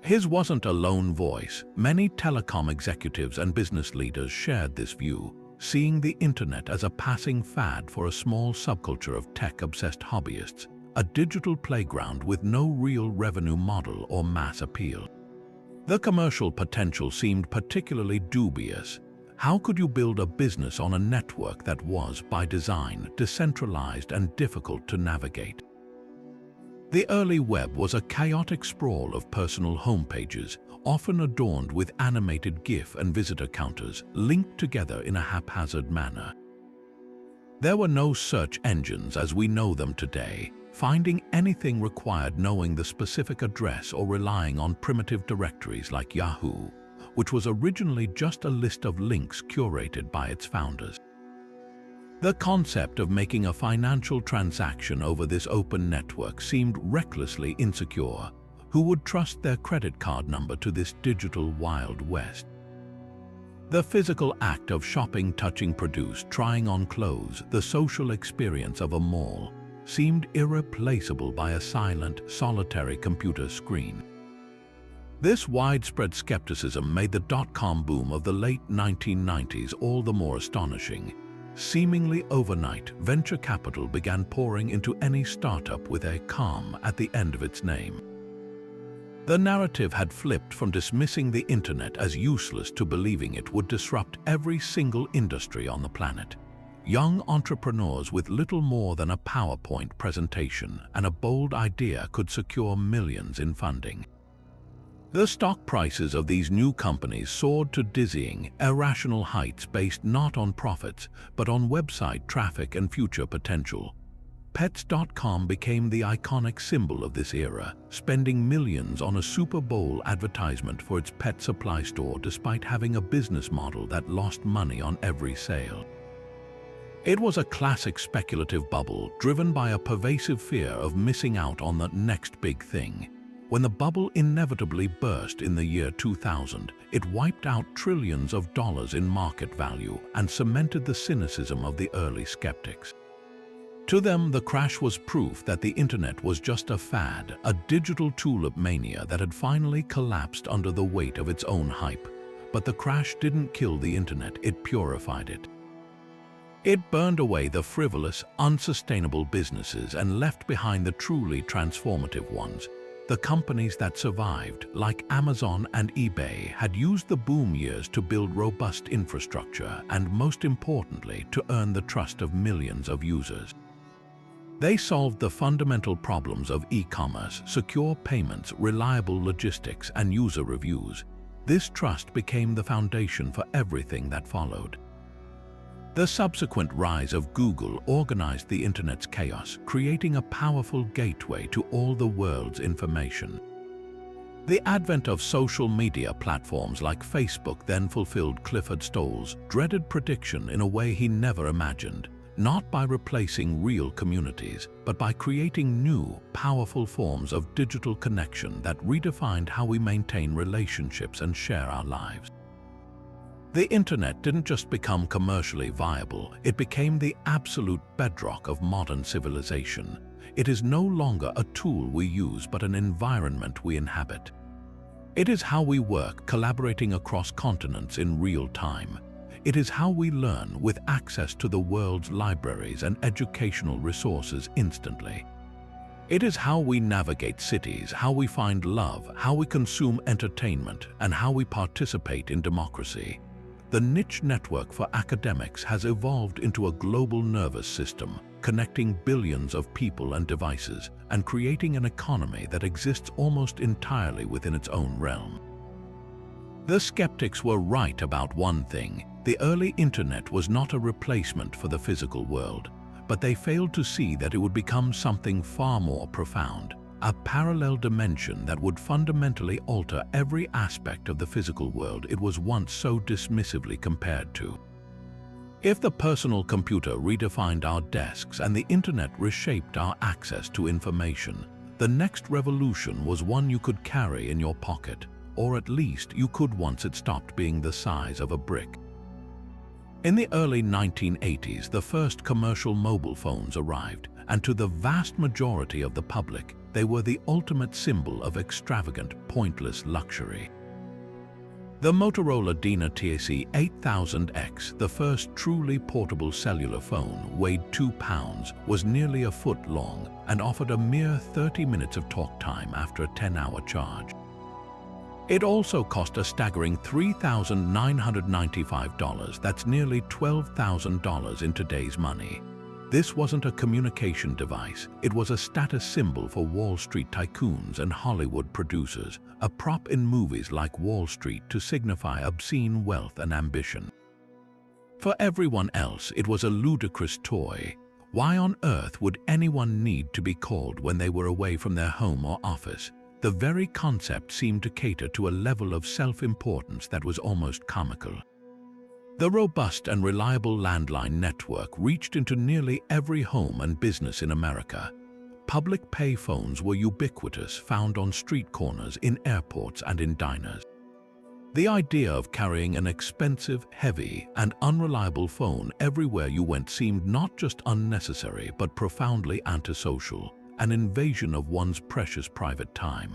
S1: His wasn't a lone voice. Many telecom executives and business leaders shared this view, seeing the Internet as a passing fad for a small subculture of tech-obsessed hobbyists, a digital playground with no real revenue model or mass appeal. The commercial potential seemed particularly dubious. How could you build a business on a network that was, by design, decentralized and difficult to navigate? The early web was a chaotic sprawl of personal homepages, often adorned with animated GIF and visitor counters linked together in a haphazard manner. There were no search engines as we know them today. Finding anything required knowing the specific address or relying on primitive directories like Yahoo, which was originally just a list of links curated by its founders. The concept of making a financial transaction over this open network seemed recklessly insecure. Who would trust their credit card number to this digital Wild West? The physical act of shopping, touching produce, trying on clothes, the social experience of a mall, seemed irreplaceable by a silent, solitary computer screen. This widespread skepticism made the dot-com boom of the late 1990s all the more astonishing. Seemingly overnight, venture capital began pouring into any startup with a "com" at the end of its name. The narrative had flipped from dismissing the internet as useless to believing it would disrupt every single industry on the planet. Young entrepreneurs with little more than a PowerPoint presentation and a bold idea could secure millions in funding. The stock prices of these new companies soared to dizzying, irrational heights based not on profits, but on website traffic and future potential. Pets.com became the iconic symbol of this era, spending millions on a Super Bowl advertisement for its pet supply store despite having a business model that lost money on every sale. It was a classic speculative bubble driven by a pervasive fear of missing out on the next big thing. When the bubble inevitably burst in the year 2000, it wiped out trillions of dollars in market value and cemented the cynicism of the early skeptics. To them, the crash was proof that the internet was just a fad, a digital tulip mania that had finally collapsed under the weight of its own hype. But the crash didn't kill the internet, it purified it. It burned away the frivolous, unsustainable businesses and left behind the truly transformative ones. The companies that survived, like Amazon and eBay, had used the boom years to build robust infrastructure and, most importantly, to earn the trust of millions of users. They solved the fundamental problems of e-commerce: secure payments, reliable logistics, and user reviews. This trust became the foundation for everything that followed. The subsequent rise of Google organized the internet's chaos, creating a powerful gateway to all the world's information. The advent of social media platforms like Facebook then fulfilled Clifford Stoll's dreaded prediction in a way he never imagined, not by replacing real communities, but by creating new, powerful forms of digital connection that redefined how we maintain relationships and share our lives. The internet didn't just become commercially viable, it became the absolute bedrock of modern civilization. It is no longer a tool we use, but an environment we inhabit. It is how we work, collaborating across continents in real time. It is how we learn, with access to the world's libraries and educational resources instantly. It is how we navigate cities, how we find love, how we consume entertainment, and how we participate in democracy. The niche network for academics has evolved into a global nervous system, connecting billions of people and devices, and creating an economy that exists almost entirely within its own realm. The skeptics were right about one thing: the early internet was not a replacement for the physical world, but they failed to see that it would become something far more profound, a parallel dimension that would fundamentally alter every aspect of the physical world it was once so dismissively compared to. If the personal computer redefined our desks and the internet reshaped our access to information, the next revolution was one you could carry in your pocket, or at least you could once it stopped being the size of a brick. In the early 1980s, the first commercial mobile phones arrived, and to the vast majority of the public, they were the ultimate symbol of extravagant, pointless luxury. The Motorola Dina TAC 8000X, the first truly portable cellular phone, weighed 2 pounds, was nearly a foot long, and offered a mere 30 minutes of talk time after a 10-hour charge. It also cost a staggering $3,995, that's nearly $12,000 in today's money. This wasn't a communication device, it was a status symbol for Wall Street tycoons and Hollywood producers, a prop in movies like Wall Street to signify obscene wealth and ambition. For everyone else, it was a ludicrous toy. Why on earth would anyone need to be called when they were away from their home or office? The very concept seemed to cater to a level of self-importance that was almost comical. The robust and reliable landline network reached into nearly every home and business in America. Public payphones were ubiquitous, found on street corners, in airports, and in diners. The idea of carrying an expensive, heavy, and unreliable phone everywhere you went seemed not just unnecessary but profoundly antisocial, an invasion of one's precious private time.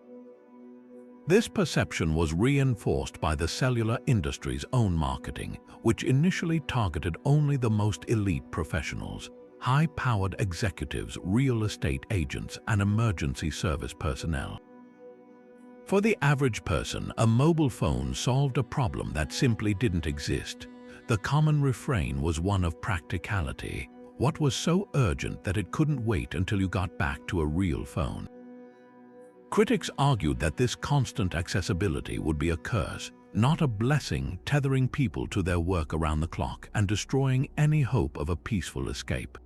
S1: This perception was reinforced by the cellular industry's own marketing, which initially targeted only the most elite professionals, high-powered executives, real estate agents, and emergency service personnel. For the average person, a mobile phone solved a problem that simply didn't exist. The common refrain was one of practicality. What was so urgent that it couldn't wait until you got back to a real phone? Critics argued that this constant accessibility would be a curse, not a blessing, tethering people to their work around the clock and destroying any hope of a peaceful escape.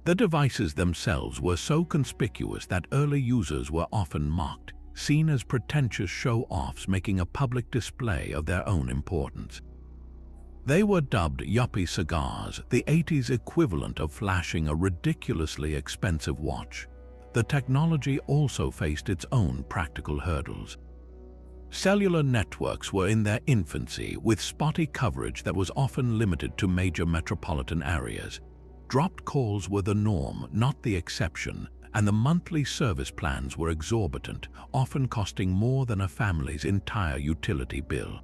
S1: The devices themselves were so conspicuous that early users were often mocked, seen as pretentious show-offs making a public display of their own importance. They were dubbed yuppie cigars, the 80s equivalent of flashing a ridiculously expensive watch. The technology also faced its own practical hurdles. Cellular networks were in their infancy, with spotty coverage that was often limited to major metropolitan areas. Dropped calls were the norm, not the exception, and the monthly service plans were exorbitant, often costing more than a family's entire utility bill.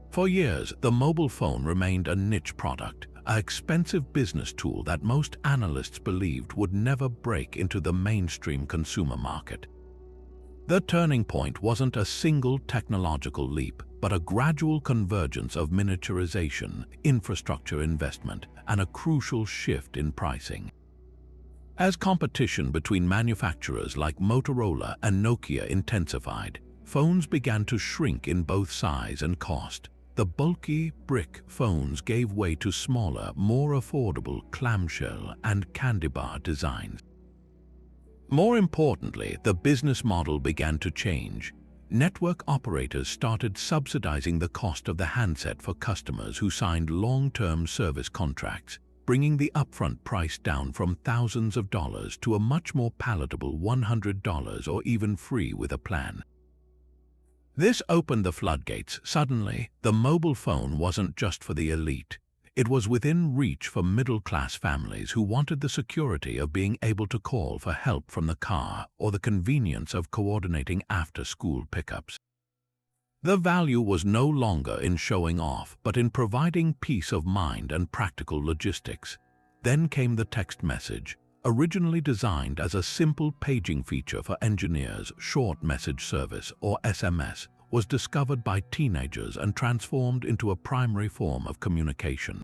S1: For years, the mobile phone remained a niche product, an expensive business tool that most analysts believed would never break into the mainstream consumer market. The turning point wasn't a single technological leap, but a gradual convergence of miniaturization, infrastructure investment, and a crucial shift in pricing. As competition between manufacturers like Motorola and Nokia intensified, phones began to shrink in both size and cost. The bulky brick phones gave way to smaller, more affordable clamshell and candy bar designs. More importantly, the business model began to change. Network operators started subsidizing the cost of the handset for customers who signed long-term service contracts, bringing the upfront price down from thousands of dollars to a much more palatable $100 or even free with a plan. This opened the floodgates. Suddenly, the mobile phone wasn't just for the elite. It was within reach for middle-class families who wanted the security of being able to call for help from the car or the convenience of coordinating after-school pickups. The value was no longer in showing off, but in providing peace of mind and practical logistics. Then came the text message. Originally designed as a simple paging feature for engineers, short message service, or SMS, was discovered by teenagers and transformed into a primary form of communication.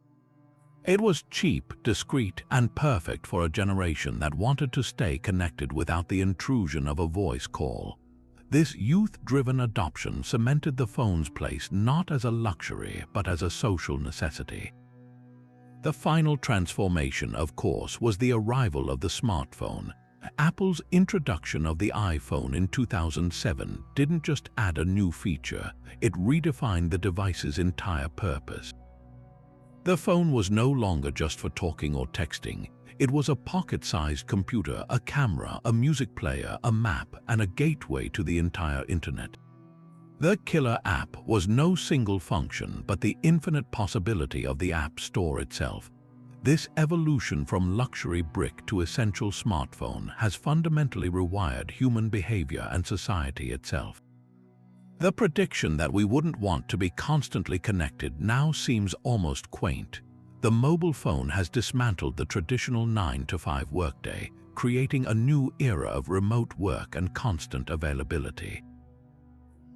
S1: It was cheap, discreet, and perfect for a generation that wanted to stay connected without the intrusion of a voice call. This youth-driven adoption cemented the phone's place not as a luxury but as a social necessity. The final transformation, of course, was the arrival of the smartphone. Apple's introduction of the iPhone in 2007 didn't just add a new feature, it redefined the device's entire purpose. The phone was no longer just for talking or texting. It was a pocket-sized computer, a camera, a music player, a map, and a gateway to the entire internet. The killer app was no single function, but the infinite possibility of the App Store itself. This evolution from luxury brick to essential smartphone has fundamentally rewired human behavior and society itself. The prediction that we wouldn't want to be constantly connected now seems almost quaint. The mobile phone has dismantled the traditional 9-to-5 workday, creating a new era of remote work and constant availability.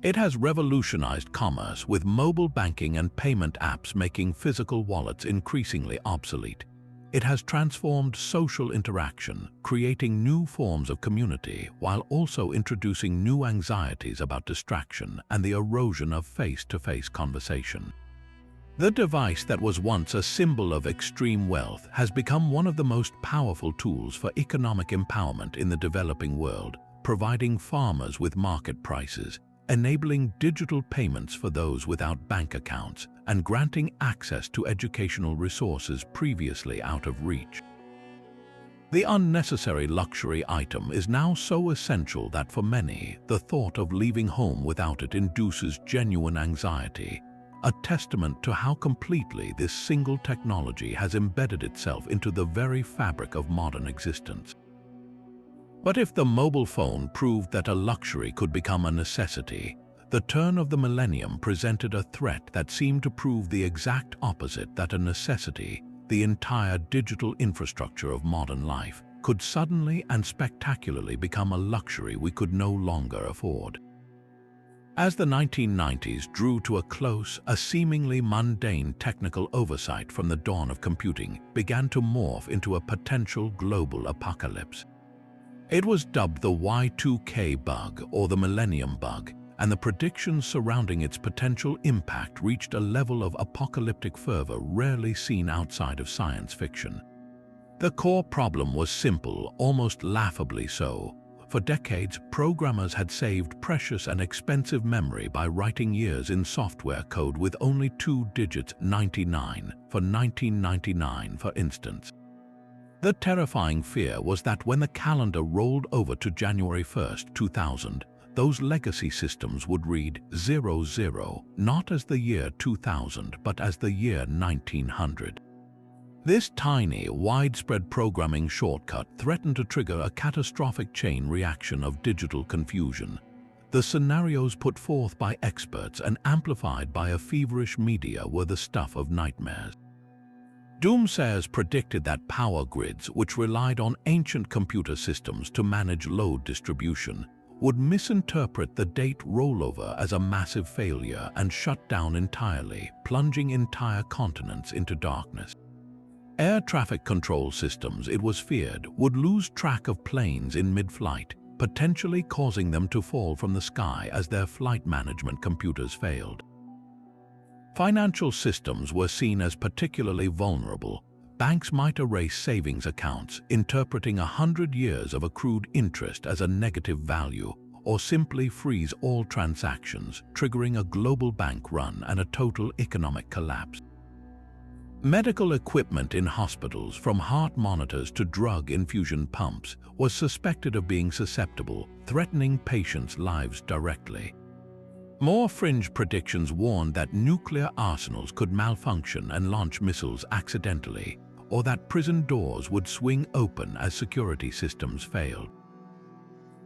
S1: It has revolutionized commerce, with mobile banking and payment apps making physical wallets increasingly obsolete. It has transformed social interaction, creating new forms of community while also introducing new anxieties about distraction and the erosion of face-to-face conversation. The device that was once a symbol of extreme wealth has become one of the most powerful tools for economic empowerment in the developing world, providing farmers with market prices, enabling digital payments for those without bank accounts, and granting access to educational resources previously out of reach. The unnecessary luxury item is now so essential that for many, the thought of leaving home without it induces genuine anxiety, a testament to how completely this single technology has embedded itself into the very fabric of modern existence. But if the mobile phone proved that a luxury could become a necessity, the turn of the millennium presented a threat that seemed to prove the exact opposite, that a necessity, the entire digital infrastructure of modern life, could suddenly and spectacularly become a luxury we could no longer afford. As the 1990s drew to a close, a seemingly mundane technical oversight from the dawn of computing began to morph into a potential global apocalypse. It was dubbed the Y2K bug, or the Millennium Bug, and the predictions surrounding its potential impact reached a level of apocalyptic fervor rarely seen outside of science fiction. The core problem was simple, almost laughably so. For decades, programmers had saved precious and expensive memory by writing years in software code with only 2 digits, 99, for 1999, for instance. The terrifying fear was that when the calendar rolled over to January 1st, 2000, those legacy systems would read 00, not as the year 2000, but as the year 1900. This tiny, widespread programming shortcut threatened to trigger a catastrophic chain reaction of digital confusion. The scenarios put forth by experts and amplified by a feverish media were the stuff of nightmares. Doomsayers predicted that power grids, which relied on ancient computer systems to manage load distribution, would misinterpret the date rollover as a massive failure and shut down entirely, plunging entire continents into darkness. Air traffic control systems, it was feared, would lose track of planes in mid-flight, potentially causing them to fall from the sky as their flight management computers failed. Financial systems were seen as particularly vulnerable. Banks might erase savings accounts, interpreting 100 years of accrued interest as a negative value, or simply freeze all transactions, triggering a global bank run and a total economic collapse. Medical equipment in hospitals, from heart monitors to drug infusion pumps, was suspected of being susceptible, threatening patients' lives directly. More fringe predictions warned that nuclear arsenals could malfunction and launch missiles accidentally, or that prison doors would swing open as security systems failed.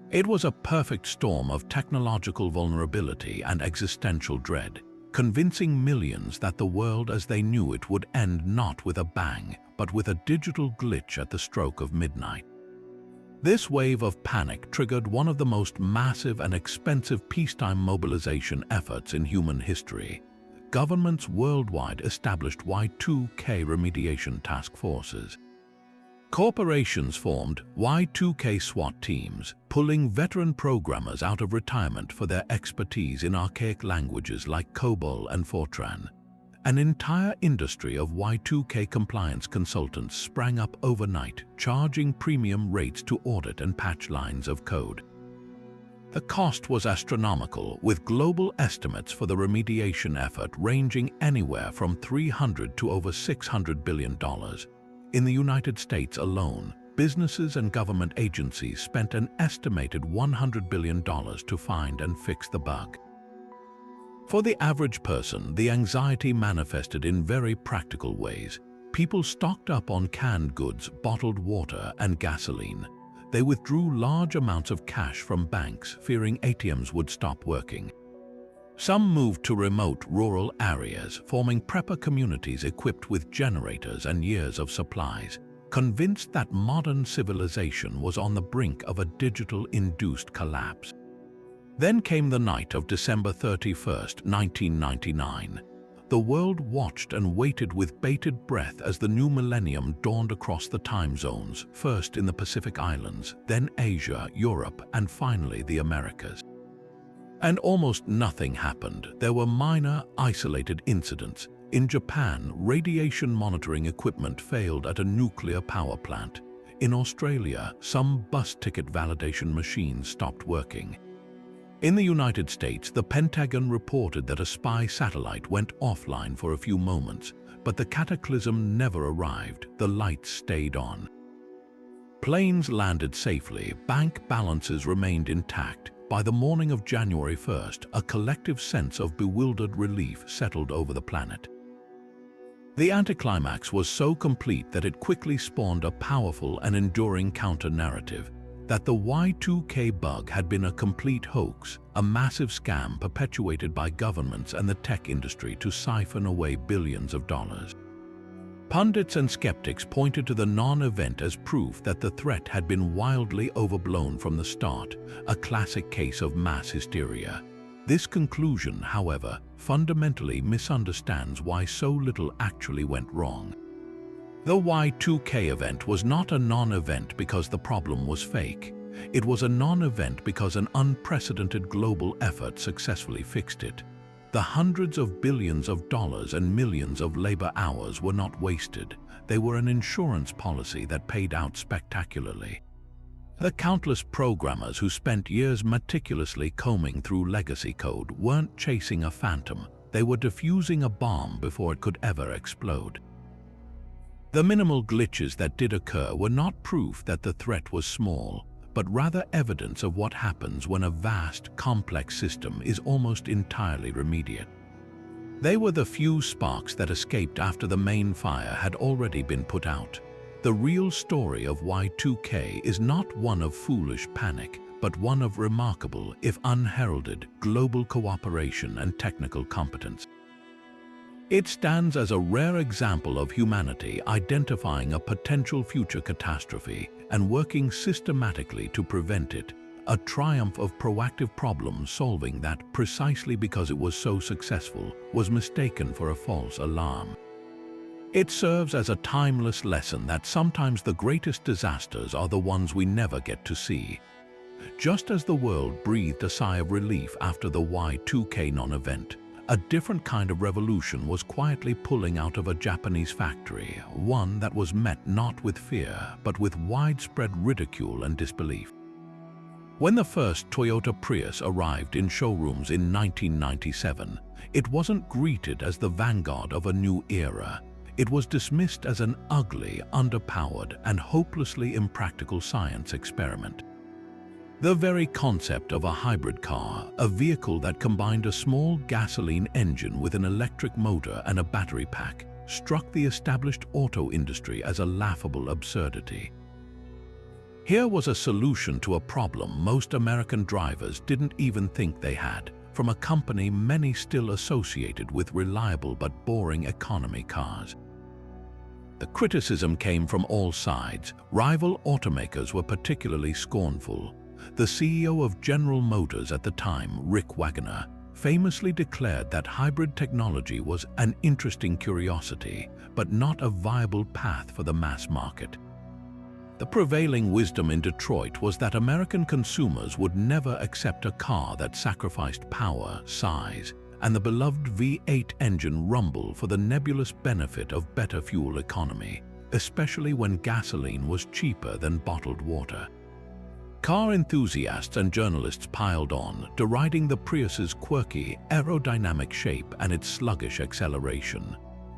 S1: It was a perfect storm of technological vulnerability and existential dread, convincing millions that the world as they knew it would end not with a bang, but with a digital glitch at the stroke of midnight. This wave of panic triggered one of the most massive and expensive peacetime mobilization efforts in human history. Governments worldwide established Y2K remediation task forces. Corporations formed Y2K SWAT teams, pulling veteran programmers out of retirement for their expertise in archaic languages like COBOL and Fortran. An entire industry of Y2K compliance consultants sprang up overnight, charging premium rates to audit and patch lines of code. The cost was astronomical, with global estimates for the remediation effort ranging anywhere from $300 to over $600 billion. In the United States alone, businesses and government agencies spent an estimated $100 billion to find and fix the bug. For the average person, the anxiety manifested in very practical ways. People stocked up on canned goods, bottled water, and gasoline. They withdrew large amounts of cash from banks, fearing ATMs would stop working. Some moved to remote rural areas, forming prepper communities equipped with generators and years of supplies, convinced that modern civilization was on the brink of a digital-induced collapse. Then came the night of December 31st, 1999. The world watched and waited with bated breath as the new millennium dawned across the time zones, first in the Pacific Islands, then Asia, Europe, and finally the Americas. And almost nothing happened. There were minor, isolated incidents. In Japan, radiation monitoring equipment failed at a nuclear power plant. In Australia, some bus ticket validation machines stopped working. In the United States, the Pentagon reported that a spy satellite went offline for a few moments, but the cataclysm never arrived. The lights stayed on. Planes landed safely, bank balances remained intact. By the morning of January 1st, a collective sense of bewildered relief settled over the planet. The anticlimax was so complete that it quickly spawned a powerful and enduring counter-narrative that the Y2K bug had been a complete hoax, a massive scam perpetuated by governments and the tech industry to siphon away billions of dollars. Pundits and skeptics pointed to the non-event as proof that the threat had been wildly overblown from the start, a classic case of mass hysteria. This conclusion, however, fundamentally misunderstands why so little actually went wrong. The Y2K event was not a non-event because the problem was fake. It was a non-event because an unprecedented global effort successfully fixed it. The hundreds of billions of dollars and millions of labor hours were not wasted. They were an insurance policy that paid out spectacularly. The countless programmers who spent years meticulously combing through legacy code weren't chasing a phantom. They were defusing a bomb before it could ever explode. The minimal glitches that did occur were not proof that the threat was small, but rather evidence of what happens when a vast, complex system is almost entirely remediate. They were the few sparks that escaped after the main fire had already been put out. The real story of Y2K is not one of foolish panic, but one of remarkable, if unheralded, global cooperation and technical competence. It stands as a rare example of humanity identifying a potential future catastrophe and working systematically to prevent it, a triumph of proactive problem solving that, precisely because it was so successful, was mistaken for a false alarm. It serves as a timeless lesson that sometimes the greatest disasters are the ones we never get to see. Just as the world breathed a sigh of relief after the Y2K non-event, a different kind of revolution was quietly pulling out of a Japanese factory, one that was met not with fear, but with widespread ridicule and disbelief. When the first Toyota Prius arrived in showrooms in 1997, it wasn't greeted as the vanguard of a new era. It was dismissed as an ugly, underpowered, and hopelessly impractical science experiment. The very concept of a hybrid car, a vehicle that combined a small gasoline engine with an electric motor and a battery pack, struck the established auto industry as a laughable absurdity. Here was a solution to a problem most American drivers didn't even think they had, from a company many still associated with reliable but boring economy cars. The criticism came from all sides. Rival automakers were particularly scornful. The CEO of General Motors at the time, Rick Wagoner, famously declared that hybrid technology was an interesting curiosity, but not a viable path for the mass market. The prevailing wisdom in Detroit was that American consumers would never accept a car that sacrificed power, size, and the beloved V8 engine rumble for the nebulous benefit of better fuel economy, especially when gasoline was cheaper than bottled water. Car enthusiasts and journalists piled on, deriding the Prius's quirky, aerodynamic shape and its sluggish acceleration.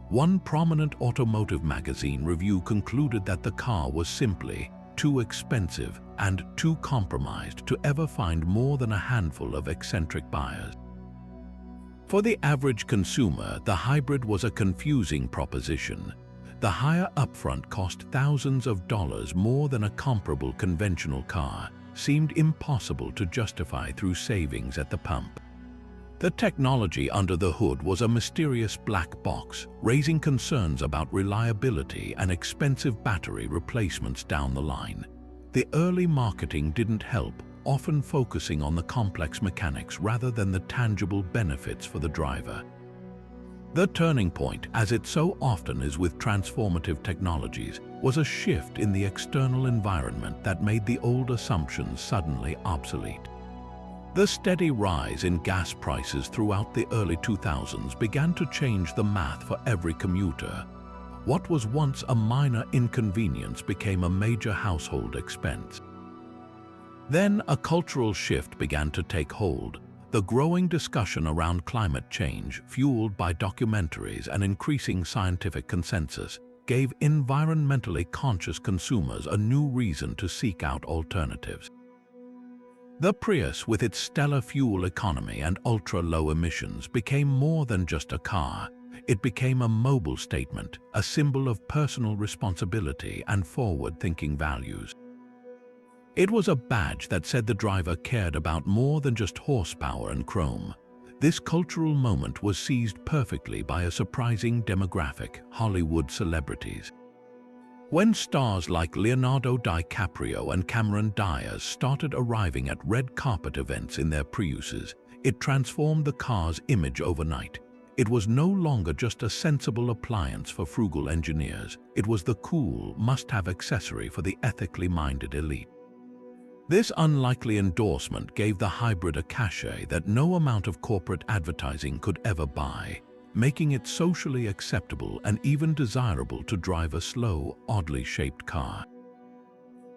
S1: One prominent automotive magazine review concluded that the car was simply too expensive and too compromised to ever find more than a handful of eccentric buyers. For the average consumer, the hybrid was a confusing proposition. The higher upfront cost thousands of dollars more than a comparable conventional car seemed impossible to justify through savings at the pump. The technology under the hood was a mysterious black box, raising concerns about reliability and expensive battery replacements down the line. The early marketing didn't help, often focusing on the complex mechanics rather than the tangible benefits for the driver. The turning point, as it so often is with transformative technologies, was a shift in the external environment that made the old assumptions suddenly obsolete. The steady rise in gas prices throughout the early 2000s began to change the math for every commuter. What was once a minor inconvenience became a major household expense. Then a cultural shift began to take hold. The growing discussion around climate change, fueled by documentaries and increasing scientific consensus, gave environmentally conscious consumers a new reason to seek out alternatives. The Prius, with its stellar fuel economy and ultra-low emissions, became more than just a car. It became a mobile statement, a symbol of personal responsibility and forward-thinking values. It was a badge that said the driver cared about more than just horsepower and chrome. This cultural moment was seized perfectly by a surprising demographic: Hollywood celebrities. When stars like Leonardo DiCaprio and Cameron Diaz started arriving at red carpet events in their Priuses, it transformed the car's image overnight. It was no longer just a sensible appliance for frugal engineers. It was the cool, must-have accessory for the ethically minded elite. This unlikely endorsement gave the hybrid a cachet that no amount of corporate advertising could ever buy, making it socially acceptable and even desirable to drive a slow, oddly shaped car.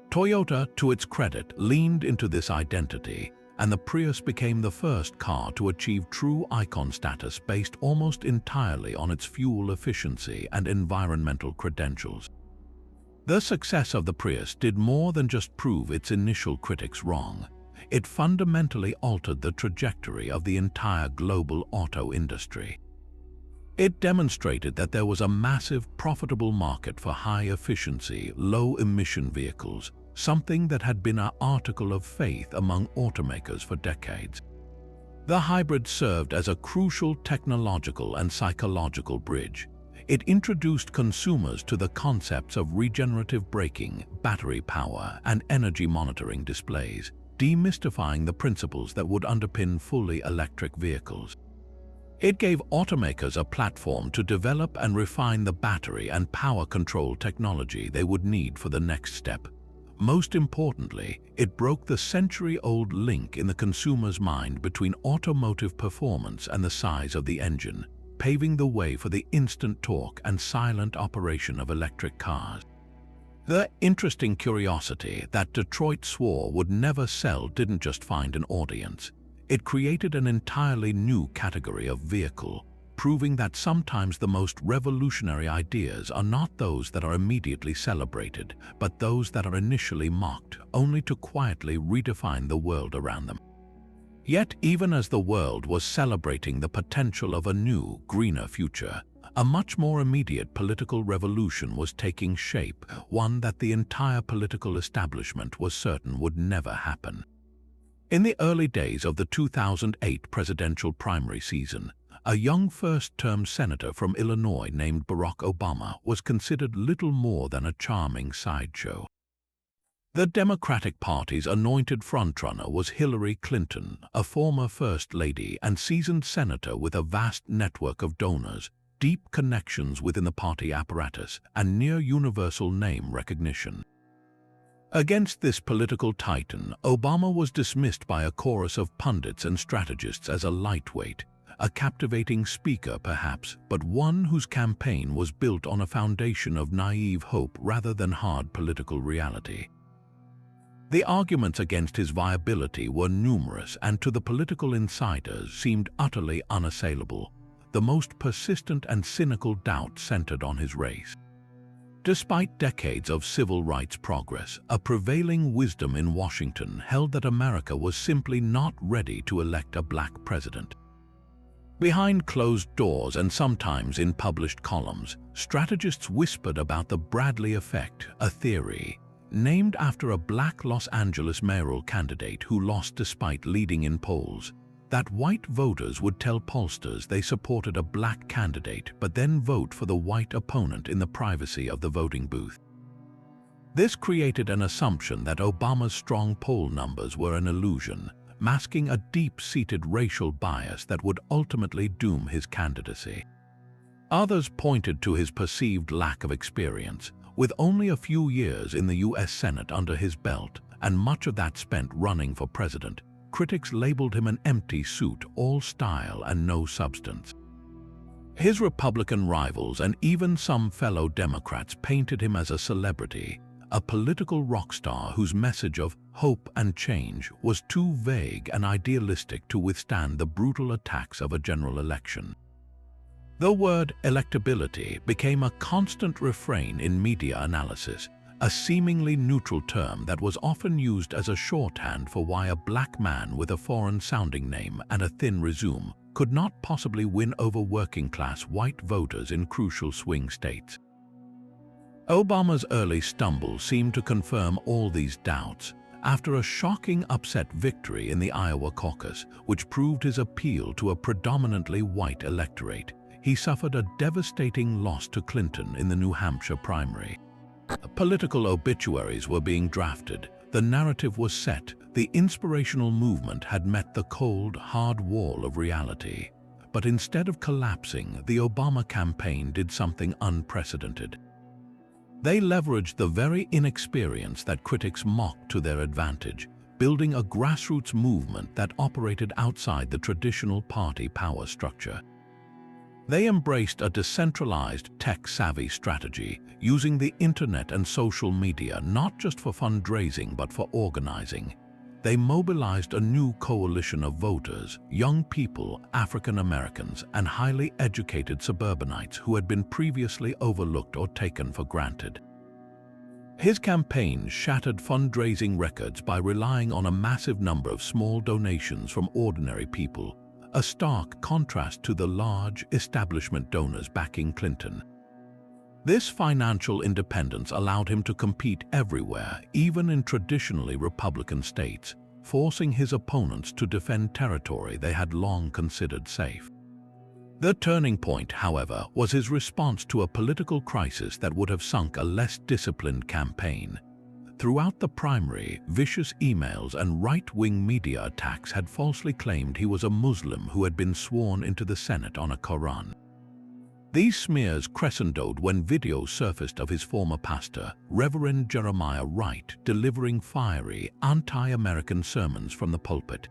S1: Toyota, to its credit, leaned into this identity, and the Prius became the first car to achieve true icon status based almost entirely on its fuel efficiency and environmental credentials. The success of the Prius did more than just prove its initial critics wrong. It fundamentally altered the trajectory of the entire global auto industry. It demonstrated that there was a massive, profitable market for high-efficiency, low-emission vehicles, something that had been an article of faith among automakers for decades. The hybrid served as a crucial technological and psychological bridge. It introduced consumers to the concepts of regenerative braking, battery power, and energy monitoring displays, demystifying the principles that would underpin fully electric vehicles. It gave automakers a platform to develop and refine the battery and power control technology they would need for the next step. Most importantly, it broke the century-old link in the consumer's mind between automotive performance and the size of the engine, paving the way for the instant torque and silent operation of electric cars. The interesting curiosity that Detroit swore would never sell didn't just find an audience. It created an entirely new category of vehicle, proving that sometimes the most revolutionary ideas are not those that are immediately celebrated, but those that are initially mocked, only to quietly redefine the world around them. Yet, even as the world was celebrating the potential of a new, greener future, a much more immediate political revolution was taking shape, one that the entire political establishment was certain would never happen. In the early days of the 2008 presidential primary season, a young first-term senator from Illinois named Barack Obama was considered little more than a charming sideshow. The Democratic Party's anointed frontrunner was Hillary Clinton, a former First Lady and seasoned senator with a vast network of donors, deep connections within the party apparatus, and near-universal name recognition. Against this political titan, Obama was dismissed by a chorus of pundits and strategists as a lightweight, a captivating speaker perhaps, but one whose campaign was built on a foundation of naive hope rather than hard political reality. The arguments against his viability were numerous and to the political insiders seemed utterly unassailable. The most persistent and cynical doubt centered on his race. Despite decades of civil rights progress, a prevailing wisdom in Washington held that America was simply not ready to elect a black president. Behind closed doors and sometimes in published columns, strategists whispered about the Bradley effect, a theory named after a black Los Angeles mayoral candidate who lost despite leading in polls, that white voters would tell pollsters they supported a black candidate but then vote for the white opponent in the privacy of the voting booth. This created an assumption that Obama's strong poll numbers were an illusion, masking a deep-seated racial bias that would ultimately doom his candidacy. Others pointed to his perceived lack of experience. With only a few years in the US Senate under his belt, and much of that spent running for president, critics labeled him an empty suit, all style and no substance. His Republican rivals and even some fellow Democrats painted him as a celebrity, a political rock star whose message of hope and change was too vague and idealistic to withstand the brutal attacks of a general election. The word electability became a constant refrain in media analysis, a seemingly neutral term that was often used as a shorthand for why a black man with a foreign-sounding name and a thin resume could not possibly win over working-class white voters in crucial swing states. Obama's early stumble seemed to confirm all these doubts. After a shocking upset victory in the Iowa caucus, which proved his appeal to a predominantly white electorate, he suffered a devastating loss to Clinton in the New Hampshire primary. Political obituaries were being drafted, the narrative was set, the inspirational movement had met the cold, hard wall of reality. But instead of collapsing, the Obama campaign did something unprecedented. They leveraged the very inexperience that critics mocked to their advantage, building a grassroots movement that operated outside the traditional party power structure. They embraced a decentralized, tech-savvy strategy, using the internet and social media not just for fundraising but for organizing. They mobilized a new coalition of voters, young people, African Americans, and highly educated suburbanites who had been previously overlooked or taken for granted. His campaign shattered fundraising records by relying on a massive number of small donations from ordinary people, a stark contrast to the large establishment donors backing Clinton. This financial independence allowed him to compete everywhere, even in traditionally Republican states, forcing his opponents to defend territory they had long considered safe. The turning point, however, was his response to a political crisis that would have sunk a less disciplined campaign. Throughout the primary, vicious emails and right-wing media attacks had falsely claimed he was a Muslim who had been sworn into the Senate on a Quran. These smears crescendoed when videos surfaced of his former pastor, Reverend Jeremiah Wright, delivering fiery, anti-American sermons from the pulpit.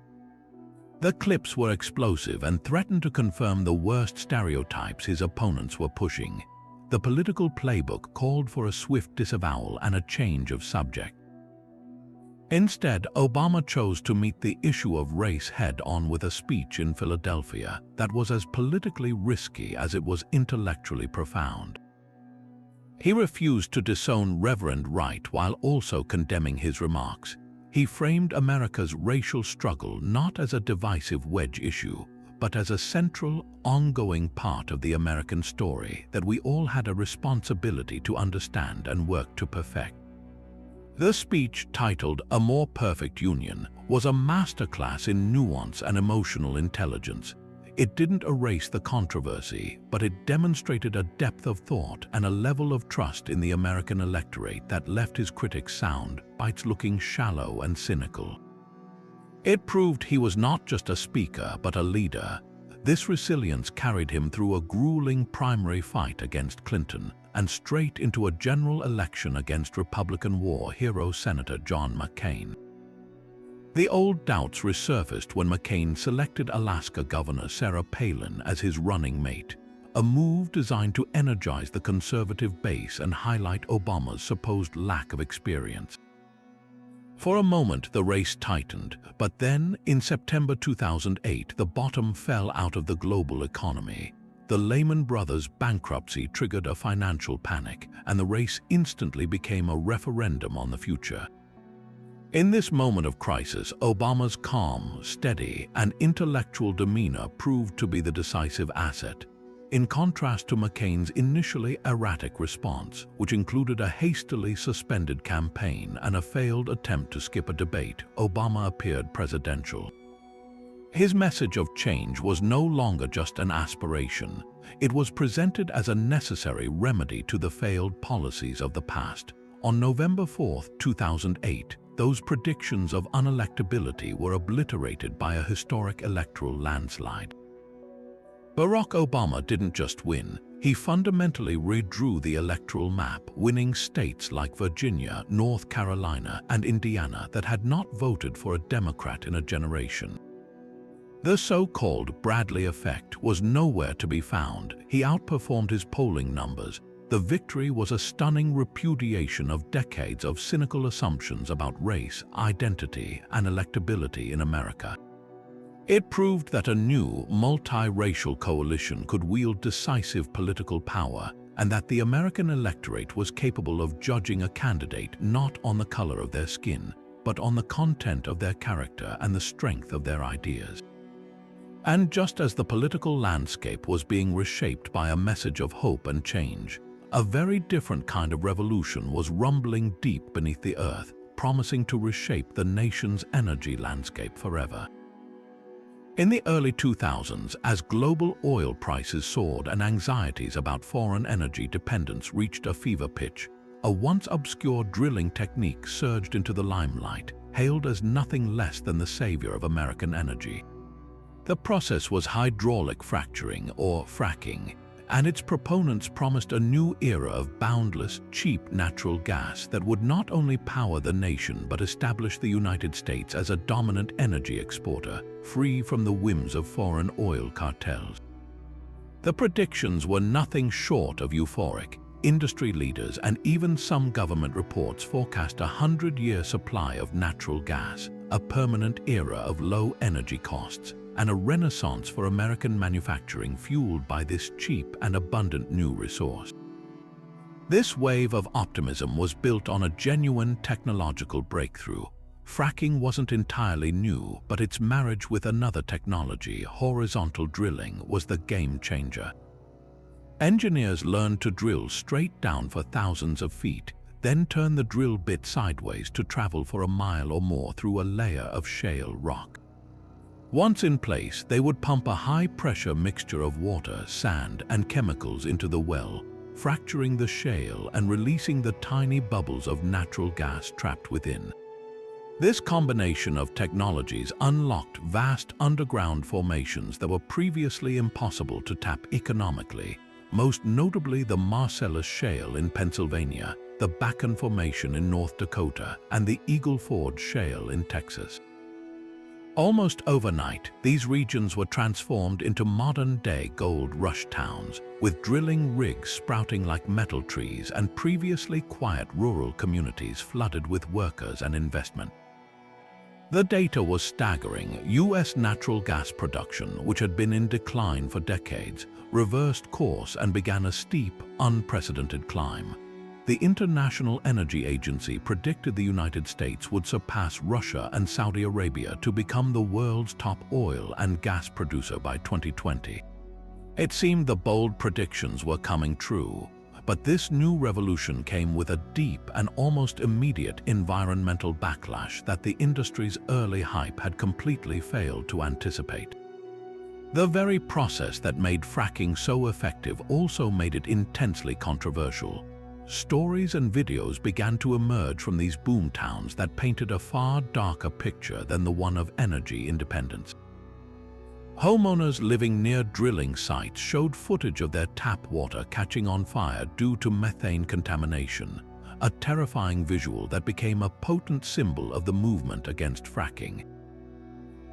S1: The clips were explosive and threatened to confirm the worst stereotypes his opponents were pushing. The political playbook called for a swift disavowal and a change of subject. Instead, Obama chose to meet the issue of race head-on with a speech in Philadelphia that was as politically risky as it was intellectually profound. He refused to disown Reverend Wright while also condemning his remarks. He framed America's racial struggle not as a divisive wedge issue, but as a central, ongoing part of the American story that we all had a responsibility to understand and work to perfect. The speech, titled "A More Perfect Union," was a masterclass in nuance and emotional intelligence. It didn't erase the controversy, but it demonstrated a depth of thought and a level of trust in the American electorate that left his critics' sound bites looking shallow and cynical. It proved he was not just a speaker, but a leader. This resilience carried him through a grueling primary fight against Clinton and straight into a general election against Republican war hero Senator John McCain. The old doubts resurfaced when McCain selected Alaska Governor Sarah Palin as his running mate, a move designed to energize the conservative base and highlight Obama's supposed lack of experience. For a moment, the race tightened, but then, in September 2008, the bottom fell out of the global economy. The Lehman Brothers bankruptcy triggered a financial panic, and the race instantly became a referendum on the future. In this moment of crisis, Obama's calm, steady, and intellectual demeanor proved to be the decisive asset. In contrast to McCain's initially erratic response, which included a hastily suspended campaign and a failed attempt to skip a debate, Obama appeared presidential. His message of change was no longer just an aspiration. It was presented as a necessary remedy to the failed policies of the past. On November 4, 2008, those predictions of unelectability were obliterated by a historic electoral landslide. Barack Obama didn't just win, He fundamentally redrew the electoral map, winning states like Virginia, North Carolina, and Indiana that had not voted for a Democrat in a generation. The so-called Bradley effect was nowhere to be found. He outperformed his polling numbers. The victory was a stunning repudiation of decades of cynical assumptions about race, identity, and electability in America. It proved that a new, multiracial coalition could wield decisive political power, and that the American electorate was capable of judging a candidate not on the color of their skin, but on the content of their character and the strength of their ideas. And just as the political landscape was being reshaped by a message of hope and change, a very different kind of revolution was rumbling deep beneath the earth, promising to reshape the nation's energy landscape forever. In the early 2000s, as global oil prices soared and anxieties about foreign energy dependence reached a fever pitch, a once obscure drilling technique surged into the limelight, hailed as nothing less than the savior of American energy. The process was hydraulic fracturing, or fracking, and its proponents promised a new era of boundless, cheap natural gas that would not only power the nation but establish the United States as a dominant energy exporter, free from the whims of foreign oil cartels. The predictions were nothing short of euphoric. Industry leaders and even some government reports forecast a 100-year supply of natural gas, a permanent era of low energy costs, and a renaissance for American manufacturing fueled by this cheap and abundant new resource. This wave of optimism was built on a genuine technological breakthrough. Fracking wasn't entirely new, but its marriage with another technology, horizontal drilling, was the game changer. Engineers learned to drill straight down for thousands of feet, then turn the drill bit sideways to travel for a mile or more through a layer of shale rock. Once in place, they would pump a high-pressure mixture of water, sand, and chemicals into the well, fracturing the shale and releasing the tiny bubbles of natural gas trapped within. This combination of technologies unlocked vast underground formations that were previously impossible to tap economically, most notably the Marcellus Shale in Pennsylvania, the Bakken Formation in North Dakota, and the Eagle Ford Shale in Texas. Almost overnight, these regions were transformed into modern-day gold rush towns, with drilling rigs sprouting like metal trees and previously quiet rural communities flooded with workers and investment. The data was staggering. U.S. natural gas production, which had been in decline for decades, reversed course and began a steep, unprecedented climb. The International Energy Agency predicted the United States would surpass Russia and Saudi Arabia to become the world's top oil and gas producer by 2020. It seemed the bold predictions were coming true, but this new revolution came with a deep and almost immediate environmental backlash that the industry's early hype had completely failed to anticipate. The very process that made fracking so effective also made it intensely controversial. Stories and videos began to emerge from these boomtowns that painted a far darker picture than the one of energy independence. Homeowners living near drilling sites showed footage of their tap water catching on fire due to methane contamination, a terrifying visual that became a potent symbol of the movement against fracking.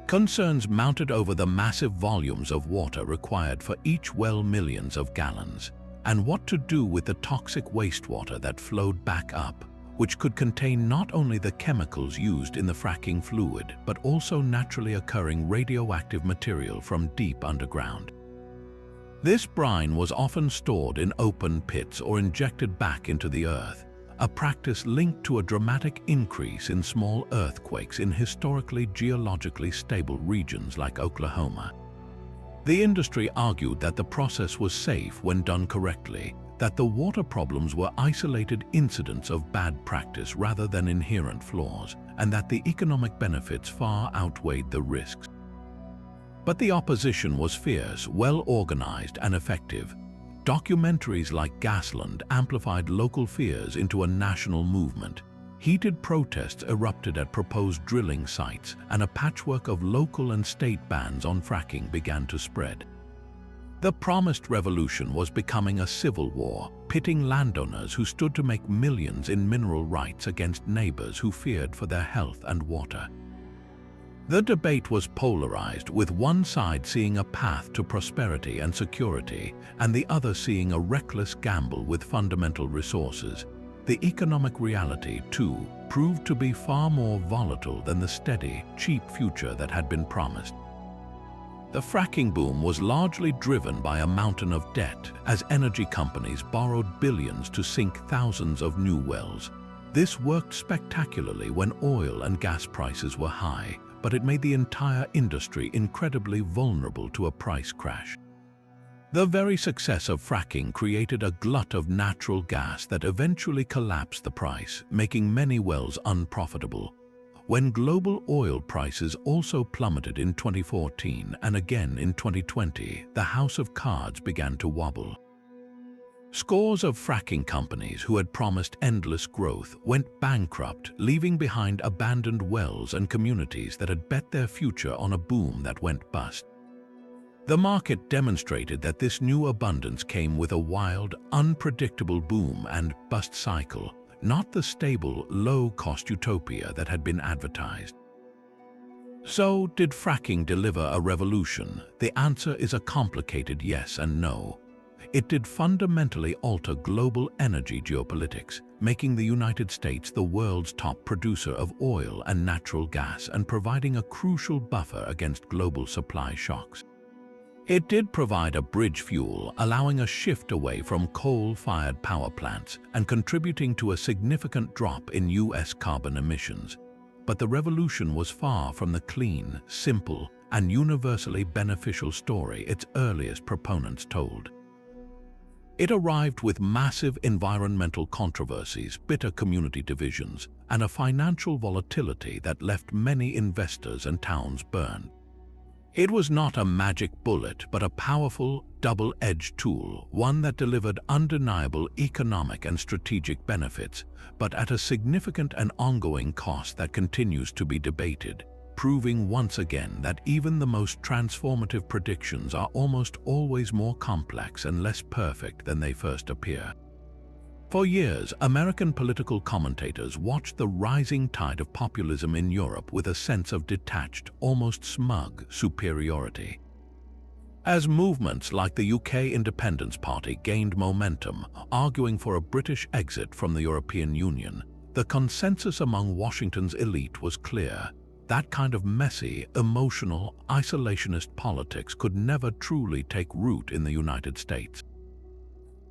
S1: Concerns mounted over the massive volumes of water required for each well, millions of gallons, and what to do with the toxic wastewater that flowed back up, which could contain not only the chemicals used in the fracking fluid, but also naturally occurring radioactive material from deep underground. This brine was often stored in open pits or injected back into the earth, a practice linked to a dramatic increase in small earthquakes in historically geologically stable regions like Oklahoma. The industry argued that the process was safe when done correctly, that the water problems were isolated incidents of bad practice rather than inherent flaws, and that the economic benefits far outweighed the risks. But the opposition was fierce, well-organized, and effective. Documentaries like Gasland amplified local fears into a national movement. Heated protests erupted at proposed drilling sites, and a patchwork of local and state bans on fracking began to spread. The promised revolution was becoming a civil war, pitting landowners who stood to make millions in mineral rights against neighbors who feared for their health and water. The debate was polarized, with one side seeing a path to prosperity and security, and the other seeing a reckless gamble with fundamental resources. The economic reality, too, proved to be far more volatile than the steady, cheap future that had been promised. The fracking boom was largely driven by a mountain of debt, as energy companies borrowed billions to sink thousands of new wells. This worked spectacularly when oil and gas prices were high, but it made the entire industry incredibly vulnerable to a price crash. The very success of fracking created a glut of natural gas that eventually collapsed the price, making many wells unprofitable. When global oil prices also plummeted in 2014 and again in 2020, the house of cards began to wobble. Scores of fracking companies who had promised endless growth went bankrupt, leaving behind abandoned wells and communities that had bet their future on a boom that went bust. The market demonstrated that this new abundance came with a wild, unpredictable boom and bust cycle, not the stable, low-cost utopia that had been advertised. So, did fracking deliver a revolution? The answer is a complicated yes and no. It did fundamentally alter global energy geopolitics, making the United States the world's top producer of oil and natural gas and providing a crucial buffer against global supply shocks. It did provide a bridge fuel, allowing a shift away from coal-fired power plants and contributing to a significant drop in U.S. carbon emissions. But the revolution was far from the clean, simple, and universally beneficial story its earliest proponents told. It arrived with massive environmental controversies, bitter community divisions, and a financial volatility that left many investors and towns burned. It was not a magic bullet, but a powerful, double-edged tool, one that delivered undeniable economic and strategic benefits, but at a significant and ongoing cost that continues to be debated, proving once again that even the most transformative predictions are almost always more complex and less perfect than they first appear. For years, American political commentators watched the rising tide of populism in Europe with a sense of detached, almost smug superiority. As movements like the UK Independence Party gained momentum, arguing for a British exit from the European Union, the consensus among Washington's elite was clear. That kind of messy, emotional, isolationist politics could never truly take root in the United States.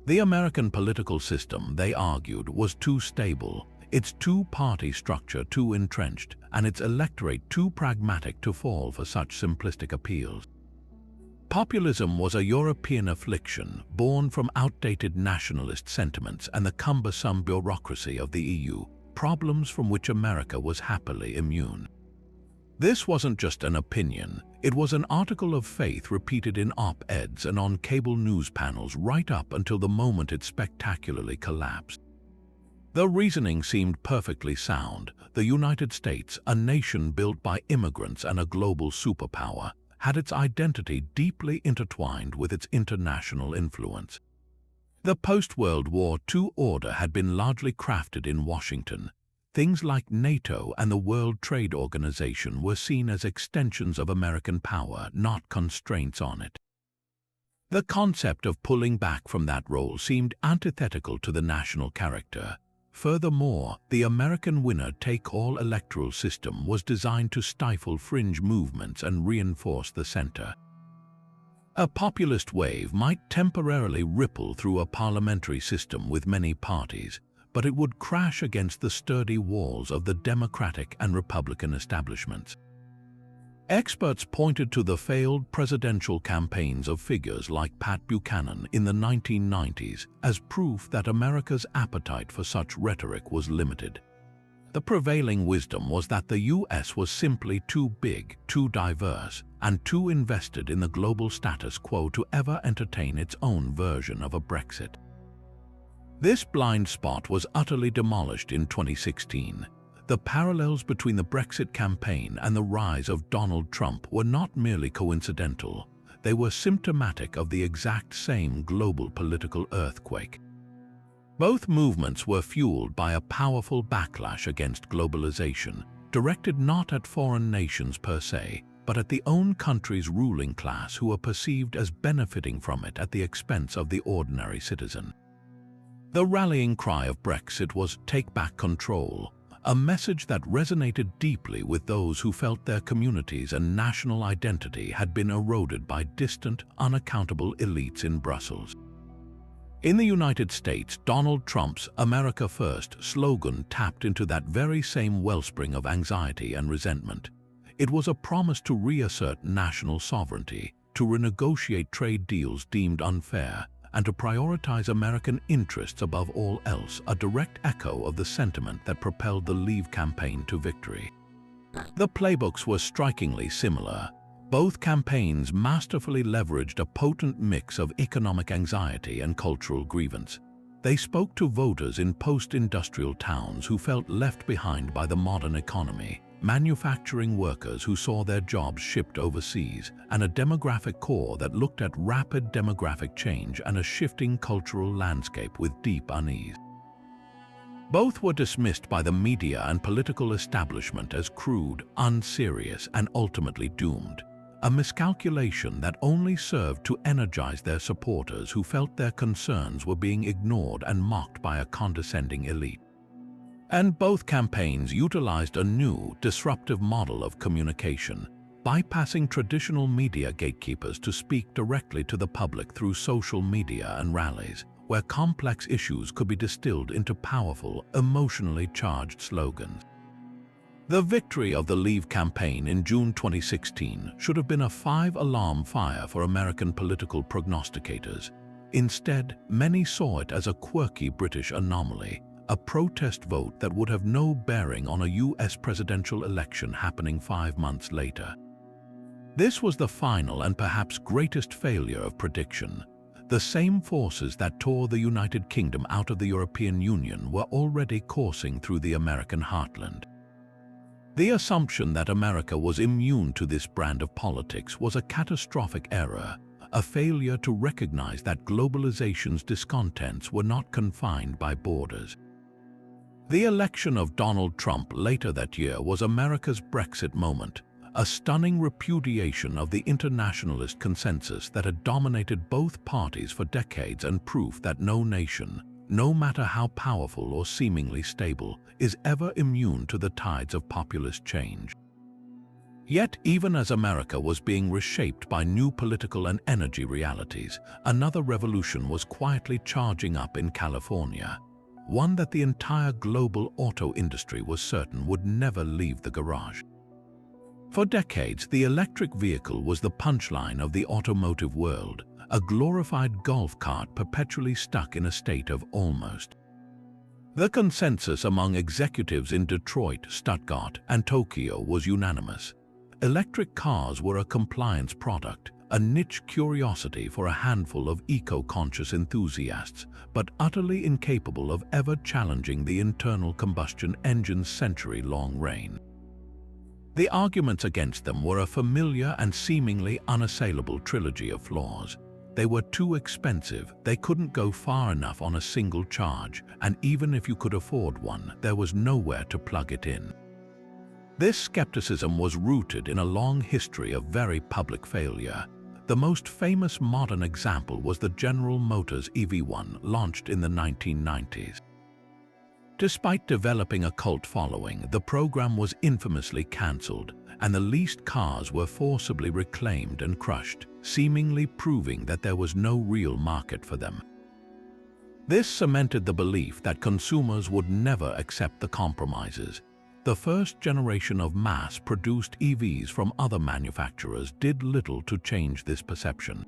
S1: The American political system, they argued, was too stable, its two-party structure too entrenched, and its electorate too pragmatic to fall for such simplistic appeals. Populism was a European affliction, born from outdated nationalist sentiments and the cumbersome bureaucracy of the EU, problems from which America was happily immune. This wasn't just an opinion, it was an article of faith repeated in op-eds and on cable news panels right up until the moment it spectacularly collapsed. The reasoning seemed perfectly sound. The United States, a nation built by immigrants and a global superpower, had its identity deeply intertwined with its international influence. The post-World War II order had been largely crafted in Washington. Things like NATO and the World Trade Organization were seen as extensions of American power, not constraints on it. The concept of pulling back from that role seemed antithetical to the national character. Furthermore, the American winner-take-all electoral system was designed to stifle fringe movements and reinforce the center. A populist wave might temporarily ripple through a parliamentary system with many parties, but it would crash against the sturdy walls of the Democratic and Republican establishments. Experts pointed to the failed presidential campaigns of figures like Pat Buchanan in the 1990s as proof that America's appetite for such rhetoric was limited. The prevailing wisdom was that the US was simply too big, too diverse, and too invested in the global status quo to ever entertain its own version of a Brexit. This blind spot was utterly demolished in 2016. The parallels between the Brexit campaign and the rise of Donald Trump were not merely coincidental. they were symptomatic of the exact same global political earthquake. Both movements were fueled by a powerful backlash against globalization, directed not at foreign nations per se, but at the own country's ruling class who were perceived as benefiting from it at the expense of the ordinary citizen. The rallying cry of Brexit was "Take back control," a message that resonated deeply with those who felt their communities and national identity had been eroded by distant, unaccountable elites in Brussels. In the United States, Donald Trump's "America First" slogan tapped into that very same wellspring of anxiety and resentment. It was a promise to reassert national sovereignty, to renegotiate trade deals deemed unfair, and to prioritize American interests above all else, a direct echo of the sentiment that propelled the Leave campaign to victory. The playbooks were strikingly similar. Both campaigns masterfully leveraged a potent mix of economic anxiety and cultural grievance. They spoke to voters in post-industrial towns who felt left behind by the modern economy, manufacturing workers who saw their jobs shipped overseas, and a demographic core that looked at rapid demographic change and a shifting cultural landscape with deep unease. Both were dismissed by the media and political establishment as crude, unserious, and ultimately doomed, a miscalculation that only served to energize their supporters who felt their concerns were being ignored and mocked by a condescending elite. And both campaigns utilized a new, disruptive model of communication, bypassing traditional media gatekeepers to speak directly to the public through social media and rallies, where complex issues could be distilled into powerful, emotionally charged slogans. The victory of the Leave campaign in June 2016 should have been a five-alarm fire for American political prognosticators. Instead, many saw it as a quirky British anomaly, a protest vote that would have no bearing on a US presidential election happening 5 months later. This was the final and perhaps greatest failure of prediction. The same forces that tore the United Kingdom out of the European Union were already coursing through the American heartland. The assumption that America was immune to this brand of politics was a catastrophic error, a failure to recognize that globalization's discontents were not confined by borders. The election of Donald Trump later that year was America's Brexit moment, a stunning repudiation of the internationalist consensus that had dominated both parties for decades and proof that no nation, no matter how powerful or seemingly stable, is ever immune to the tides of populist change. Yet, even as America was being reshaped by new political and energy realities, another revolution was quietly charging up in California, one that the entire global auto industry was certain would never leave the garage. For decades, the electric vehicle was the punchline of the automotive world, a glorified golf cart perpetually stuck in a state of almost. The consensus among executives in Detroit, Stuttgart, and Tokyo was unanimous. Electric cars were a compliance product, a niche curiosity for a handful of eco-conscious enthusiasts, but utterly incapable of ever challenging the internal combustion engine's century-long reign. The arguments against them were a familiar and seemingly unassailable trilogy of flaws. They were too expensive, they couldn't go far enough on a single charge, and even if you could afford one, there was nowhere to plug it in. This skepticism was rooted in a long history of very public failure. The most famous modern example was the General Motors EV1, launched in the 1990s. Despite developing a cult following, the program was infamously cancelled, and the leased cars were forcibly reclaimed and crushed, seemingly proving that there was no real market for them. This cemented the belief that consumers would never accept the compromises. The first generation of mass-produced EVs from other manufacturers did little to change this perception.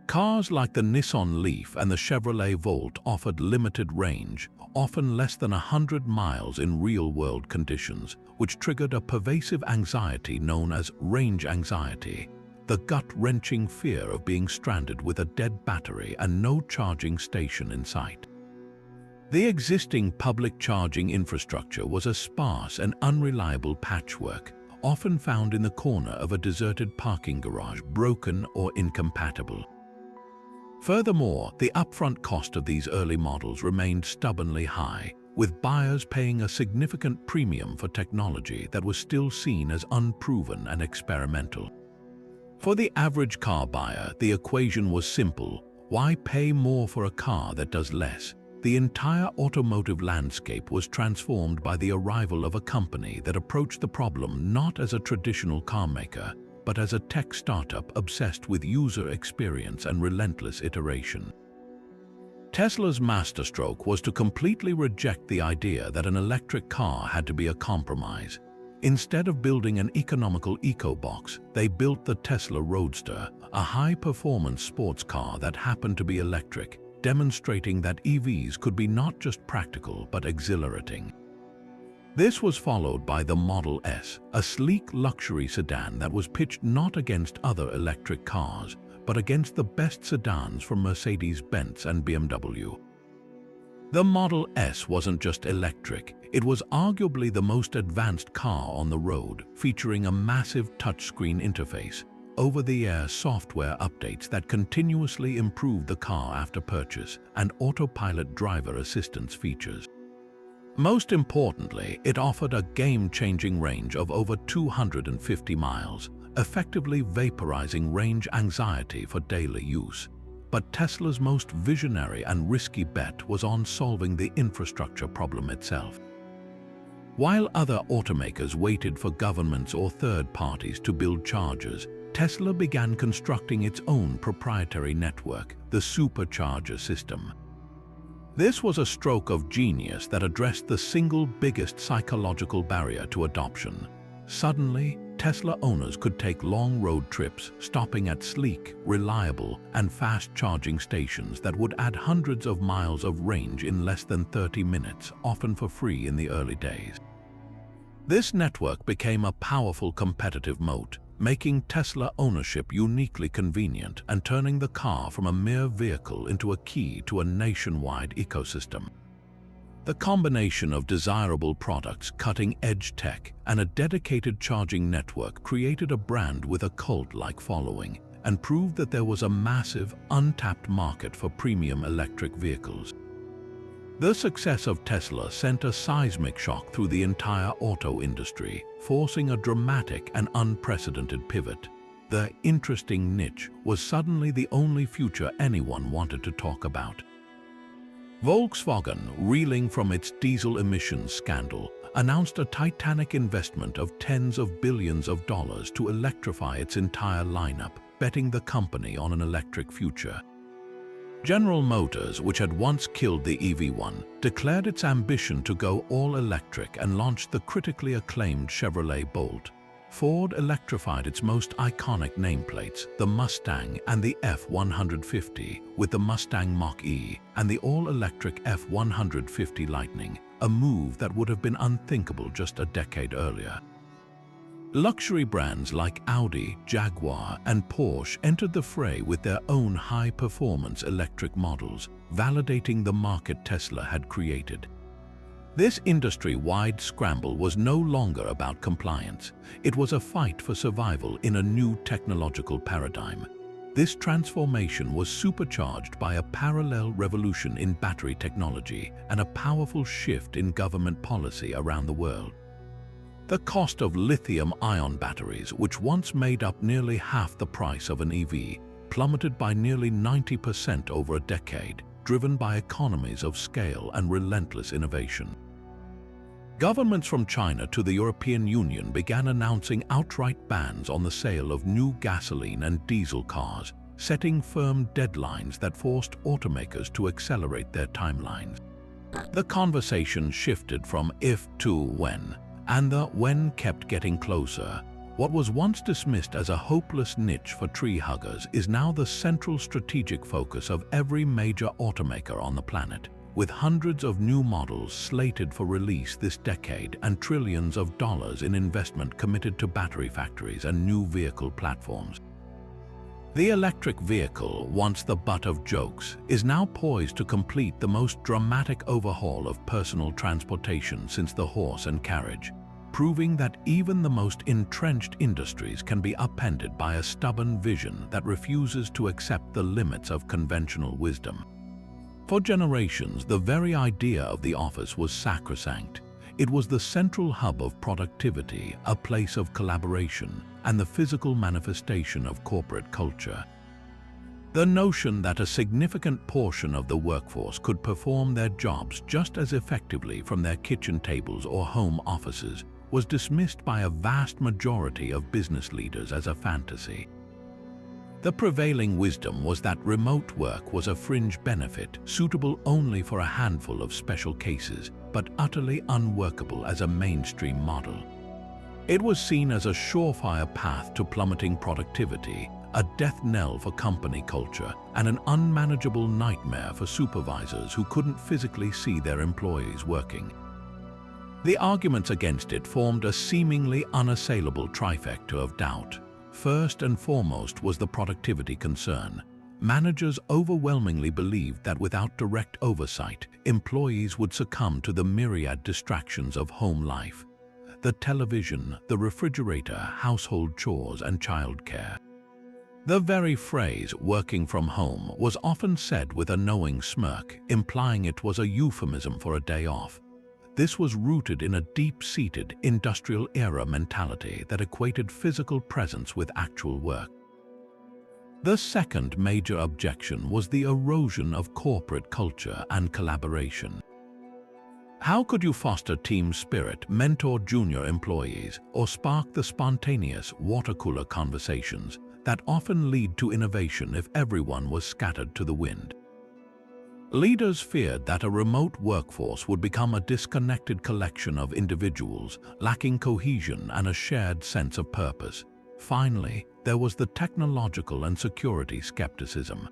S1: Cars like the Nissan Leaf and the Chevrolet Volt offered limited range, often less than 100 miles in real-world conditions, which triggered a pervasive anxiety known as range anxiety, the gut-wrenching fear of being stranded with a dead battery and no charging station in sight. The existing public charging infrastructure was a sparse and unreliable patchwork, often found in the corner of a deserted parking garage, broken or incompatible. Furthermore, the upfront cost of these early models remained stubbornly high, with buyers paying a significant premium for technology that was still seen as unproven and experimental. For the average car buyer, the equation was simple: why pay more for a car that does less? The entire automotive landscape was transformed by the arrival of a company that approached the problem not as a traditional car maker, but as a tech startup obsessed with user experience and relentless iteration. Tesla's masterstroke was to completely reject the idea that an electric car had to be a compromise. Instead of building an economical eco-box, they built the Tesla Roadster, a high-performance sports car that happened to be electric, demonstrating that EVs could be not just practical but exhilarating. This was followed by the Model S, a sleek luxury sedan that was pitched not against other electric cars, but against the best sedans from Mercedes-Benz and BMW. The Model S wasn't just electric, it was arguably the most advanced car on the road, featuring a massive touchscreen interface, over-the-air software updates that continuously improved the car after purchase, and autopilot driver assistance features. Most importantly, it offered a game-changing range of over 250 miles, effectively vaporizing range anxiety for daily use. But Tesla's most visionary and risky bet was on solving the infrastructure problem itself. While other automakers waited for governments or third parties to build chargers, Tesla began constructing its own proprietary network, the supercharger system. This was a stroke of genius that addressed the single biggest psychological barrier to adoption. Suddenly, Tesla owners could take long road trips, stopping at sleek, reliable, and fast-charging stations that would add hundreds of miles of range in less than 30 minutes, often for free in the early days. This network became a powerful competitive moat, making Tesla ownership uniquely convenient and turning the car from a mere vehicle into a key to a nationwide ecosystem. The combination of desirable products, cutting-edge tech, and a dedicated charging network created a brand with a cult-like following and proved that there was a massive, untapped market for premium electric vehicles. The success of Tesla sent a seismic shock through the entire auto industry, forcing a dramatic and unprecedented pivot. The interesting niche was suddenly the only future anyone wanted to talk about. Volkswagen, reeling from its diesel emissions scandal, announced a titanic investment of tens of billions of dollars to electrify its entire lineup, betting the company on an electric future. General Motors, which had once killed the EV1, declared its ambition to go all-electric and launched the critically acclaimed Chevrolet Bolt. Ford electrified its most iconic nameplates, the Mustang and the F-150, with the Mustang Mach-E and the all-electric F-150 Lightning, a move that would have been unthinkable just a decade earlier. Luxury brands like Audi, Jaguar, and Porsche entered the fray with their own high-performance electric models, validating the market Tesla had created. This industry-wide scramble was no longer about compliance. It was a fight for survival in a new technological paradigm. This transformation was supercharged by a parallel revolution in battery technology and a powerful shift in government policy around the world. The cost of lithium-ion batteries, which once made up nearly half the price of an EV, plummeted by nearly 90% over a decade, driven by economies of scale and relentless innovation. Governments from China to the European Union began announcing outright bans on the sale of new gasoline and diesel cars, setting firm deadlines that forced automakers to accelerate their timelines. The conversation shifted from if to when, and the when kept getting closer. What was once dismissed as a hopeless niche for tree huggers is now the central strategic focus of every major automaker on the planet, with hundreds of new models slated for release this decade and trillions of dollars in investment committed to battery factories and new vehicle platforms. The electric vehicle, once the butt of jokes, is now poised to complete the most dramatic overhaul of personal transportation since the horse and carriage. proving that even the most entrenched industries can be upended by a stubborn vision that refuses to accept the limits of conventional wisdom. For generations, the very idea of the office was sacrosanct. It was the central hub of productivity, a place of collaboration, and the physical manifestation of corporate culture. The notion that a significant portion of the workforce could perform their jobs just as effectively from their kitchen tables or home offices was dismissed by a vast majority of business leaders as a fantasy. The prevailing wisdom was that remote work was a fringe benefit suitable only for a handful of special cases, but utterly unworkable as a mainstream model. It was seen as a surefire path to plummeting productivity, a death knell for company culture, and an unmanageable nightmare for supervisors who couldn't physically see their employees working. The arguments against it formed a seemingly unassailable trifecta of doubt. First and foremost was the productivity concern. Managers overwhelmingly believed that without direct oversight, employees would succumb to the myriad distractions of home life: the television, the refrigerator, household chores, and childcare. The very phrase "working from home" was often said with a knowing smirk, implying it was a euphemism for a day off. This was rooted in a deep-seated industrial-era mentality that equated physical presence with actual work. The second major objection was the erosion of corporate culture and collaboration. How could you foster team spirit, mentor junior employees, or spark the spontaneous water-cooler conversations that often lead to innovation if everyone was scattered to the wind? Leaders feared that a remote workforce would become a disconnected collection of individuals, lacking cohesion and a shared sense of purpose. Finally, there was the technological and security skepticism.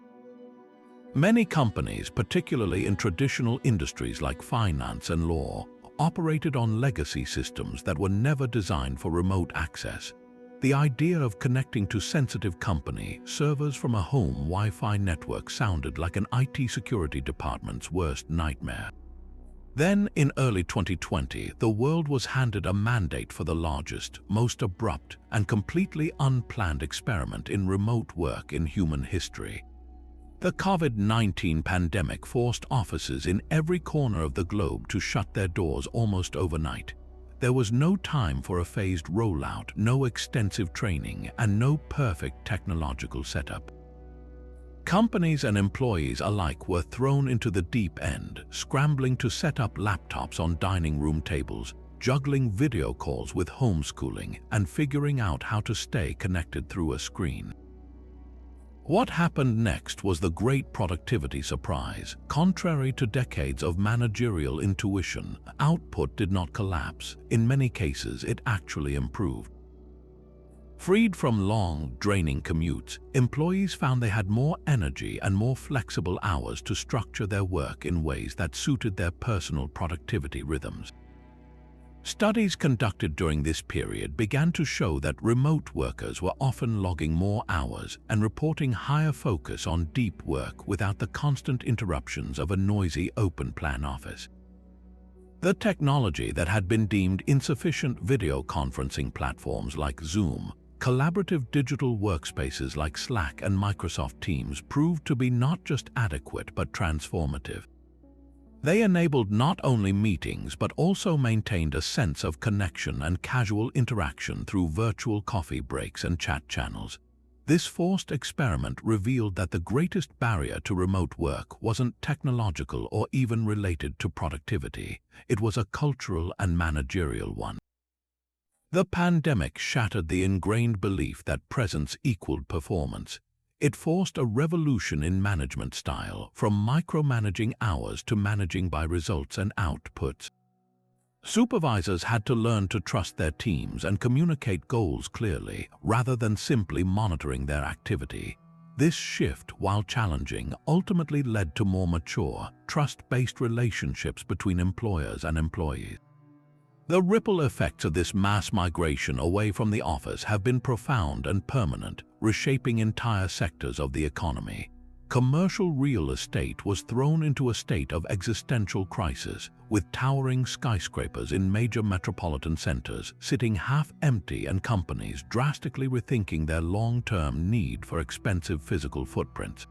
S1: Many companies, particularly in traditional industries like finance and law, operated on legacy systems that were never designed for remote access. The idea of connecting to sensitive company servers from a home Wi-Fi network sounded like an IT security department's worst nightmare. Then, in early 2020, the world was handed a mandate for the largest, most abrupt, and completely unplanned experiment in remote work in human history. The COVID-19 pandemic forced offices in every corner of the globe to shut their doors almost overnight. There was no time for a phased rollout, no extensive training, and no perfect technological setup. Companies and employees alike were thrown into the deep end, scrambling to set up laptops on dining room tables, juggling video calls with homeschooling, and figuring out how to stay connected through a screen. What happened next was the great productivity surprise. Contrary to decades of managerial intuition, output did not collapse. In many cases, it actually improved. Freed from long, draining commutes, employees found they had more energy and more flexible hours to structure their work in ways that suited their personal productivity rhythms. Studies conducted during this period began to show that remote workers were often logging more hours and reporting higher focus on deep work without the constant interruptions of a noisy open-plan office. The technology that had been deemed insufficient, video conferencing platforms like Zoom, collaborative digital workspaces like Slack and Microsoft Teams, proved to be not just adequate but transformative. They enabled not only meetings but also maintained a sense of connection and casual interaction through virtual coffee breaks and chat channels. This forced experiment revealed that the greatest barrier to remote work wasn't technological or even related to productivity. It was a cultural and managerial one. The pandemic shattered the ingrained belief that presence equaled performance. It forced a revolution in management style, from micromanaging hours to managing by results and outputs. Supervisors had to learn to trust their teams and communicate goals clearly, rather than simply monitoring their activity. This shift, while challenging, ultimately led to more mature, trust-based relationships between employers and employees. The ripple effects of this mass migration away from the office have been profound and permanent, reshaping entire sectors of the economy. commercial real estate was thrown into a state of existential crisis, with towering skyscrapers in major metropolitan centers sitting half-empty and companies drastically rethinking their long-term need for expensive physical footprints.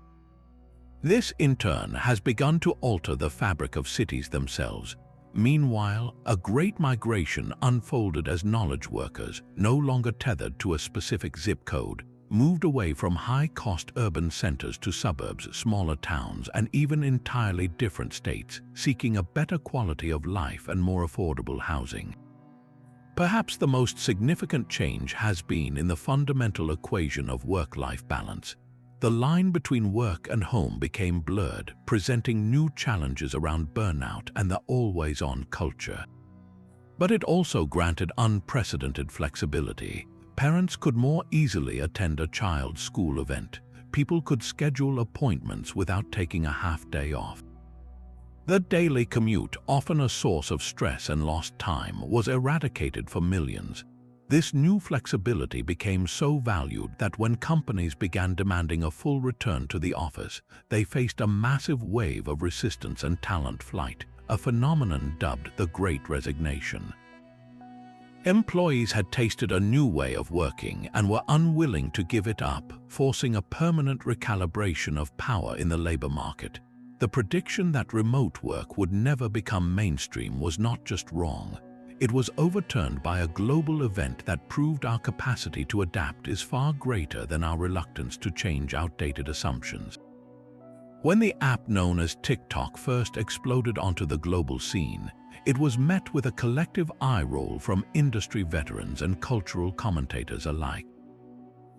S1: This, in turn, has begun to alter the fabric of cities themselves. Meanwhile, a great migration unfolded as knowledge workers, no longer tethered to a specific zip code, moved away from high-cost urban centers to suburbs, smaller towns, and even entirely different states, seeking a better quality of life and more affordable housing. Perhaps the most significant change has been in the fundamental equation of work-life balance. The line between work and home became blurred, presenting new challenges around burnout and the always-on culture. But it also granted unprecedented flexibility. Parents could more easily attend a child's school event. People could schedule appointments without taking a half-day off. The daily commute, often a source of stress and lost time, was eradicated for millions. This new flexibility became so valued that when companies began demanding a full return to the office, they faced a massive wave of resistance and talent flight, a phenomenon dubbed the Great Resignation. Employees had tasted a new way of working and were unwilling to give it up, forcing a permanent recalibration of power in the labor market. The prediction that remote work would never become mainstream was not just wrong. It was overturned by a global event that proved our capacity to adapt is far greater than our reluctance to change outdated assumptions. When the app known as TikTok first exploded onto the global scene, it was met with a collective eye roll from industry veterans and cultural commentators alike.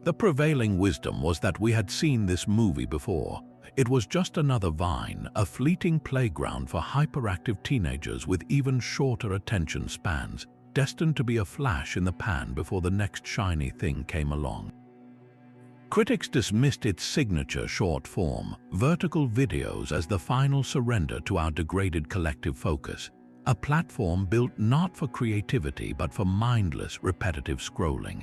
S1: The prevailing wisdom was that we had seen this movie before. It was just another Vine, a fleeting playground for hyperactive teenagers with even shorter attention spans, destined to be a flash in the pan before the next shiny thing came along. Critics dismissed its signature short-form, vertical videos as the final surrender to our degraded collective focus, a platform built not for creativity but for mindless, repetitive scrolling.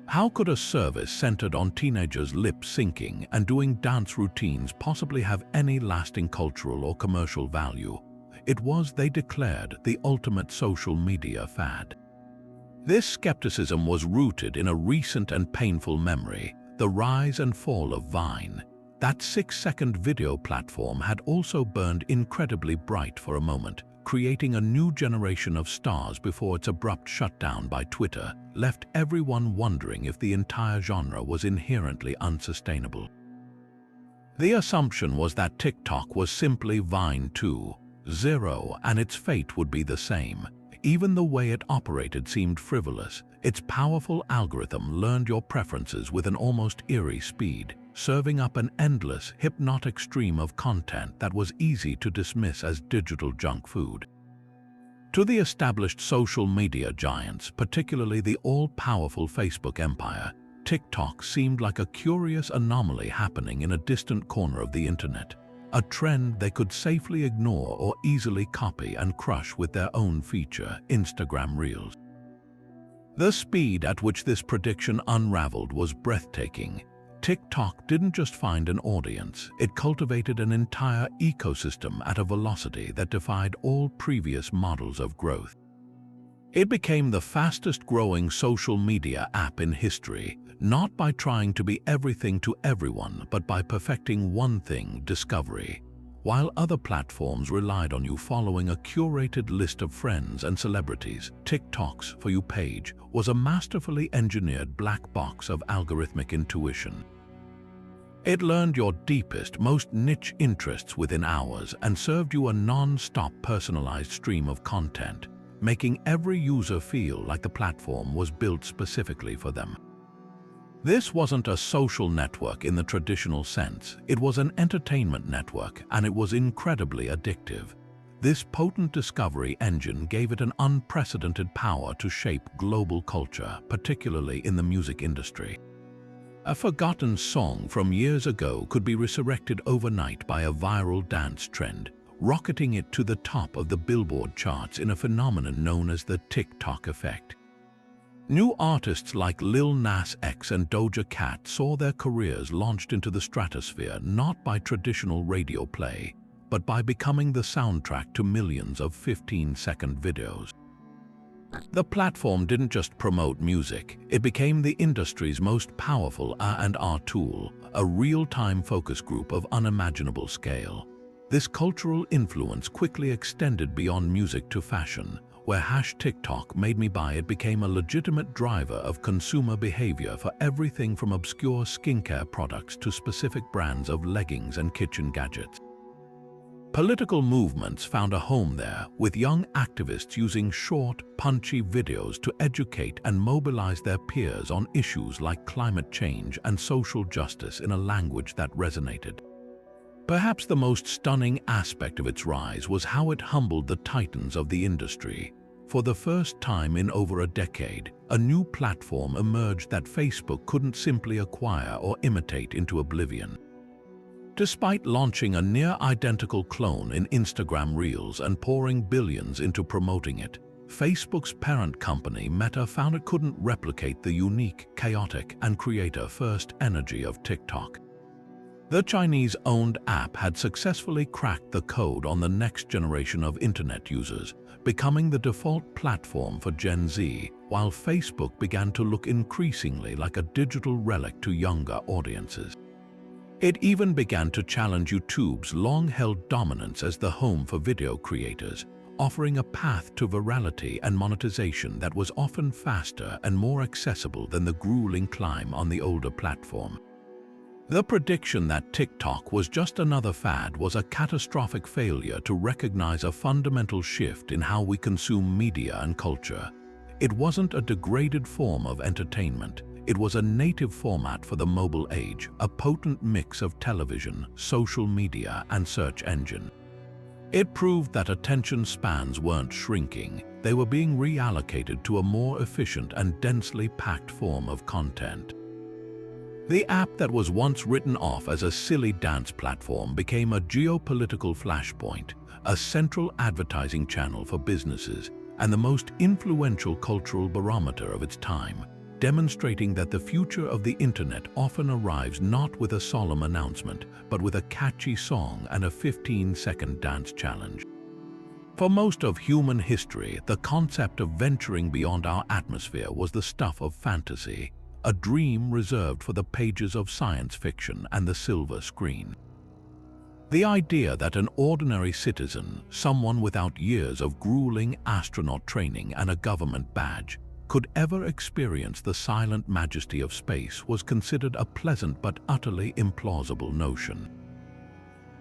S1: How could a service centered on teenagers lip-syncing and doing dance routines possibly have any lasting cultural or commercial value? It was, they declared, the ultimate social media fad. This skepticism was rooted in a recent and painful memory, the rise and fall of Vine. That 6-second video platform had also burned incredibly bright for a moment, creating a new generation of stars before its abrupt shutdown by Twitter left everyone wondering if the entire genre was inherently unsustainable. The assumption was that TikTok was simply Vine 2.0 and its fate would be the same. Even the way it operated seemed frivolous. Its powerful algorithm learned your preferences with an almost eerie speed, serving up an endless, hypnotic stream of content that was easy to dismiss as digital junk food. To the established social media giants, particularly the all-powerful Facebook empire, TikTok seemed like a curious anomaly happening in a distant corner of the internet, a trend they could safely ignore or easily copy and crush with their own feature, Instagram Reels. The speed at which this prediction unraveled was breathtaking. TikTok didn't just find an audience, it cultivated an entire ecosystem at a velocity that defied all previous models of growth. It became the fastest-growing social media app in history, not by trying to be everything to everyone, but by perfecting one thing, discovery. While other platforms relied on you following a curated list of friends and celebrities, TikTok's For You page was a masterfully engineered black box of algorithmic intuition. It learned your deepest, most niche interests within hours and served you a non-stop personalized stream of content, making every user feel like the platform was built specifically for them. This wasn't a social network in the traditional sense, it was an entertainment network, and it was incredibly addictive. This potent discovery engine gave it an unprecedented power to shape global culture, particularly in the music industry. A forgotten song from years ago could be resurrected overnight by a viral dance trend, rocketing it to the top of the Billboard charts in a phenomenon known as the TikTok effect. New artists like Lil Nas X and Doja Cat saw their careers launched into the stratosphere not by traditional radio play, but by becoming the soundtrack to millions of 15-second videos. The platform didn't just promote music, it became the industry's most powerful R&R tool, a real-time focus group of unimaginable scale. This cultural influence quickly extended beyond music to fashion, where #TikTok made me buy it became a legitimate driver of consumer behavior for everything from obscure skincare products to specific brands of leggings and kitchen gadgets. Political movements found a home there, with young activists using short, punchy videos to educate and mobilize their peers on issues like climate change and social justice in a language that resonated. Perhaps the most stunning aspect of its rise was how it humbled the titans of the industry. For the first time in over a decade, a new platform emerged that Facebook couldn't simply acquire or imitate into oblivion. Despite launching a near-identical clone in Instagram Reels and pouring billions into promoting it, Facebook's parent company Meta found it couldn't replicate the unique, chaotic, and creator-first energy of TikTok. The Chinese-owned app had successfully cracked the code on the next generation of internet users, becoming the default platform for Gen Z, while Facebook began to look increasingly like a digital relic to younger audiences. It even began to challenge YouTube's long-held dominance as the home for video creators, offering a path to virality and monetization that was often faster and more accessible than the grueling climb on the older platform. The prediction that TikTok was just another fad was a catastrophic failure to recognize a fundamental shift in how we consume media and culture. It wasn't a degraded form of entertainment. It was a native format for the mobile age, a potent mix of television, social media, and search engine. It proved that attention spans weren't shrinking, they were being reallocated to a more efficient and densely packed form of content. The app that was once written off as a silly dance platform became a geopolitical flashpoint, a central advertising channel for businesses, and the most influential cultural barometer of its time, demonstrating that the future of the internet often arrives not with a solemn announcement, but with a catchy song and a 15-second dance challenge. For most of human history, the concept of venturing beyond our atmosphere was the stuff of fantasy, a dream reserved for the pages of science fiction and the silver screen. The idea that an ordinary citizen, someone without years of grueling astronaut training and a government badge, could ever experience the silent majesty of space was considered a pleasant but utterly implausible notion.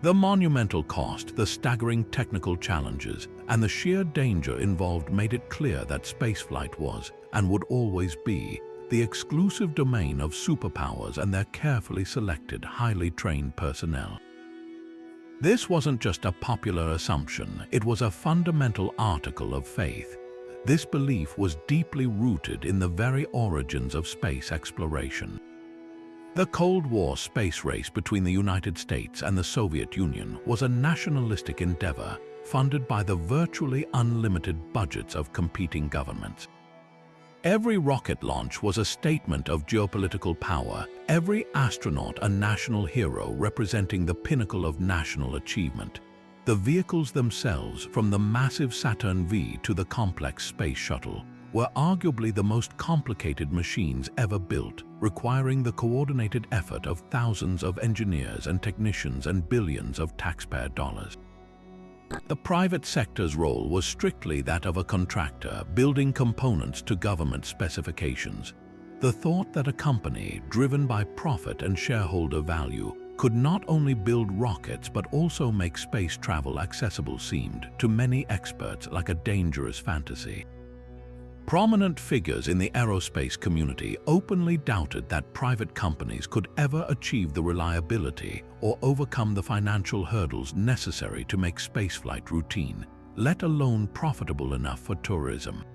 S1: The monumental cost, the staggering technical challenges, and the sheer danger involved made it clear that spaceflight was, and would always be, the exclusive domain of superpowers and their carefully selected, highly trained personnel. This wasn't just a popular assumption, it was a fundamental article of faith. This belief was deeply rooted in the very origins of space exploration. The Cold War space race between the United States and the Soviet Union was a nationalistic endeavor funded by the virtually unlimited budgets of competing governments. Every rocket launch was a statement of geopolitical power, every astronaut a national hero representing the pinnacle of national achievement. The vehicles themselves, from the massive Saturn V to the complex space shuttle, were arguably the most complicated machines ever built, requiring the coordinated effort of thousands of engineers and technicians and billions of taxpayer dollars. The private sector's role was strictly that of a contractor, building components to government specifications. The thought that a company, driven by profit and shareholder value, could not only build rockets but also make space travel accessible seemed, to many experts, like a dangerous fantasy. Prominent figures in the aerospace community openly doubted that private companies could ever achieve the reliability or overcome the financial hurdles necessary to make spaceflight routine, let alone profitable enough for tourism.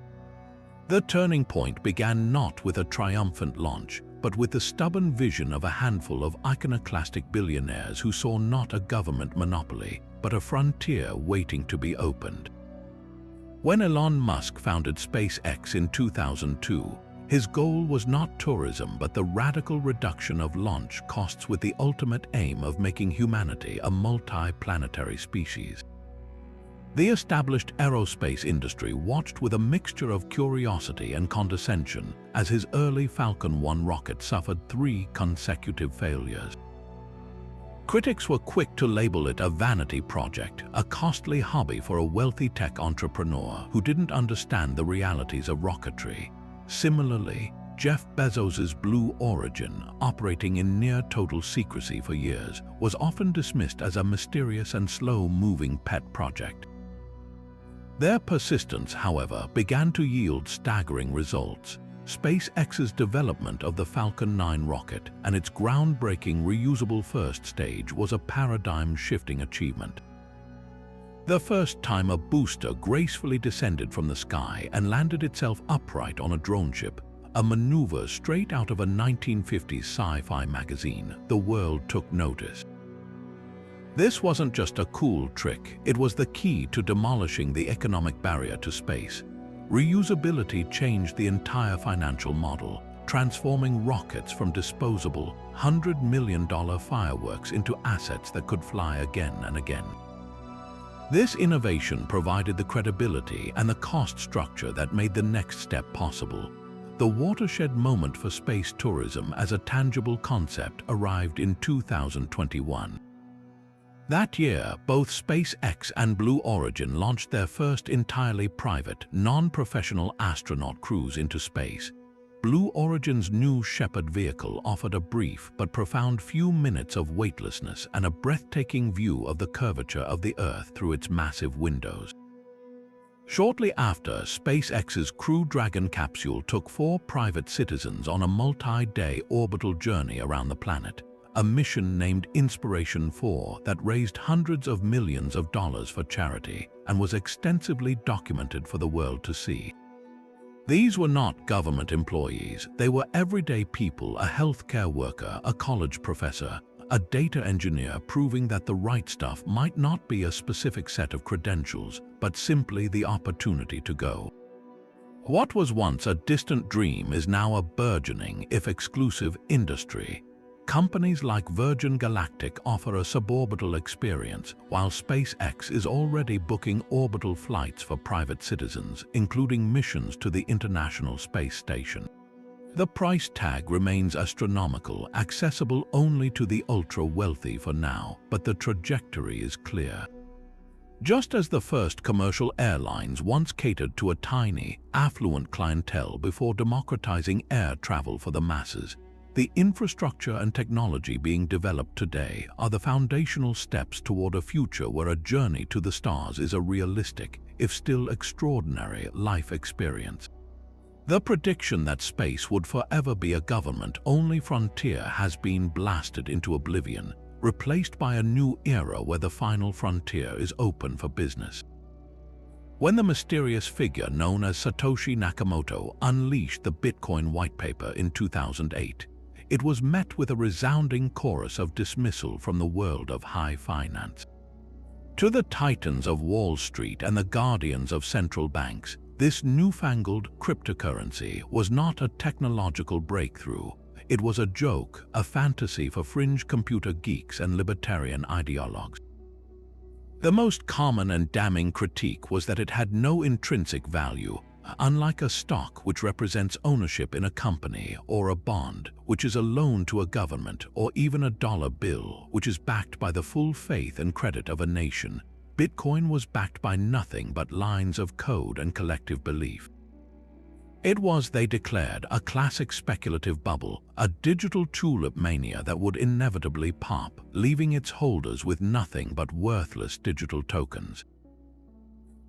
S1: The turning point began not with a triumphant launch, but with the stubborn vision of a handful of iconoclastic billionaires who saw not a government monopoly, but a frontier waiting to be opened. When Elon Musk founded SpaceX in 2002, His goal was not tourism, but the radical reduction of launch costs with the ultimate aim of making humanity a multi-planetary species. The established aerospace industry watched with a mixture of curiosity and condescension as his early Falcon 1 rocket suffered 3 consecutive failures. Critics were quick to label it a vanity project, a costly hobby for a wealthy tech entrepreneur who didn't understand the realities of rocketry. Similarly, Jeff Bezos's Blue Origin, operating in near-total secrecy for years, was often dismissed as a mysterious and slow-moving pet project. Their persistence, however, began to yield staggering results. SpaceX's development of the Falcon 9 rocket and its groundbreaking reusable first stage was a paradigm-shifting achievement. The first time a booster gracefully descended from the sky and landed itself upright on a drone ship, a maneuver straight out of a 1950s sci-fi magazine, the world took notice. This wasn't just a cool trick, it was the key to demolishing the economic barrier to space. Reusability changed the entire financial model, transforming rockets from disposable, $100 million fireworks into assets that could fly again and again. This innovation provided the credibility and the cost structure that made the next step possible. The watershed moment for space tourism as a tangible concept arrived in 2021. That year, both SpaceX and Blue Origin launched their first entirely private, non-professional astronaut cruise into space. Blue Origin's new Shepard vehicle offered a brief but profound few minutes of weightlessness and a breathtaking view of the curvature of the Earth through its massive windows. Shortly after, SpaceX's Crew Dragon capsule took 4 private citizens on a multi-day orbital journey around the planet, a mission named Inspiration 4 that raised hundreds of millions of dollars for charity and was extensively documented for the world to see. These were not government employees, they were everyday people, a healthcare worker, a college professor, a data engineer, proving that the right stuff might not be a specific set of credentials, but simply the opportunity to go. What was once a distant dream is now a burgeoning, if exclusive, industry. Companies like Virgin Galactic offer a suborbital experience, while SpaceX is already booking orbital flights for private citizens, including missions to the International Space Station. The price tag remains astronomical, accessible only to the ultra-wealthy for now, but the trajectory is clear. Just as the first commercial airlines once catered to a tiny, affluent clientele before democratizing air travel for the masses, the infrastructure and technology being developed today are the foundational steps toward a future where a journey to the stars is a realistic, if still extraordinary, life experience. The prediction that space would forever be a government-only frontier has been blasted into oblivion, replaced by a new era where the final frontier is open for business. When the mysterious figure known as Satoshi Nakamoto unleashed the Bitcoin whitepaper in 2008, it was met with a resounding chorus of dismissal from the world of high finance. To the titans of Wall Street and the guardians of central banks, this newfangled cryptocurrency was not a technological breakthrough. It was a joke, a fantasy for fringe computer geeks and libertarian ideologues. The most common and damning critique was that it had no intrinsic value, unlike a stock which represents ownership in a company, or a bond, which is a loan to a government, or even a dollar bill, which is backed by the full faith and credit of a nation. Bitcoin was backed by nothing but lines of code and collective belief. It was, they declared, a classic speculative bubble, a digital tulip mania that would inevitably pop, leaving its holders with nothing but worthless digital tokens.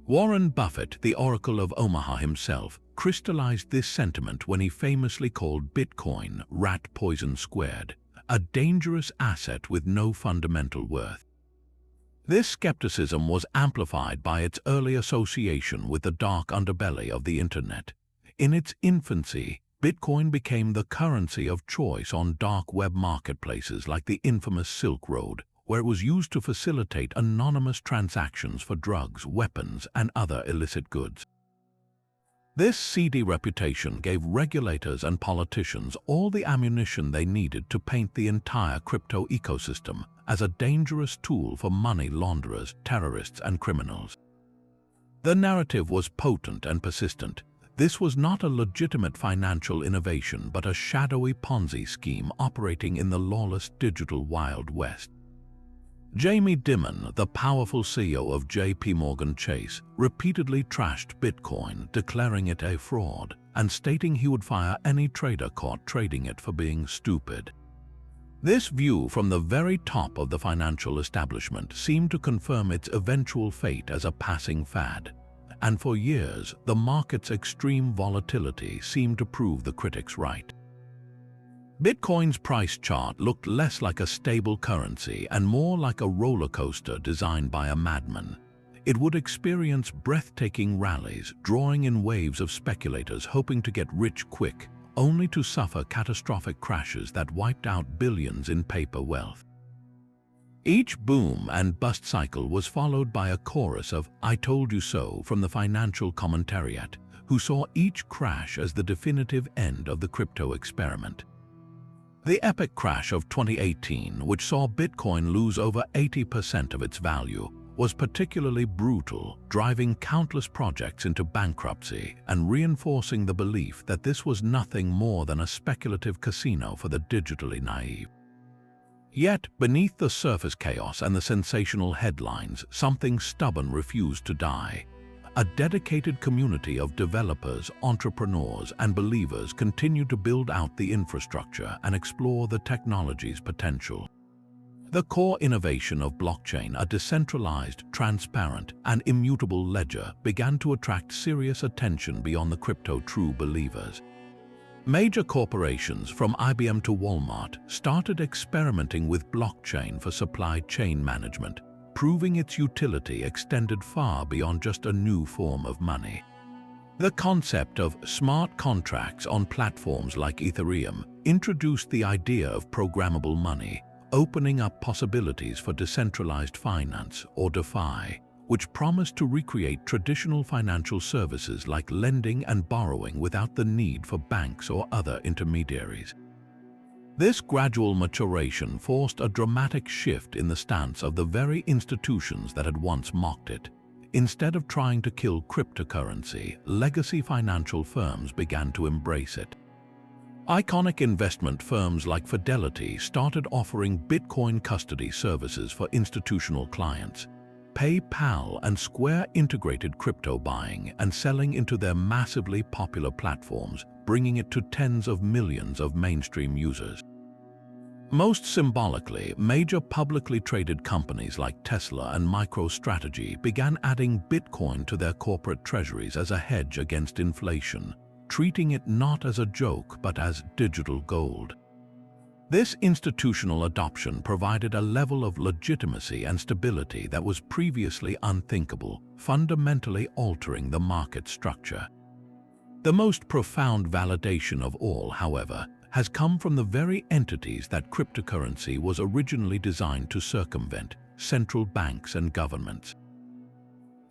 S1: Warren Buffett, the Oracle of Omaha himself, crystallized this sentiment when he famously called Bitcoin rat poison squared, a dangerous asset with no fundamental worth. This skepticism was amplified by its early association with the dark underbelly of the Internet. In its infancy, Bitcoin became the currency of choice on dark web marketplaces like the infamous Silk Road, where it was used to facilitate anonymous transactions for drugs, weapons, and other illicit goods. This seedy reputation gave regulators and politicians all the ammunition they needed to paint the entire crypto ecosystem as a dangerous tool for money launderers, terrorists, and criminals. The narrative was potent and persistent. This was not a legitimate financial innovation but a shadowy Ponzi scheme operating in the lawless digital Wild West. Jamie Dimon, the powerful CEO of J.P. Morgan Chase, repeatedly trashed Bitcoin, declaring it a fraud and stating he would fire any trader caught trading it for being stupid. This view from the very top of the financial establishment seemed to confirm its eventual fate as a passing fad, and for years the market's extreme volatility seemed to prove the critics right. Bitcoin's price chart looked less like a stable currency and more like a roller coaster designed by a madman. It would experience breathtaking rallies, drawing in waves of speculators hoping to get rich quick, only to suffer catastrophic crashes that wiped out billions in paper wealth. Each boom and bust cycle was followed by a chorus of "I told you so" from the financial commentariat, who saw each crash as the definitive end of the crypto experiment. The epic crash of 2018, which saw Bitcoin lose over 80% of its value, was particularly brutal, driving countless projects into bankruptcy and reinforcing the belief that this was nothing more than a speculative casino for the digitally naive. Yet, beneath the surface chaos and the sensational headlines, something stubborn refused to die. A dedicated community of developers, entrepreneurs, and believers continued to build out the infrastructure and explore the technology's potential. The core innovation of blockchain, a decentralized, transparent, and immutable ledger, began to attract serious attention beyond the crypto true believers. Major corporations, from IBM to Walmart, started experimenting with blockchain for supply chain management, proving its utility extended far beyond just a new form of money. The concept of smart contracts on platforms like Ethereum introduced the idea of programmable money, opening up possibilities for decentralized finance, or DeFi, which promised to recreate traditional financial services like lending and borrowing without the need for banks or other intermediaries. This gradual maturation forced a dramatic shift in the stance of the very institutions that had once mocked it. Instead of trying to kill cryptocurrency, legacy financial firms began to embrace it. Iconic investment firms like Fidelity started offering Bitcoin custody services for institutional clients. PayPal and Square integrated crypto buying and selling into their massively popular platforms, bringing it to tens of millions of mainstream users. Most symbolically, major publicly traded companies like Tesla and MicroStrategy began adding Bitcoin to their corporate treasuries as a hedge against inflation, treating it not as a joke but as digital gold. This institutional adoption provided a level of legitimacy and stability that was previously unthinkable, fundamentally altering the market structure. The most profound validation of all, however, has come from the very entities that cryptocurrency was originally designed to circumvent: central banks and governments.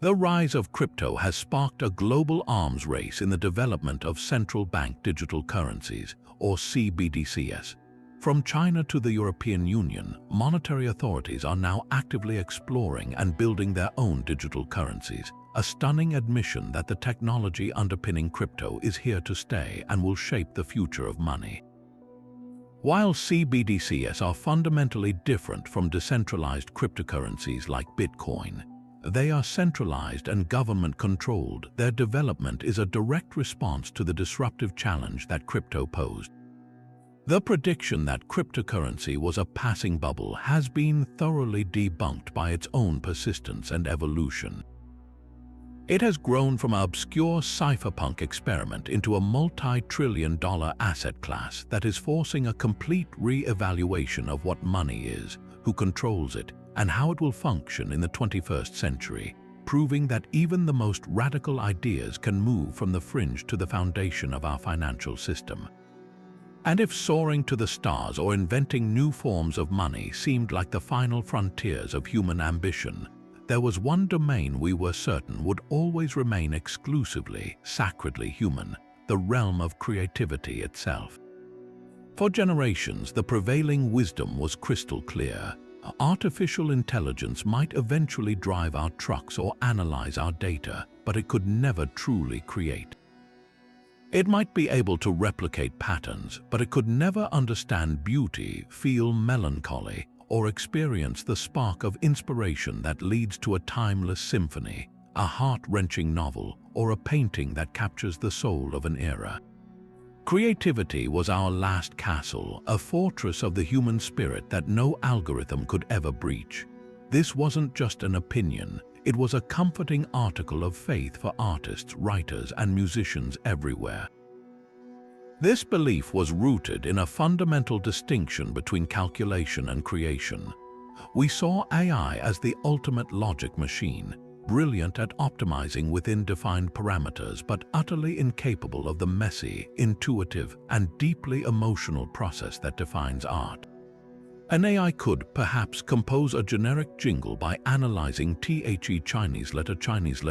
S1: The rise of crypto has sparked a global arms race in the development of central bank digital currencies, or CBDCs. From China to the European Union, monetary authorities are now actively exploring and building their own digital currencies, a stunning admission that the technology underpinning crypto is here to stay and will shape the future of money. While CBDCs are fundamentally different from decentralized cryptocurrencies like Bitcoin, they are centralized and government-controlled. Their development is a direct response to the disruptive challenge that crypto posed. The prediction that cryptocurrency was a passing bubble has been thoroughly debunked by its own persistence and evolution. It has grown from an obscure cypherpunk experiment into a multi-trillion-dollar asset class that is forcing a complete re-evaluation of what money is, who controls it, and how it will function in the 21st century, proving that even the most radical ideas can move from the fringe to the foundation of our financial system. And if soaring to the stars or inventing new forms of money seemed like the final frontiers of human ambition, there was one domain we were certain would always remain exclusively, sacredly human: the realm of creativity itself. For generations, the prevailing wisdom was crystal clear. Artificial intelligence might eventually drive our trucks or analyze our data, but it could never truly create. It might be able to replicate patterns, but it could never understand beauty, feel melancholy, or experience the spark of inspiration that leads to a timeless symphony, a heart-wrenching novel, or a painting that captures the soul of an era. Creativity was our last castle, a fortress of the human spirit that no algorithm could ever breach. This wasn't just an opinion, it was a comforting article of faith for artists, writers, and musicians everywhere. This belief was rooted in a fundamental distinction between calculation and creation. We saw AI as the ultimate logic machine, brilliant at optimizing within defined parameters, but utterly incapable of the messy, intuitive, and deeply emotional process that defines art. An AI could, perhaps, compose a generic jingle by analyzing Chinese letter PROGRESSIONS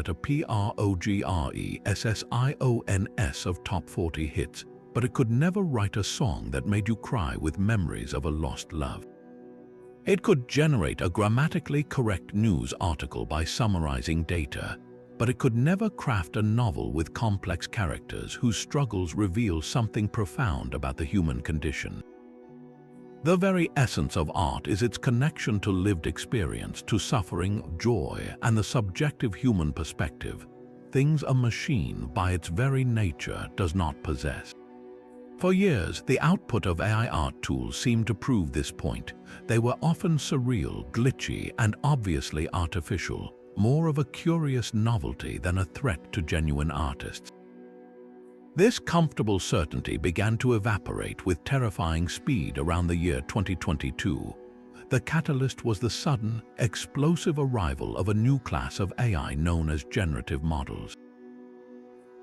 S1: of top 40 hits, but it could never write a song that made you cry with memories of a lost love. It could generate a grammatically correct news article by summarizing data, but it could never craft a novel with complex characters whose struggles reveal something profound about the human condition. The very essence of art is its connection to lived experience, to suffering, joy, and the subjective human perspective, things a machine, by its very nature, does not possess. For years, the output of AI art tools seemed to prove this point. They were often surreal, glitchy, and obviously artificial, more of a curious novelty than a threat to genuine artists. This comfortable certainty began to evaporate with terrifying speed around the year 2022. The catalyst was the sudden, explosive arrival of a new class of AI known as generative models.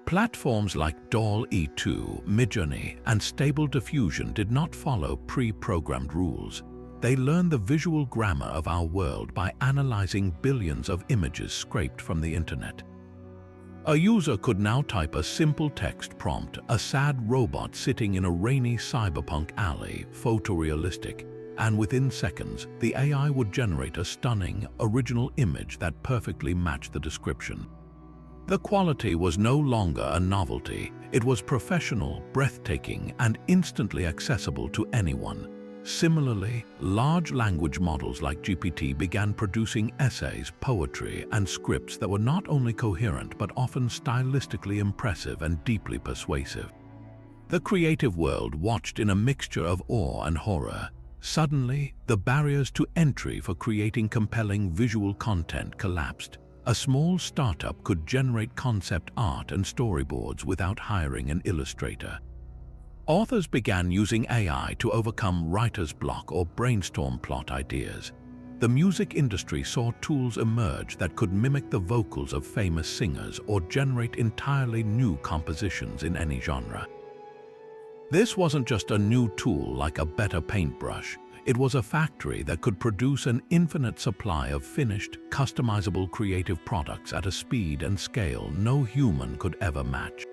S1: Platforms like DALL-E2, Midjourney, and Stable Diffusion did not follow pre-programmed rules. They learned the visual grammar of our world by analyzing billions of images scraped from the internet. A user could now type a simple text prompt, a sad robot sitting in a rainy cyberpunk alley, photorealistic, and within seconds, the AI would generate a stunning, original image that perfectly matched the description. The quality was no longer a novelty. It was professional, breathtaking, and instantly accessible to anyone. Similarly, large language models like GPT began producing essays, poetry, and scripts that were not only coherent but often stylistically impressive and deeply persuasive. The creative world watched in a mixture of awe and horror. Suddenly, the barriers to entry for creating compelling visual content collapsed. A small startup could generate concept art and storyboards without hiring an illustrator. Authors began using AI to overcome writer's block or brainstorm plot ideas. The music industry saw tools emerge that could mimic the vocals of famous singers or generate entirely new compositions in any genre. This wasn't just a new tool like a better paintbrush. It was a factory that could produce an infinite supply of finished, customizable creative products at a speed and scale no human could ever match.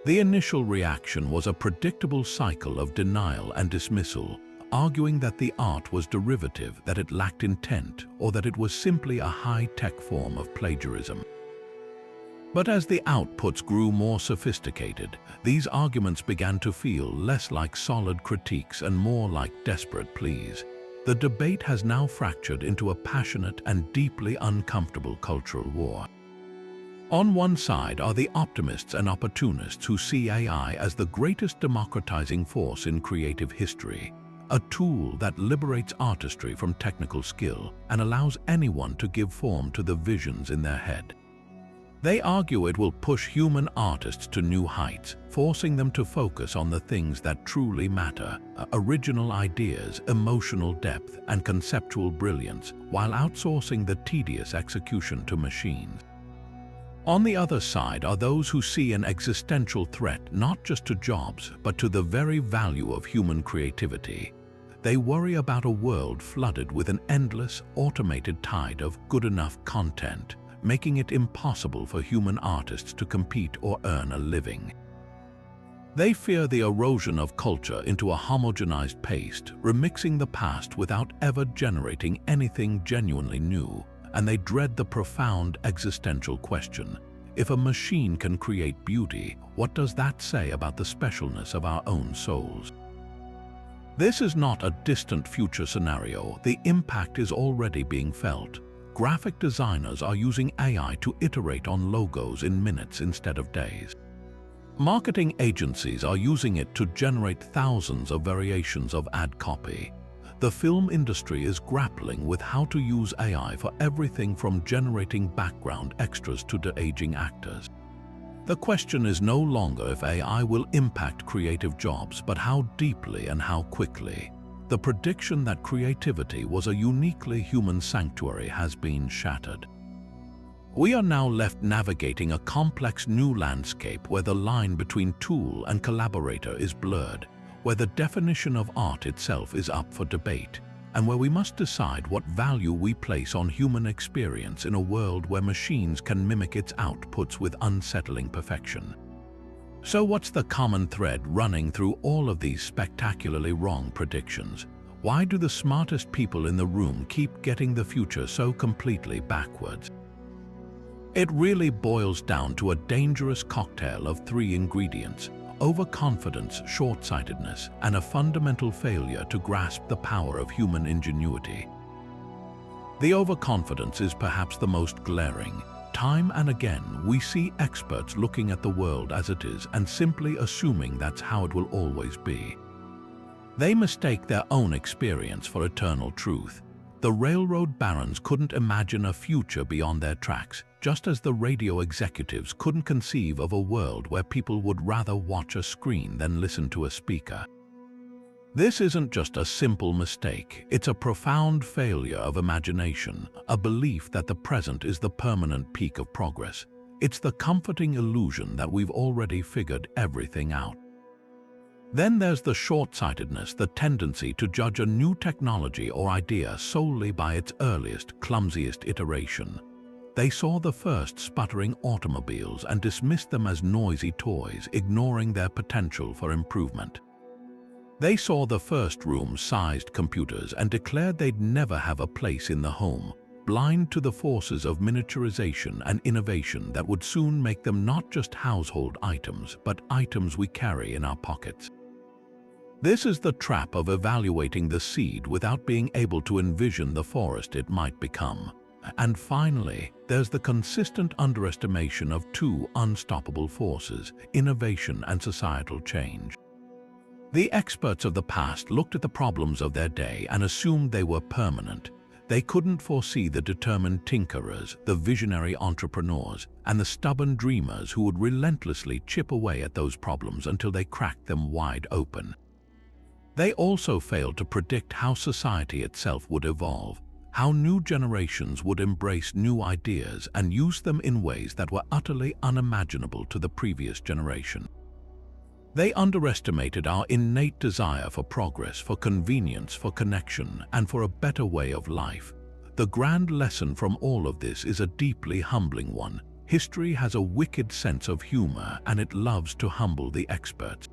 S1: The initial reaction was a predictable cycle of denial and dismissal, arguing that the art was derivative, that it lacked intent, or that it was simply a high-tech form of plagiarism. But as the outputs grew more sophisticated, these arguments began to feel less like solid critiques and more like desperate pleas. The debate has now fractured into a passionate and deeply uncomfortable cultural war. On one side are the optimists and opportunists who see AI as the greatest democratizing force in creative history, a tool that liberates artistry from technical skill and allows anyone to give form to the visions in their head. They argue it will push human artists to new heights, forcing them to focus on the things that truly matter: original ideas, emotional depth, and conceptual brilliance, while outsourcing the tedious execution to machines. On the other side are those who see an existential threat not just to jobs, but to the very value of human creativity. They worry about a world flooded with an endless, automated tide of good enough content, making it impossible for human artists to compete or earn a living. They fear the erosion of culture into a homogenized paste, remixing the past without ever generating anything genuinely new, and they dread the profound existential question: if a machine can create beauty, what does that say about the specialness of our own souls? This is not a distant future scenario. The impact is already being felt. Graphic designers are using AI to iterate on logos in minutes instead of days. Marketing agencies are using it to generate thousands of variations of ad copy. The film industry is grappling with how to use AI for everything from generating background extras to de-aging actors. The question is no longer if AI will impact creative jobs, but how deeply and how quickly. The prediction that creativity was a uniquely human sanctuary has been shattered. We are now left navigating a complex new landscape where the line between tool and collaborator is blurred, where the definition of art itself is up for debate, and where we must decide what value we place on human experience in a world where machines can mimic its outputs with unsettling perfection. So what's the common thread running through all of these spectacularly wrong predictions? Why do the smartest people in the room keep getting the future so completely backwards? It really boils down to a dangerous cocktail of three ingredients: overconfidence, short-sightedness, and a fundamental failure to grasp the power of human ingenuity. The overconfidence is perhaps the most glaring. Time and again, we see experts looking at the world as it is and simply assuming that's how it will always be. They mistake their own experience for eternal truth. The railroad barons couldn't imagine a future beyond their tracks, just as the radio executives couldn't conceive of a world where people would rather watch a screen than listen to a speaker. This isn't just a simple mistake, it's a profound failure of imagination, a belief that the present is the permanent peak of progress. It's the comforting illusion that we've already figured everything out. Then there's the short-sightedness, the tendency to judge a new technology or idea solely by its earliest, clumsiest iteration. They saw the first sputtering automobiles and dismissed them as noisy toys, ignoring their potential for improvement. They saw the first room-sized computers and declared they'd never have a place in the home, blind to the forces of miniaturization and innovation that would soon make them not just household items, but items we carry in our pockets. This is the trap of evaluating the seed without being able to envision the forest it might become. And finally, there's the consistent underestimation of two unstoppable forces: innovation and societal change. The experts of the past looked at the problems of their day and assumed they were permanent. They couldn't foresee the determined tinkerers, the visionary entrepreneurs, and the stubborn dreamers who would relentlessly chip away at those problems until they cracked them wide open. They also failed to predict how society itself would evolve, how new generations would embrace new ideas and use them in ways that were utterly unimaginable to the previous generation. They underestimated our innate desire for progress, for convenience, for connection, and for a better way of life. The grand lesson from all of this is a deeply humbling one. History has a wicked sense of humor, and it loves to humble the experts.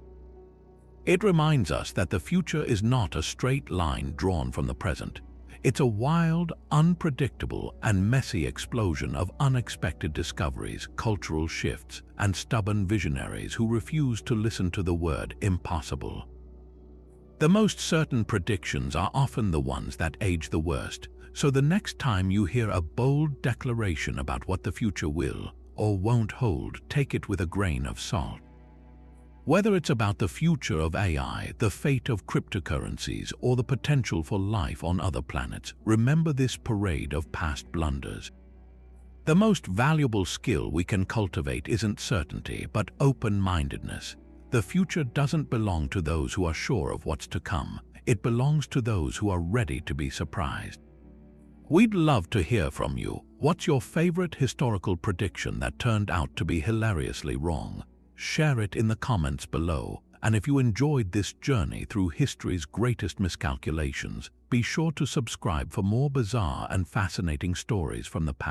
S1: It reminds us that the future is not a straight line drawn from the present. It's a wild, unpredictable, and messy explosion of unexpected discoveries, cultural shifts, and stubborn visionaries who refuse to listen to the word impossible. The most certain predictions are often the ones that age the worst, so the next time you hear a bold declaration about what the future will or won't hold, take it with a grain of salt. Whether it's about the future of AI, the fate of cryptocurrencies, or the potential for life on other planets, remember this parade of past blunders. The most valuable skill we can cultivate isn't certainty, but open-mindedness. The future doesn't belong to those who are sure of what's to come. It belongs to those who are ready to be surprised. We'd love to hear from you. What's your favorite historical prediction that turned out to be hilariously wrong? Share it in the comments below, And if you enjoyed this journey through history's greatest miscalculations, be sure to subscribe for more bizarre and fascinating stories from the past.